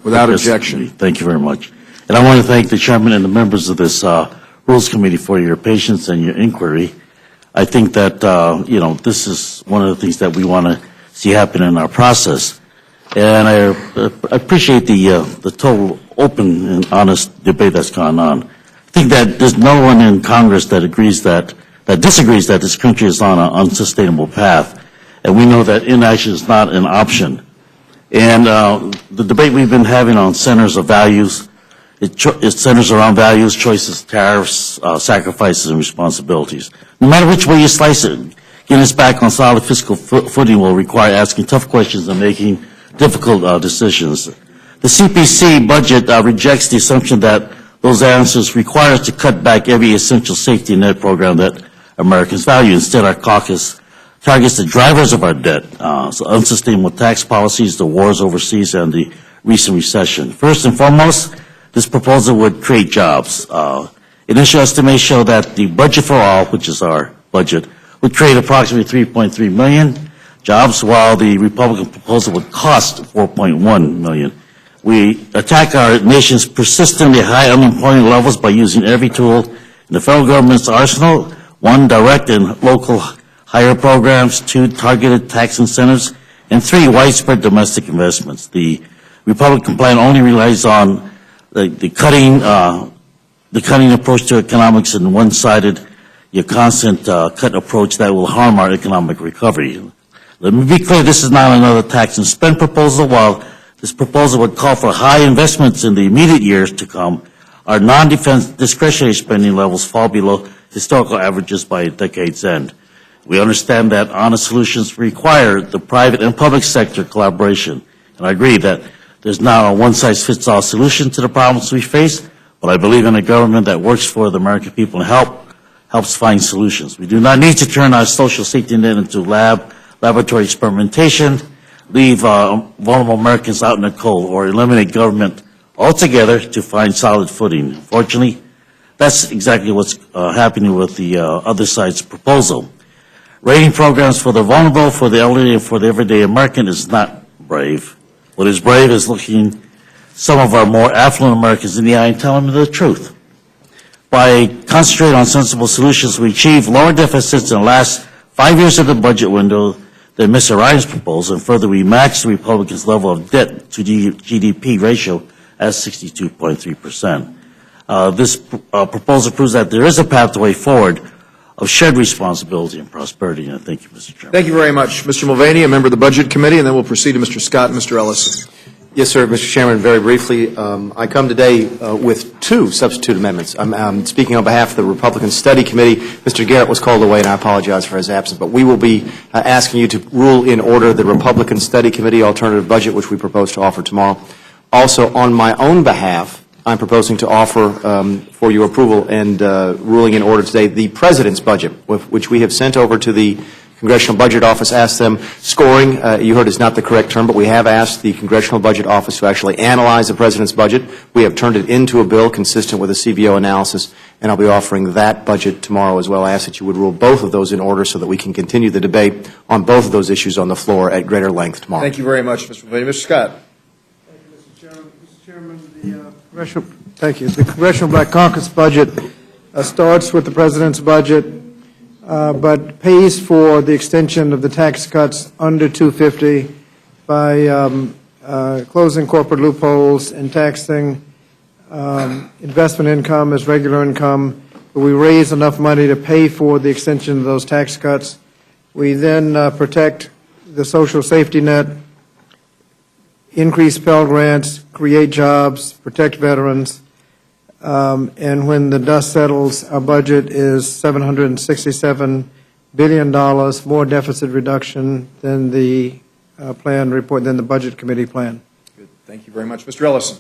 A: Without objection.
P: Thank you very much. And I want to thank the chairman and the members of this Rules Committee for your patience and your inquiry. I think that, this is one of the things that we want to see happen in our process. And I appreciate the total open and honest debate that's gone on. I think that there's no one in Congress that disagrees that this country is on an unsustainable path. And we know that inaction is not an option. And the debate we've been having on centers of values, it centers around values, choices, tariffs, sacrifices, and responsibilities. No matter which way you slice it, getting us back on solid fiscal footing will require asking tough questions and making difficult decisions. The CPC budget rejects the assumption that those answers require us to cut back every essential safety net program that Americans value. Instead, our caucus targets the drivers of our debt, so unsustainable tax policies, the wars overseas, and the recent recession. First and foremost, this proposal would create jobs. Initial estimates show that the budget for all, which is our budget, would create approximately 3.3 million jobs, while the Republican proposal would cost 4.1 million. We attack our nation's persistently high unemployment levels by using every tool in the federal government's arsenal: 1, direct and local hire programs; 2, targeted tax incentives; and 3, widespread domestic investments. The Republican plan only relies on the cutting approach to economics and one-sided, constant cut approach that will harm our economic recovery. Let me be clear, this is not another tax and spend proposal. While this proposal would call for high investments in the immediate years to come, our non-defense discretionary spending levels fall below historical averages by a decade's end. We understand that honest solutions require the private and public sector collaboration, and I agree that there's not a one-size-fits-all solution to the problems we face, but I believe in a government that works for the American people and helps find solutions. We do not need to turn our social safety net into laboratory experimentation, leave vulnerable Americans out in the cold, or eliminate government altogether to find solid footing. Fortunately, that's exactly what's happening with the other side's proposal. Rating programs for the vulnerable, for the elderly, and for the everyday American is not brave. What is brave is looking some of our more affluent Americans in the eye and telling them the truth. By concentrating on sensible solutions, we achieve lower deficits in the last 5 years of the budget window than Mr. Ryan's proposal, and further, we match the Republicans' level of debt to GDP ratio at 62.3%. This proposal proves that there is a pathway forward of shared responsibility and prosperity. And thank you, Mr. Chairman.
A: Thank you very much. Mr. Mulvaney, a member of the Budget Committee, and then we'll proceed to Mr. Scott and Mr. Ellison.
Q: Yes, sir, Mr. Chairman, very briefly, I come today with 2 substitute amendments. I'm speaking on behalf of the Republican Study Committee. Mr. Garrett was called away, and I apologize for his absence, but we will be asking you to rule in order the Republican Study Committee alternative budget, which we propose to offer tomorrow. Also, on my own behalf, I'm proposing to offer for your approval and ruling in order today the President's budget, which we have sent over to the Congressional Budget Office, asked them scoring. You heard is not the correct term, but we have asked the Congressional Budget Office to actually analyze the President's budget. We have turned it into a bill consistent with a CBO analysis, and I'll be offering that budget tomorrow as well. I ask that you would rule both of those in order so that we can continue the debate on both of those issues on the floor at greater length tomorrow.
A: Thank you very much, Mr. Mulvaney. Mr. Scott.
R: Mr. Chairman, the Congressional Black Caucus budget starts with the President's budget, but pays for the extension of the tax cuts under 250 by closing corporate loopholes and taxing investment income as regular income. But we raise enough money to pay for the extension of those tax cuts. We then protect the social safety net, increase Pell Grants, create jobs, protect veterans, and when the dust settles, our budget is $767 billion, more deficit reduction than the plan report, than the Budget Committee plan.
A: Good. Thank you very much. Mr. Ellison.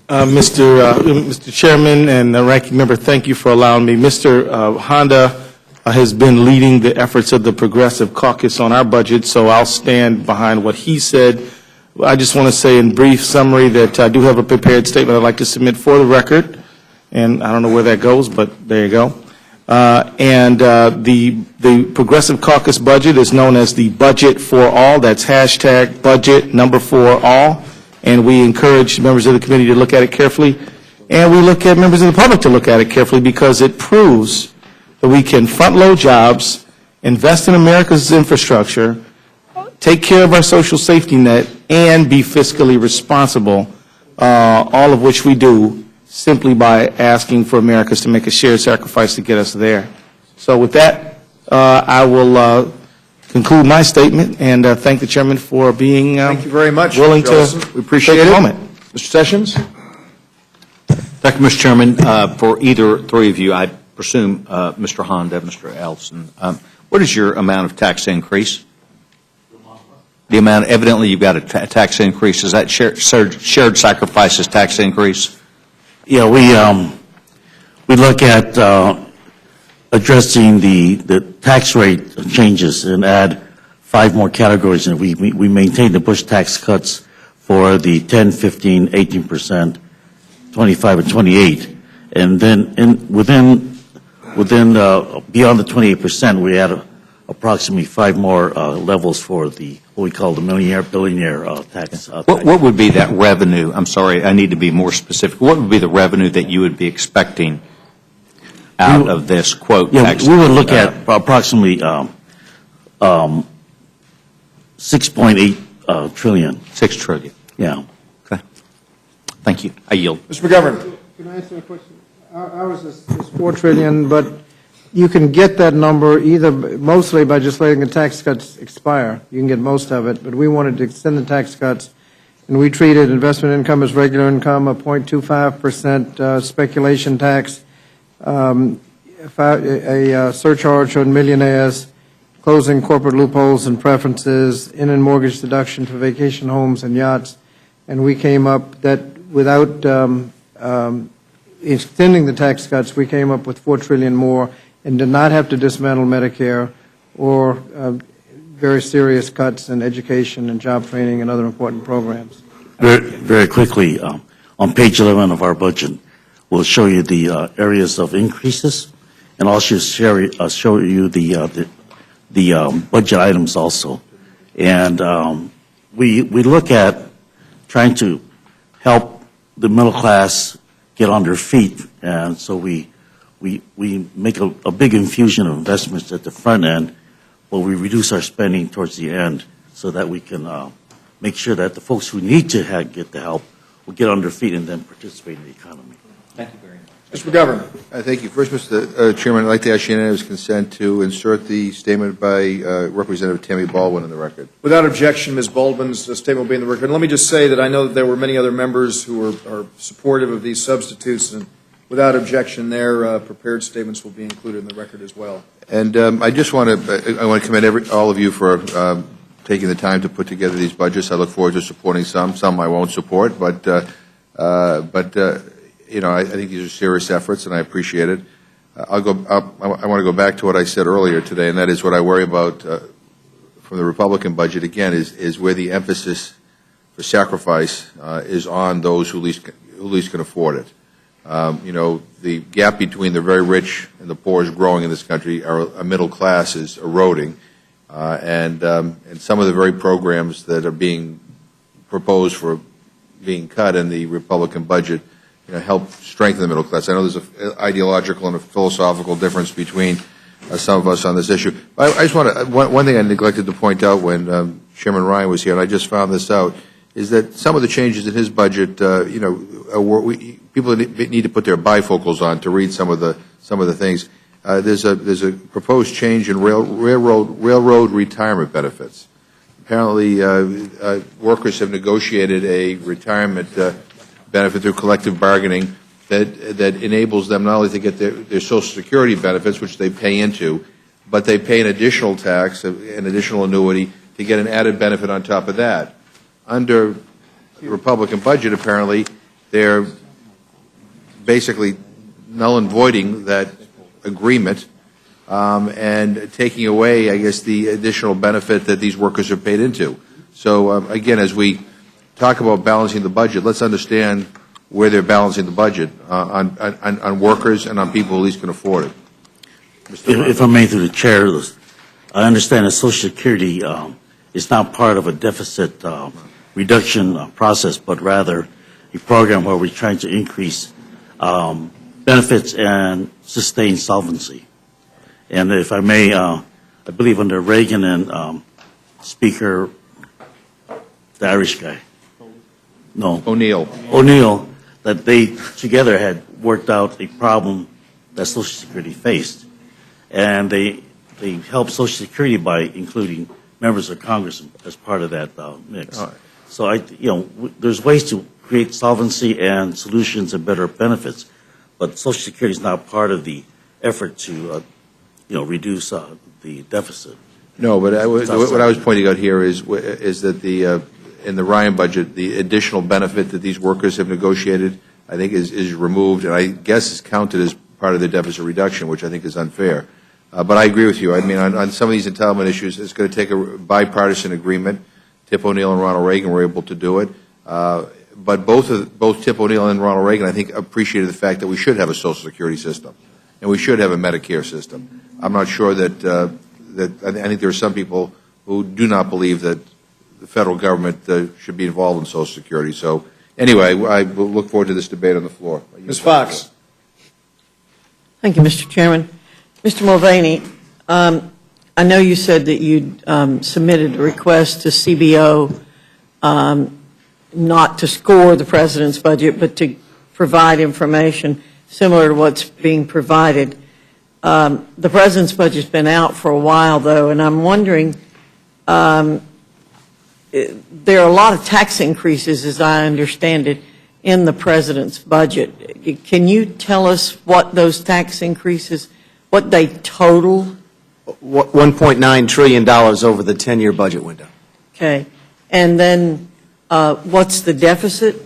S: Mr. Chairman and Ranking Member, thank you for allowing me. Mr. Honda has been leading the efforts of the Progressive Caucus on our budget, so I'll stand behind what he said. I just want to say in brief summary that I do have a prepared statement I'd like to submit for the record, and I don't know where that goes, but there you go. The Progressive Caucus budget is known as the Budget for All. That's hashtag budget number 4 all, and we encourage members of the committee to look at it carefully, and we look at members of the public to look at it carefully because it proves that we can front-load jobs, invest in America's infrastructure, take care of our social safety net, and be fiscally responsible, all of which we do simply by asking for Americans to make a shared sacrifice to get us there. So with that, I will conclude my statement and thank the Chairman for being
A: Thank you very much,
S: willing
A: Mr.
S: to
A: we appreciate
S: take
A: it.
S: a moment.
A: Mr. Sessions?
K: Thank you, Mr. Chairman. For either 3 of you, I presume Mr. Honda, Mr. Ellison, what is your amount of tax increase? The amount, evidently you've got a tax increase. Is that shared sacrifices tax increase?
P: Yeah, we look at addressing the tax rate changes and add 5 more categories. And we maintain the Bush tax cuts for the 10, 15, 18%, 25, and 28. And then within beyond the 28%, we add approximately 5 more levels for the what we call the millionaire, billionaire tax.
K: What would be that revenue? I'm sorry, I need to be more specific. What would be the revenue that you would be expecting out of this quote?
P: Yeah,
K: tax?
P: we would look at approximately 6.8 trillion.
K: 6 trillion.
P: Yeah.
K: Okay. Thank you. I yield.
A: Mr. McGovern.
R: Can I answer a question? Ours is 4 trillion, but you can get that number either mostly by just letting the tax cuts expire. You can get most of it, but we wanted to extend the tax cuts, and we treated investment income as regular income, a 0.25% speculation tax, a surcharge on millionaires, closing corporate loopholes and preferences, in and mortgage deduction for vacation homes and yachts, and we came up that without extending the tax cuts, we came up with 4 trillion more and did not have to dismantle Medicare or very serious cuts in education and job training and other important programs.
P: Very quickly, on page 11 of our budget, we'll show you the areas of increases, and also show you the budget items also. And we look at trying to help the middle class get on their feet, and so we make a big infusion of investments at the front end, but we reduce our spending towards the end so that we can make sure that the folks who need to get the help will get on their feet and then participate in the economy.
A: Thank you very much. Mr. McGovern.
G: Thank you. First, Mr. Chairman, I'd like to ask unanimous consent to insert the statement by Representative Tammy Baldwin in the record.
A: Without objection, Ms. Baldwin's statement will be in the record. And let me just say that I know that there were many other members who are supportive of these substitutes, and without objection, their prepared statements will be included in the record as well.
G: And I just want to commend all of you for taking the time to put together these budgets. I look forward to supporting some. Some I won't support, but you know, I think these are serious efforts, and I appreciate it. I want to go back to what I said earlier today, and that is what I worry about from the Republican budget, again, is where the emphasis for sacrifice is on those who least can afford it. You know, the gap between the very rich and the poor is growing in this country. Our middle class is eroding, and some of the very programs that are being proposed for being cut in the Republican budget, you know, help strengthen the middle class. I know there's an ideological and a philosophical difference between some of us on this issue. I just want to, one thing I neglected to point out when Chairman Ryan was here, and I just found this out, is that some of the changes in his budget, you know, people need to put their bifocals on to read some of the things. There's a proposed change in railroad retirement benefits. Apparently, workers have negotiated a retirement benefit through collective bargaining that enables them not only to get their Social Security benefits, which they pay into, but they pay an additional tax, an additional annuity, to get an added benefit on top of that. Under the Republican budget, apparently, they're basically null and voiding that agreement and taking away, I guess, the additional benefit that these workers are paid into. So, again, as we talk about balancing the budget, let's understand where they're balancing the budget on workers and on people who at least can afford it.
P: If I may, through the chair, I understand that Social Security is not part of a deficit reduction process, but rather a program where we're trying to increase benefits and sustain solvency. And if I may, I believe under Reagan and Speaker, the Irish guy, O'Neill, that they together had worked out a problem that Social Security faced. And they helped Social Security by including members of Congress as part of that mix. Right. So, there's ways to create solvency and solutions and better benefits, but Social Security is not part of the effort to, reduce the deficit.
G: No, but what I was pointing out here is that in the Ryan budget, the additional benefit that these workers have negotiated I think is removed, and I guess is counted as part of the deficit reduction, which I think is unfair. But I agree with you. I mean, on some of these entitlement issues, it's going to take a bipartisan agreement. Tip O'Neill and Ronald Reagan were able to do it. But both Tip O'Neill and Ronald Reagan, I think, appreciated the fact that we should have a Social Security system, and we should have a Medicare system. I'm not sure that I think there are some people who do not believe that the federal government should be involved in Social Security. So anyway, I will look forward to this debate on the floor.
Q: Ms. Fox.
D: Thank you, Mr. Chairman. Mr. Mulvaney, I know you said that you submitted a request to CBO not to score the President's budget, but to provide information similar to what's being provided. The President's budget's been out for a while, though, and I'm wondering, there are a lot of tax increases, as I understand it, in the President's budget. Can you tell us what those tax increases, what they total?
Q: $1.9 trillion over the 10-year budget window.
D: Okay. And then what's the deficit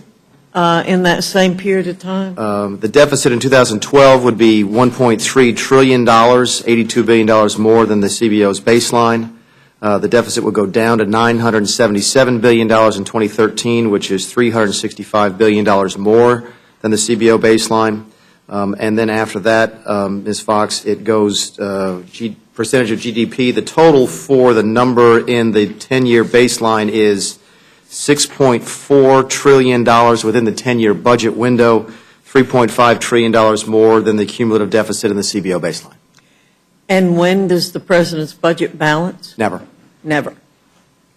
D: in that same period of time?
Q: The deficit in 2012 would be $1.3 trillion, $82 billion more than the CBO's baseline. The deficit would go down to $977 billion in 2013, which is $365 billion more than the CBO baseline. And then after that, Ms. Fox, it goes percentage of GDP. The total for the number in the 10-year baseline is $6.4 trillion within the 10-year budget window, $3.5 trillion more than the cumulative deficit in the CBO baseline.
D: And when does the President's budget balance?
Q: Never.
D: Never.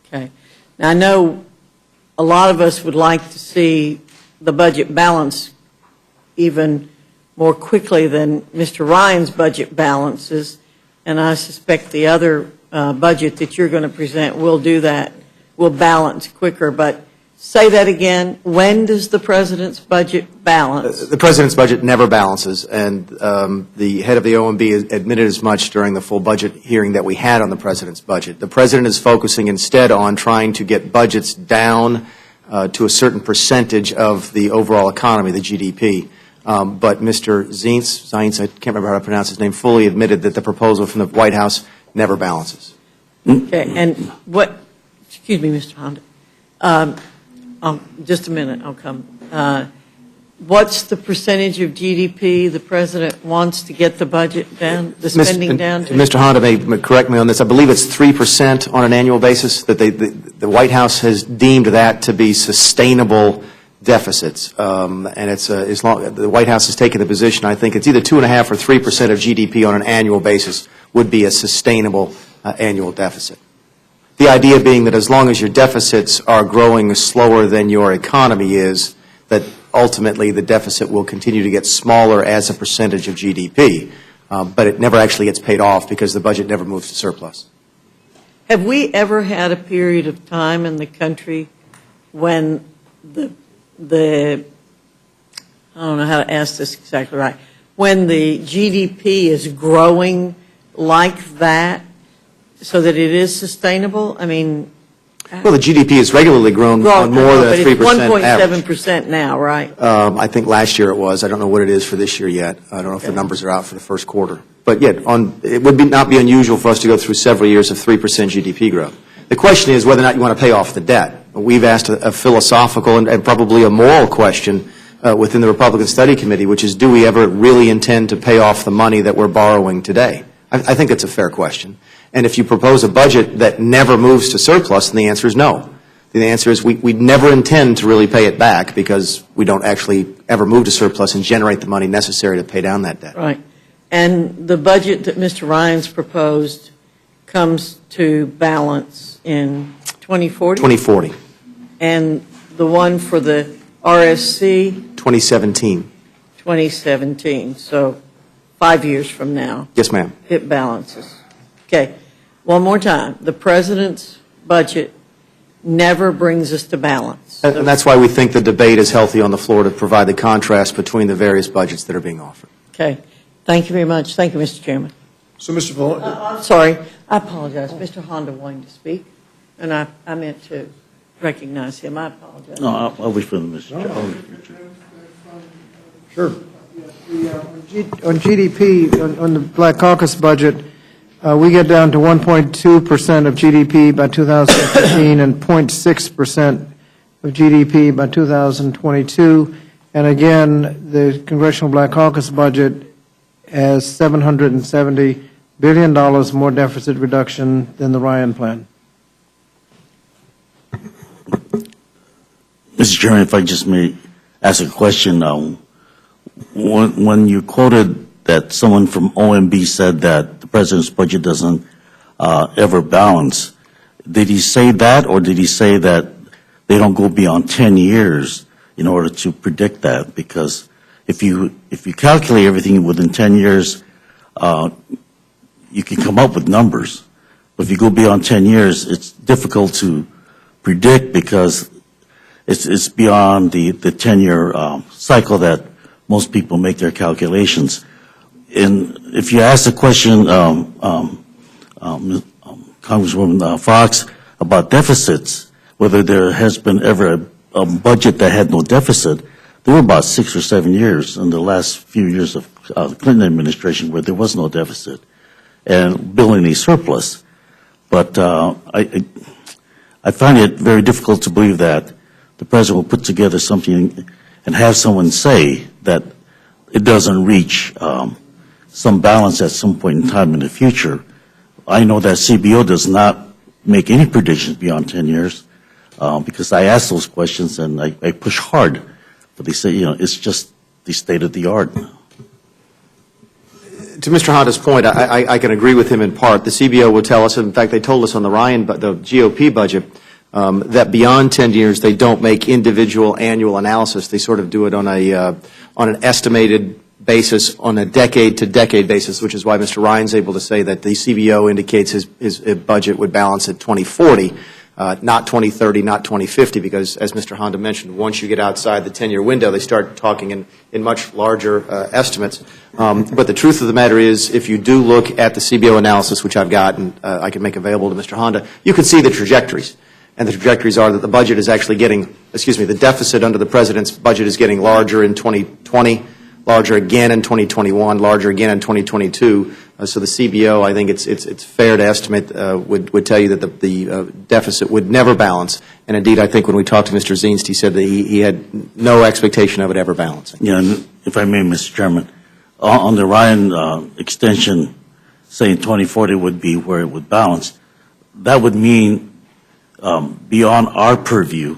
D: Okay. Now, I know a lot of us would like to see the budget balance even more quickly than Mr. Ryan's budget balances, and I suspect the other budget that you're going to present will do that, will balance quicker. But say that again. When does the President's budget balance?
Q: The President's budget never balances, and the head of the OMB admitted as much during the full budget hearing that we had on the President's budget. The President is focusing instead on trying to get budgets down to a certain percentage of the overall economy, the GDP. But Mr. Zients, I can't remember how to pronounce his name, fully admitted that the proposal from the White House never balances.
D: Okay. And what, excuse me, Mr. Honda. Just a minute, I'll come. What's the percentage of GDP the President wants to get the budget down, the spending down to?
Q: Mr. Honda may correct me on this. I believe it's 3% on an annual basis, that the White House has deemed that to be sustainable deficits. And it's as long the White House has taken the position, I think it's either 2.5% or 3% of GDP on an annual basis would be a sustainable annual deficit. The idea being that as long as your deficits are growing slower than your economy is, that ultimately the deficit will continue to get smaller as a percentage of GDP, but it never actually gets paid off because the budget never moves to surplus.
D: Have we ever had a period of time in the country when the I don't know how to ask this exactly right, when the GDP is growing like that so that it is sustainable? I mean,
Q: well, the GDP has regularly grown on more than a 3% average.
D: 1.7% now, right?
Q: I think last year it was. I don't know what it is for this year yet. I don't know if the numbers are out for the first quarter. But yet, it would not be unusual for us to go through several years of 3% GDP growth. The question is whether or not you want to pay off the debt. We've asked a philosophical and probably a moral question within the Republican Study Committee, which is, do we ever really intend to pay off the money that we're borrowing today? I think it's a fair question. And if you propose a budget that never moves to surplus, then the answer is no. The answer is we never intend to really pay it back because we don't actually ever move to surplus and generate the money necessary to pay down that debt.
D: Right. And the budget that Mr. Ryan's proposed comes to balance in 2040?
Q: 2040.
D: And the one for the RSC?
Q: 2017.
D: 2017. So 5 years from now.
Q: Yes, ma'am.
D: It balances. Okay. One more time. The President's budget never brings us to balance.
Q: And that's why we think the debate is healthy on the floor to provide the contrast between the various budgets that are being offered.
D: Okay. Thank you very much. Thank you, Mr. Chairman.
A: So, Mr. Vaughan.
D: I'm sorry. I apologize. Mr. Honda wanted to speak, and I meant to recognize him. I apologize.
P: No, I'll wait for the Mr. Chairman.
A: Sure.
R: On GDP, on the Black Caucus budget, we get down to 1.2% of GDP by 2015 and 0.6% of GDP by 2022. And again, the Congressional Black Caucus budget has $770 billion more deficit reduction than the Ryan plan.
P: Mr. Chairman, if I just may ask a question. When you quoted that someone from OMB said that the president's budget doesn't ever balance, did he say that, or did he say that they don't go beyond 10 years in order to predict that? Because if you calculate everything within 10 years, you can come up with numbers. But if you go beyond 10 years, it's difficult to predict because it's beyond the 10-year cycle that most people make their calculations. And if you ask the question, Congresswoman Fox, about deficits, whether there has been ever a budget that had no deficit, there were about 6 or 7 years in the last few years of the Clinton administration where there was no deficit and building a surplus. But I find it very difficult to believe that the president will put together something and have someone say that it doesn't reach some balance at some point in time in the future. I know that CBO does not make any predictions beyond 10 years because I ask those questions and I push hard. But they say, it's just the state of the art.
Q: To Mr. Honda's point, I can agree with him in part. The CBO will tell us, in fact, they told us on the GOP budget, that beyond 10 years they don't make individual annual analysis. They sort of do it on an estimated basis, on a decade-to-decade basis, which is why Mr. Ryan's able to say that the CBO indicates his budget would balance at 2040, not 2030, not 2050, because, as Mr. Honda mentioned, once you get outside the 10-year window, they start talking in much larger estimates. But the truth of the matter is, if you do look at the CBO analysis, which I've got and I can make available to Mr. Honda, you can see the trajectories. And the trajectories are that the budget is actually the deficit under the President's budget is getting larger in 2020, larger again in 2021, larger again in 2022. So the CBO, I think it's fair to estimate, would tell you that the deficit would never balance. And indeed, I think when we talked to Mr. Zienst, he said that he had no expectation of it ever balancing.
P: Yeah, and if I may, Mr. Chairman, on the Ryan extension, saying 2040 would be where it would balance, that would mean beyond our purview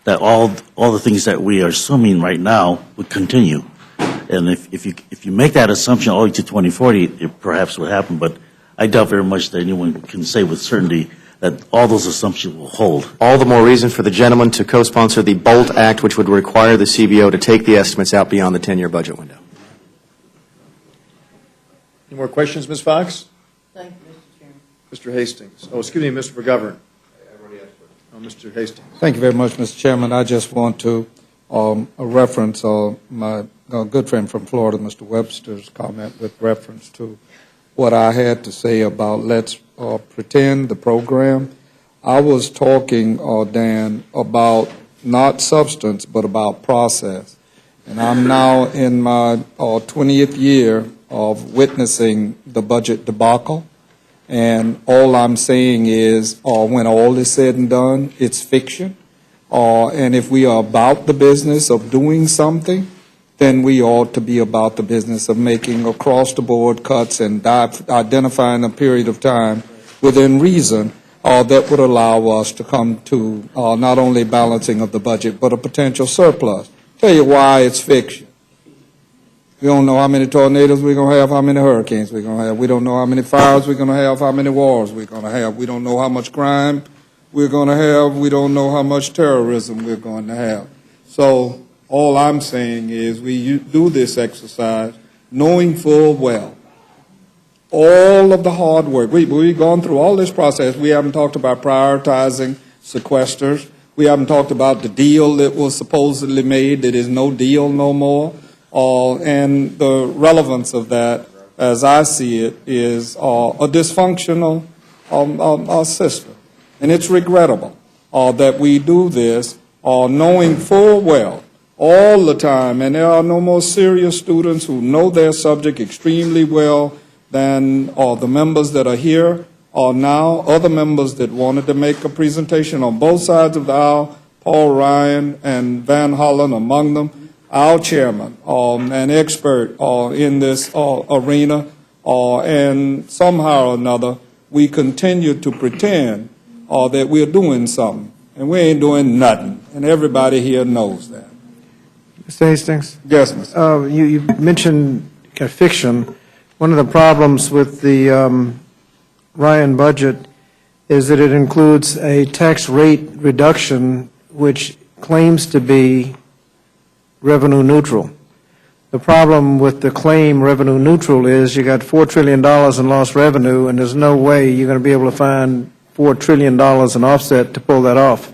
P: that all the things that we are assuming right now would continue. And if you make that assumption all the way to 2040, it perhaps would happen. But I doubt very much that anyone can say with certainty that all those assumptions will hold.
Q: All the more reason for the gentleman to co-sponsor the BOLT Act, which would require the CBO to take the estimates out beyond the 10-year budget window.
A: Any more questions, Ms. Fox?
D: Thank you, Mr. Chairman.
A: Mr. Hastings. Oh, excuse me, Mr. McGovern. Oh, Mr. Hastings.
J: Thank you very much, Mr. Chairman. I just want to reference my good friend from Florida, Mr. Webster's comment with reference to what I had to say about let's pretend the program. I was talking, Dan, about not substance, but about process. And I'm now in my 20th year of witnessing the budget debacle. And all I'm saying is, when all is said and done, it's fiction. And if we are about the business of doing something, then we ought to be about the business of making across-the-board cuts and identifying a period of time within reason that would allow us to come to not only balancing of the budget, but a potential surplus. Tell you why it's fiction. We don't know how many tornadoes we're going to have, how many hurricanes we're going to have. We don't know how many fires we're going to have, how many wars we're going to have. We don't know how much crime we're going to have. We don't know how much terrorism we're going to have. So all I'm saying is we do this exercise knowing full well all of the hard work. We've gone through all this process. We haven't talked about prioritizing sequesters. We haven't talked about the deal that was supposedly made that is no deal no more. And the relevance of that, as I see it, is a dysfunctional system. And it's regrettable that we do this knowing full well all the time, and there are no more serious students who know their subject extremely well than the members that are here or now. Other members that wanted to make a presentation on both sides of the aisle, Paul Ryan and Van Hollen among them, our chairman, an expert in this arena, and somehow or another we continue to pretend that we're doing something, and we ain't doing nothing, and everybody here knows that.
R: Mr. Hastings?
J: Yes, Mr.
R: You mentioned fiction. One of the problems with the Ryan budget is that it includes a tax rate reduction which claims to be revenue neutral. The problem with the claim revenue neutral is you got $4 trillion in lost revenue, and there's no way you're going to be able to find $4 trillion in offset to pull that off.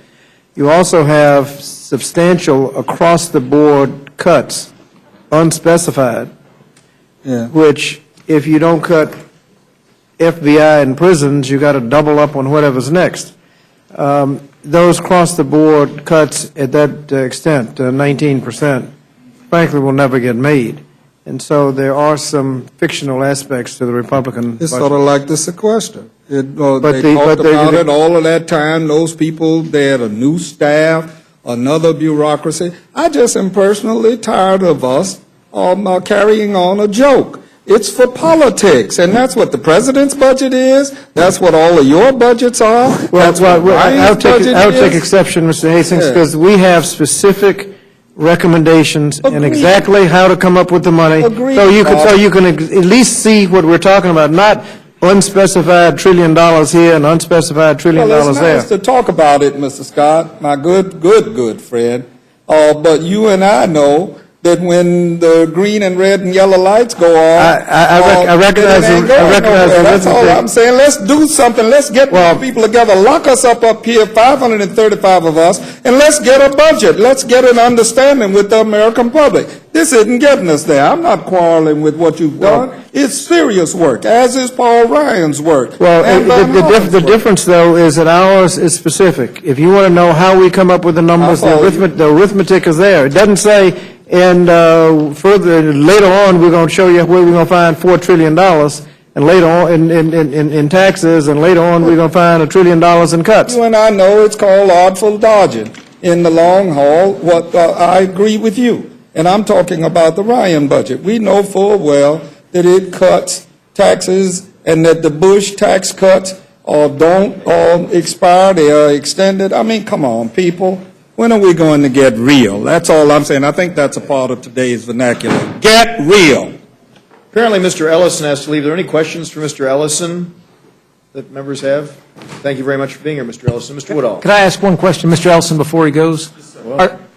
R: You also have substantial across-the-board cuts, unspecified, which if you don't cut FBI and prisons, you got to double up on whatever's next. Those across-the-board cuts at that extent, 19%, frankly, will never get made. And so there are some fictional aspects to the Republican
J: It's
R: budget.
J: sort of like the sequester. They
R: But
J: talked
R: the-
J: about it all of that time. Those people, they had a new staff, another bureaucracy. I just am personally tired of us carrying on a joke. It's for politics, and that's what the president's budget is. That's what all of your budgets are. That's what Ryan's budget
R: I would take
J: is.
R: exception, Mr. Hastings,
J: Yeah.
R: because we have specific recommendations and
J: Agreed.
R: exactly how to come up with the money.
J: Agreed,
R: So you
J: Bob.
R: can at least see what we're talking about, not unspecified $1 trillion here and unspecified $1 trillion
J: Well, it's
R: there.
J: nice to talk about it, Mr. Scott, my good friend. But you and I know that when the green and red and yellow lights go on,
R: I recognize
J: then it ain't
R: the- I
J: going
R: recognize
J: nowhere.
R: the
J: That's all
R: arithmetic.
J: I'm saying. Let's do something. Let's get more people together. Lock us up here, 535 of us, and let's get a budget. Let's get an understanding with the American public. This isn't getting us there. I'm not quarreling with what you've done. It's serious work, as is Paul Ryan's work.
R: Well,
J: and Van Hollen's
R: the
J: work.
R: difference, though, is that ours is specific. If you want to know how we come up with the numbers,
J: I follow you.
R: the arithmetic is there. It doesn't say, and later on, we're going to show you where we're going to find $4 trillion, and later on, in taxes, and later on, we're going to find $1 trillion in cuts.
J: You and I know it's called artful dodging. In the long haul, I agree with you. And I'm talking about the Ryan budget. We know full well that it cuts taxes and that the Bush tax cuts don't expire, they are extended. I mean, come on, people. When are we going to get real? That's all I'm saying. I think that's a part of today's vernacular. Get real.
A: Apparently, Mr. Ellison has to leave. Are there any questions for Mr. Ellison that members have? Thank you very much for being here, Mr. Ellison. Mr. Woodall.
I: Could I ask one question, Mr. Ellison, before he goes?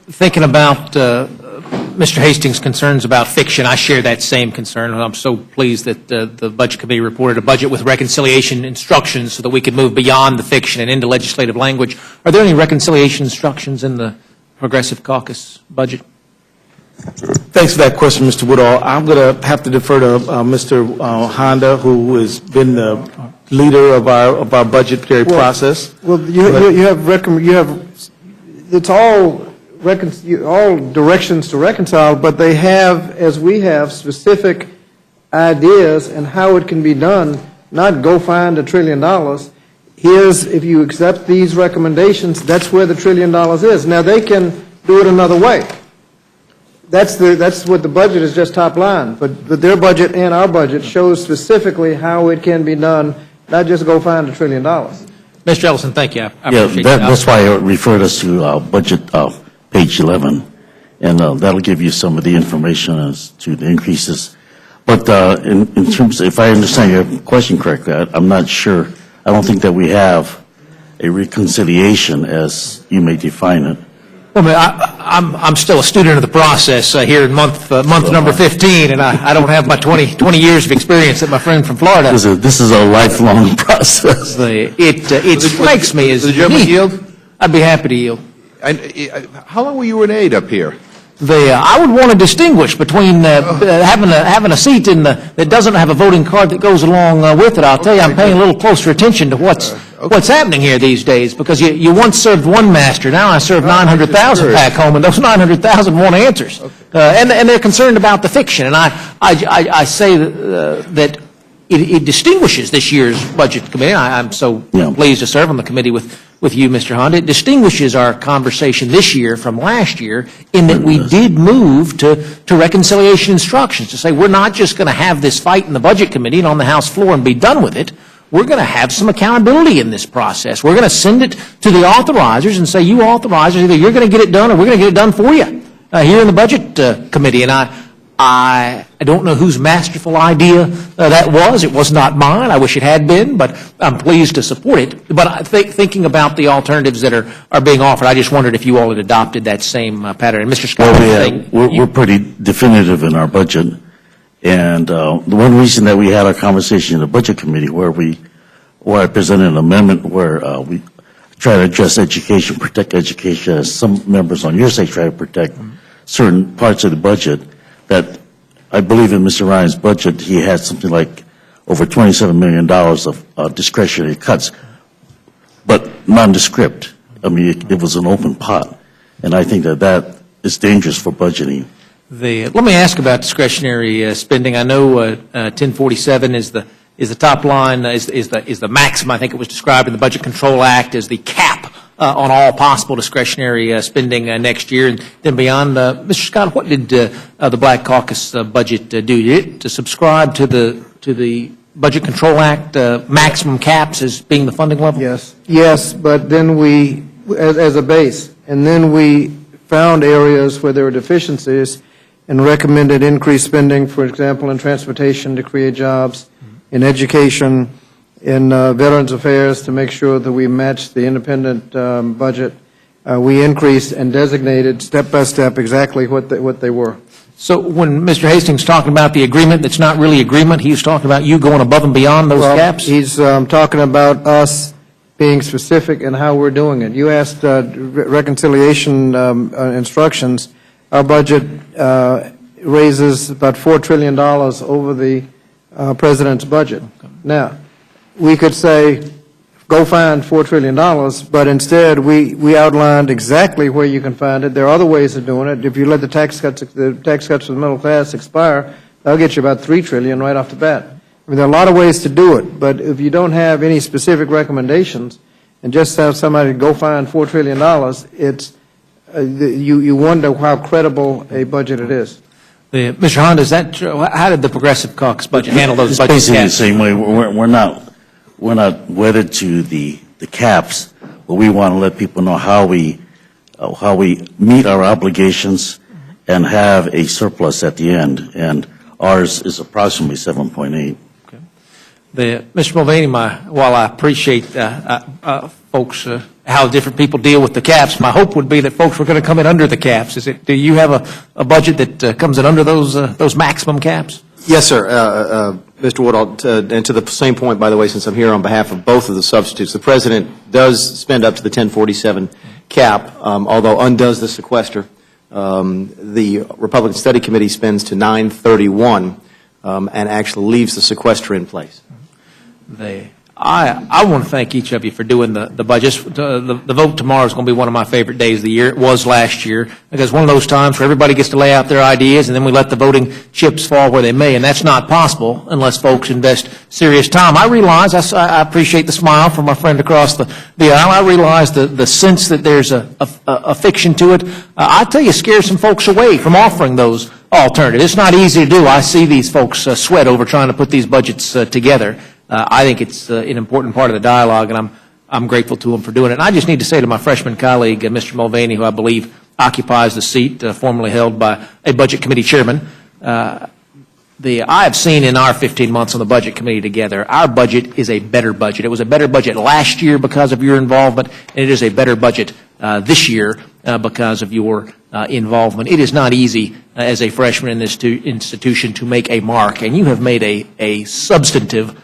I: Thinking about Mr. Hastings' concerns about fiction, I share that same concern. I'm so pleased that the Budget Committee reported a budget with reconciliation instructions so that we could move beyond the fiction and into legislative language. Are there any reconciliation instructions in the Progressive Caucus budget?
S: Thanks for that question, Mr. Woodall. I'm going to have to defer to Mr. Honda, who has been the leader of our budgetary process.
R: Well, it's all directions to reconcile, but they have, as we have, specific ideas and how it can be done, not go find $1 trillion. Here's, if you accept these recommendations, that's where the $1 trillion is. Now, they can do it another way. That's what the budget is, just top line. But their budget and our budget shows specifically how it can be done, not just go find $1 trillion.
I: Mr. Ellison, thank you. I
P: Yeah,
I: appreciate that.
P: that's why I referred us to budget page 11, and that'll give you some of the information as to the increases. But in terms, if I understand your question correctly, I'm not sure. I don't think that we have a reconciliation as you may define it.
I: Well, I'm still a student of the process here in month number 15, and I don't have my 20 years of experience that my friend from Florida.
P: This is a lifelong process.
I: It strikes me as
G: the gentleman
I: neat.
G: yield?
I: I'd be happy to yield.
G: How long were you an aide up here?
I: I would want to distinguish between having a seat that doesn't have a voting card that goes along with it. I'll tell you, I'm paying a little closer attention to what's what's happening here these days, because you once served one master, now I serve 900,000 back home, and those 900,000 want answers. And they're concerned about the fiction. And I say that it distinguishes this year's Budget Committee. I'm so pleased to serve on the committee with you, Mr. Honda. It distinguishes our conversation this year from last year in that we did move to reconciliation instructions, to say we're not just going to have this fight in the Budget Committee and on the House floor and be done with it. We're going to have some accountability in this process. We're going to send it to the authorizers and say, you authorizers, either you're going to get it done or we're going to get it done for you here in the Budget Committee. And I don't know whose masterful idea that was. It was not mine. I wish it had been, but I'm pleased to support it. But thinking about the alternatives that are being offered, I just wondered if you all had adopted that same pattern. And Mr. Scott,
P: we're pretty definitive in our budget. And the one reason that we had our conversation in the Budget Committee where I presented an amendment where we try to address education, protect education, as some members on your side try to protect certain parts of the budget, that I believe in Mr. Ryan's budget, he had something like over $27 million of discretionary cuts, but nondescript. I mean, it was an open pot, and I think that is dangerous for budgeting.
I: Let me ask about discretionary spending. I know 1047 is the top line, is the maximum. I think it was described in the Budget Control Act as the cap on all possible discretionary spending next year. And then beyond, Mr. Scott, what did the Black Caucus budget do? Did it to subscribe to the Budget Control Act maximum caps as being the funding level?
R: Yes, but then we, as a base, and then we found areas where there were deficiencies and recommended increased spending, for example, in transportation to create jobs, in education, in Veterans Affairs to make sure that we match the independent budget. We increased and designated step by step exactly what they were.
I: So when Mr. Hastings talking about the agreement that's not really agreement, he was talking about you going above and beyond those caps?
R: He's talking about us being specific in how we're doing it. You asked reconciliation instructions. Our budget raises about $4 trillion over the President's budget. Now, we could say, go find $4 trillion, but instead we outlined exactly where you can find it. There are other ways of doing it. If you let the tax cuts for the middle class expire, that'll get you about $3 trillion right off the bat. I mean, there are a lot of ways to do it, but if you don't have any specific recommendations and just have somebody go find $4 trillion, you wonder how credible a budget it is.
I: Mr. Honda, how did the Progressive Caucus budget handle those budget caps?
P: It's basically the same way. We're not wedded to the caps, but we want to let people know how we meet our obligations and have a surplus at the end. And ours is approximately 7.8.
I: Mr. Mulvaney, while I appreciate folks, how different people deal with the caps, my hope would be that folks were going to come in under the caps. Do you have a budget that comes in under those maximum caps?
Q: Yes, sir. Mr. Woodall, and to the same point, by the way, since I'm here on behalf of both of the substitutes, the President does spend up to the 1047 cap, although undoes the sequester. The Republican Study Committee spends to 931 and actually leaves the sequester in place.
I: I want to thank each of you for doing the budgets. The vote tomorrow is going to be one of my favorite days of the year. It was last year, because one of those times where everybody gets to lay out their ideas and then we let the voting chips fall where they may, and that's not possible unless folks invest serious time. I realize, I appreciate the smile from my friend across the aisle. I realize the sense that there's a fiction to it. I tell you, it scares some folks away from offering those alternatives. It's not easy to do. I see these folks sweat over trying to put these budgets together. I think it's an important part of the dialogue, and I'm grateful to him for doing it. And I just need to say to my freshman colleague, Mr. Mulvaney, who I believe occupies the seat formerly held by a Budget Committee chairman, I have seen in our 15 months on the Budget Committee together, our budget is a better budget. It was a better budget last year because of your involvement, and it is a better budget this year because of your involvement. It is not easy as a freshman in this institution to make a mark, and you have made a substantive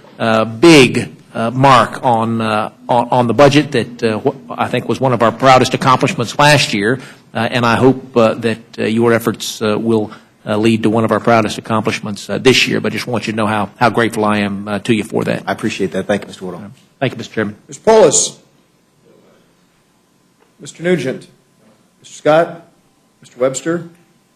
I: big mark on the budget that I think was one of our proudest accomplishments last year, and I hope that your efforts will lead to one of our proudest accomplishments this year. But I just want you to know how grateful I am to you for that.
Q: I appreciate that. Thank you, Mr. Woodall.
I: Thank you, Mr. Chairman.
A: Mr. Polis. Mr. Nugent. Mr. Scott. Mr. Webster.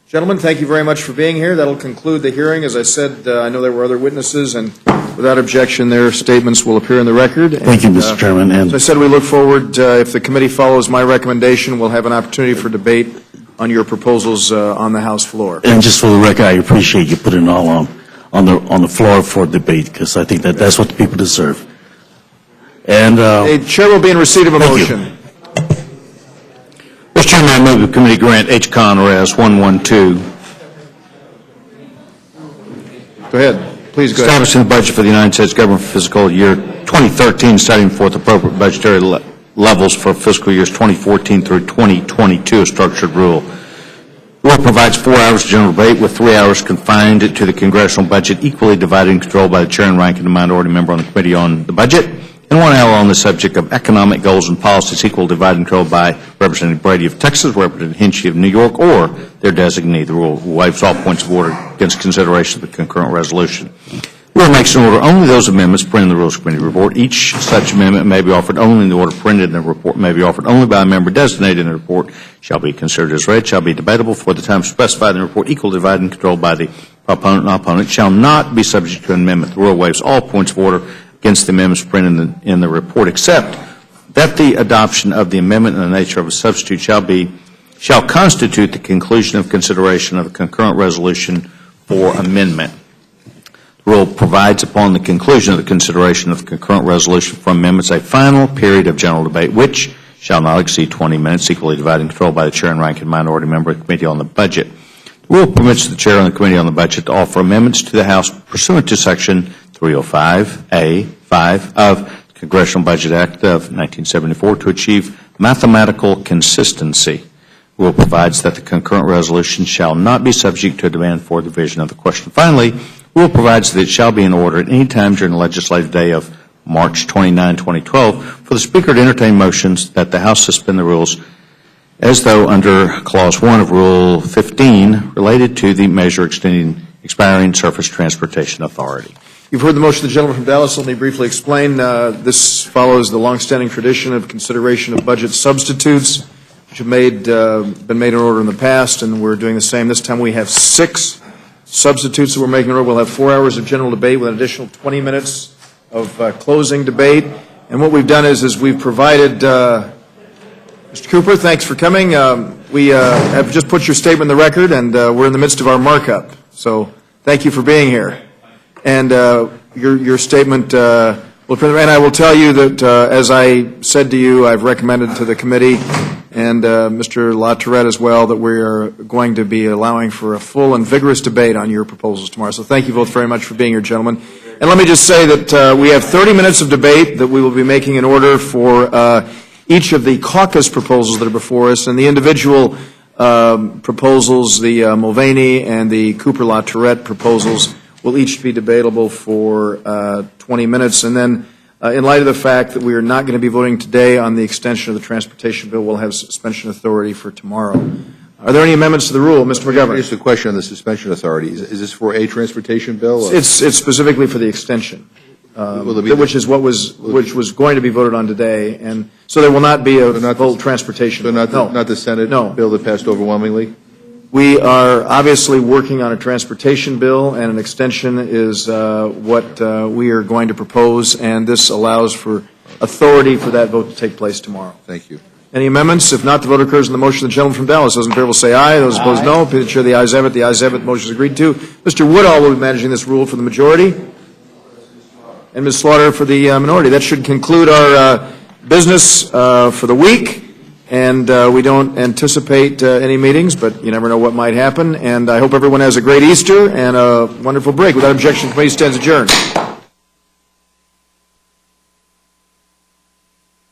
A: Gentlemen, thank you very much for being here. That'll conclude the hearing. As I said, I know there were other witnesses, and without objection, their statements will appear in the record.
P: Thank you, Mr. Chairman.
A: As I said, we look forward, if the committee follows my recommendation, we'll have an opportunity for debate on your proposals on the House floor.
P: And just for the record, I appreciate you putting it all on the floor for debate, because I think that's what the people deserve. And
A: A chair will be in receipt of a motion.
K: Mr. Chairman, I move the committee grant H-Con Res. 112.
A: Go ahead. Please go ahead.
K: Establishing the budget for the United States government for fiscal year 2013, setting forth appropriate budgetary levels for fiscal years 2014 through 2022, a structured rule. The rule provides 4 hours of general debate with 3 hours confined to the congressional budget, equally divided and controlled by the chair and ranking minority member on the committee on the budget, and 1 hour on the subject of economic goals and policies, equally divided and controlled by Representative Brady of Texas, Representative Hinchy of New York, or their designee. The rule waives all points of order against consideration of the concurrent resolution. The rule makes in order only those amendments printed in the Rules Committee report. Each such amendment may be offered only in the order printed in the report, may be offered only by a member designated in the report, shall be considered as read, shall be debatable for the time specified in the report, equally divided and controlled by the proponent and opponent, shall not be subject to an amendment. The rule waives all points of order against the amendments printed in the report, except that the adoption of the amendment in the nature of a substitute shall constitute the conclusion of consideration of a concurrent resolution for amendment. The rule provides upon the conclusion of the consideration of the concurrent resolution for amendments a final period of general debate, which shall not exceed 20 minutes, equally divided and controlled by the chair and ranking minority member of the committee on the budget. The rule permits the chair and the committee on the budget to offer amendments to the House pursuant to Section 305A.5 of the Congressional Budget Act of 1974 to achieve mathematical consistency. The rule provides that the concurrent resolution shall not be subject to a demand for division of the question. Finally, the rule provides that it shall be in order at any time during the legislative day of March 29, 2012, for the Speaker to entertain motions that the House suspend the rules as though under Clause 1 of Rule 15 related to the measure expiring Surface Transportation Authority.
A: You've heard the motion of the gentleman from Dallas. Let me briefly explain. This follows the longstanding tradition of consideration of budget substitutes, which have been made in order in the past, and we're doing the same. This time we have 6 substitutes that we're making in order. We'll have 4 hours of general debate with an additional 20 minutes of closing debate. And what we've done is we've provided, Mr. Cooper, thanks for coming. We have just put your statement in the record, and we're in the midst of our markup. So thank you for being here. And your statement will print, and I will tell you that, as I said to you, I've recommended to the committee and Mr. LaTourette as well that we are going to be allowing for a full and vigorous debate on your proposals tomorrow. So thank you both very much for being here, gentlemen. And let me just say that we have 30 minutes of debate that we will be making in order for each of the caucus proposals that are before us, and the individual proposals, the Mulvaney and the Cooper-LaTourette proposals, will each be debatable for 20 minutes. And then, in light of the fact that we are not going to be voting today on the extension of the transportation bill, we'll have suspension authority for tomorrow. Are there any amendments to the rule? Mr. McGovern.
G: Just a question on the suspension authority. Is this for a transportation bill? Or?
A: It's specifically for the extension, which was going to be voted on today, and so there will not be a full transportation.
G: So not the Senate bill that passed overwhelmingly?
A: We are obviously working on a transportation bill, and an extension is what we are going to propose, and this allows for authority for that vote to take place tomorrow.
G: Thank you.
A: Any amendments? If not, the vote occurs in the motion of the gentleman from Dallas. Those in favor will say aye. Those opposed, no. The chair, the ayes have it. The ayes have it. The motion is agreed to. Mr. Woodall will be managing this rule for the majority, and Ms. Slaughter for the minority. That should conclude our business for the week. And we don't anticipate any meetings, but you never know what might happen. And I hope everyone has a great Easter and a wonderful break. Without objection, the committee stands adjourned.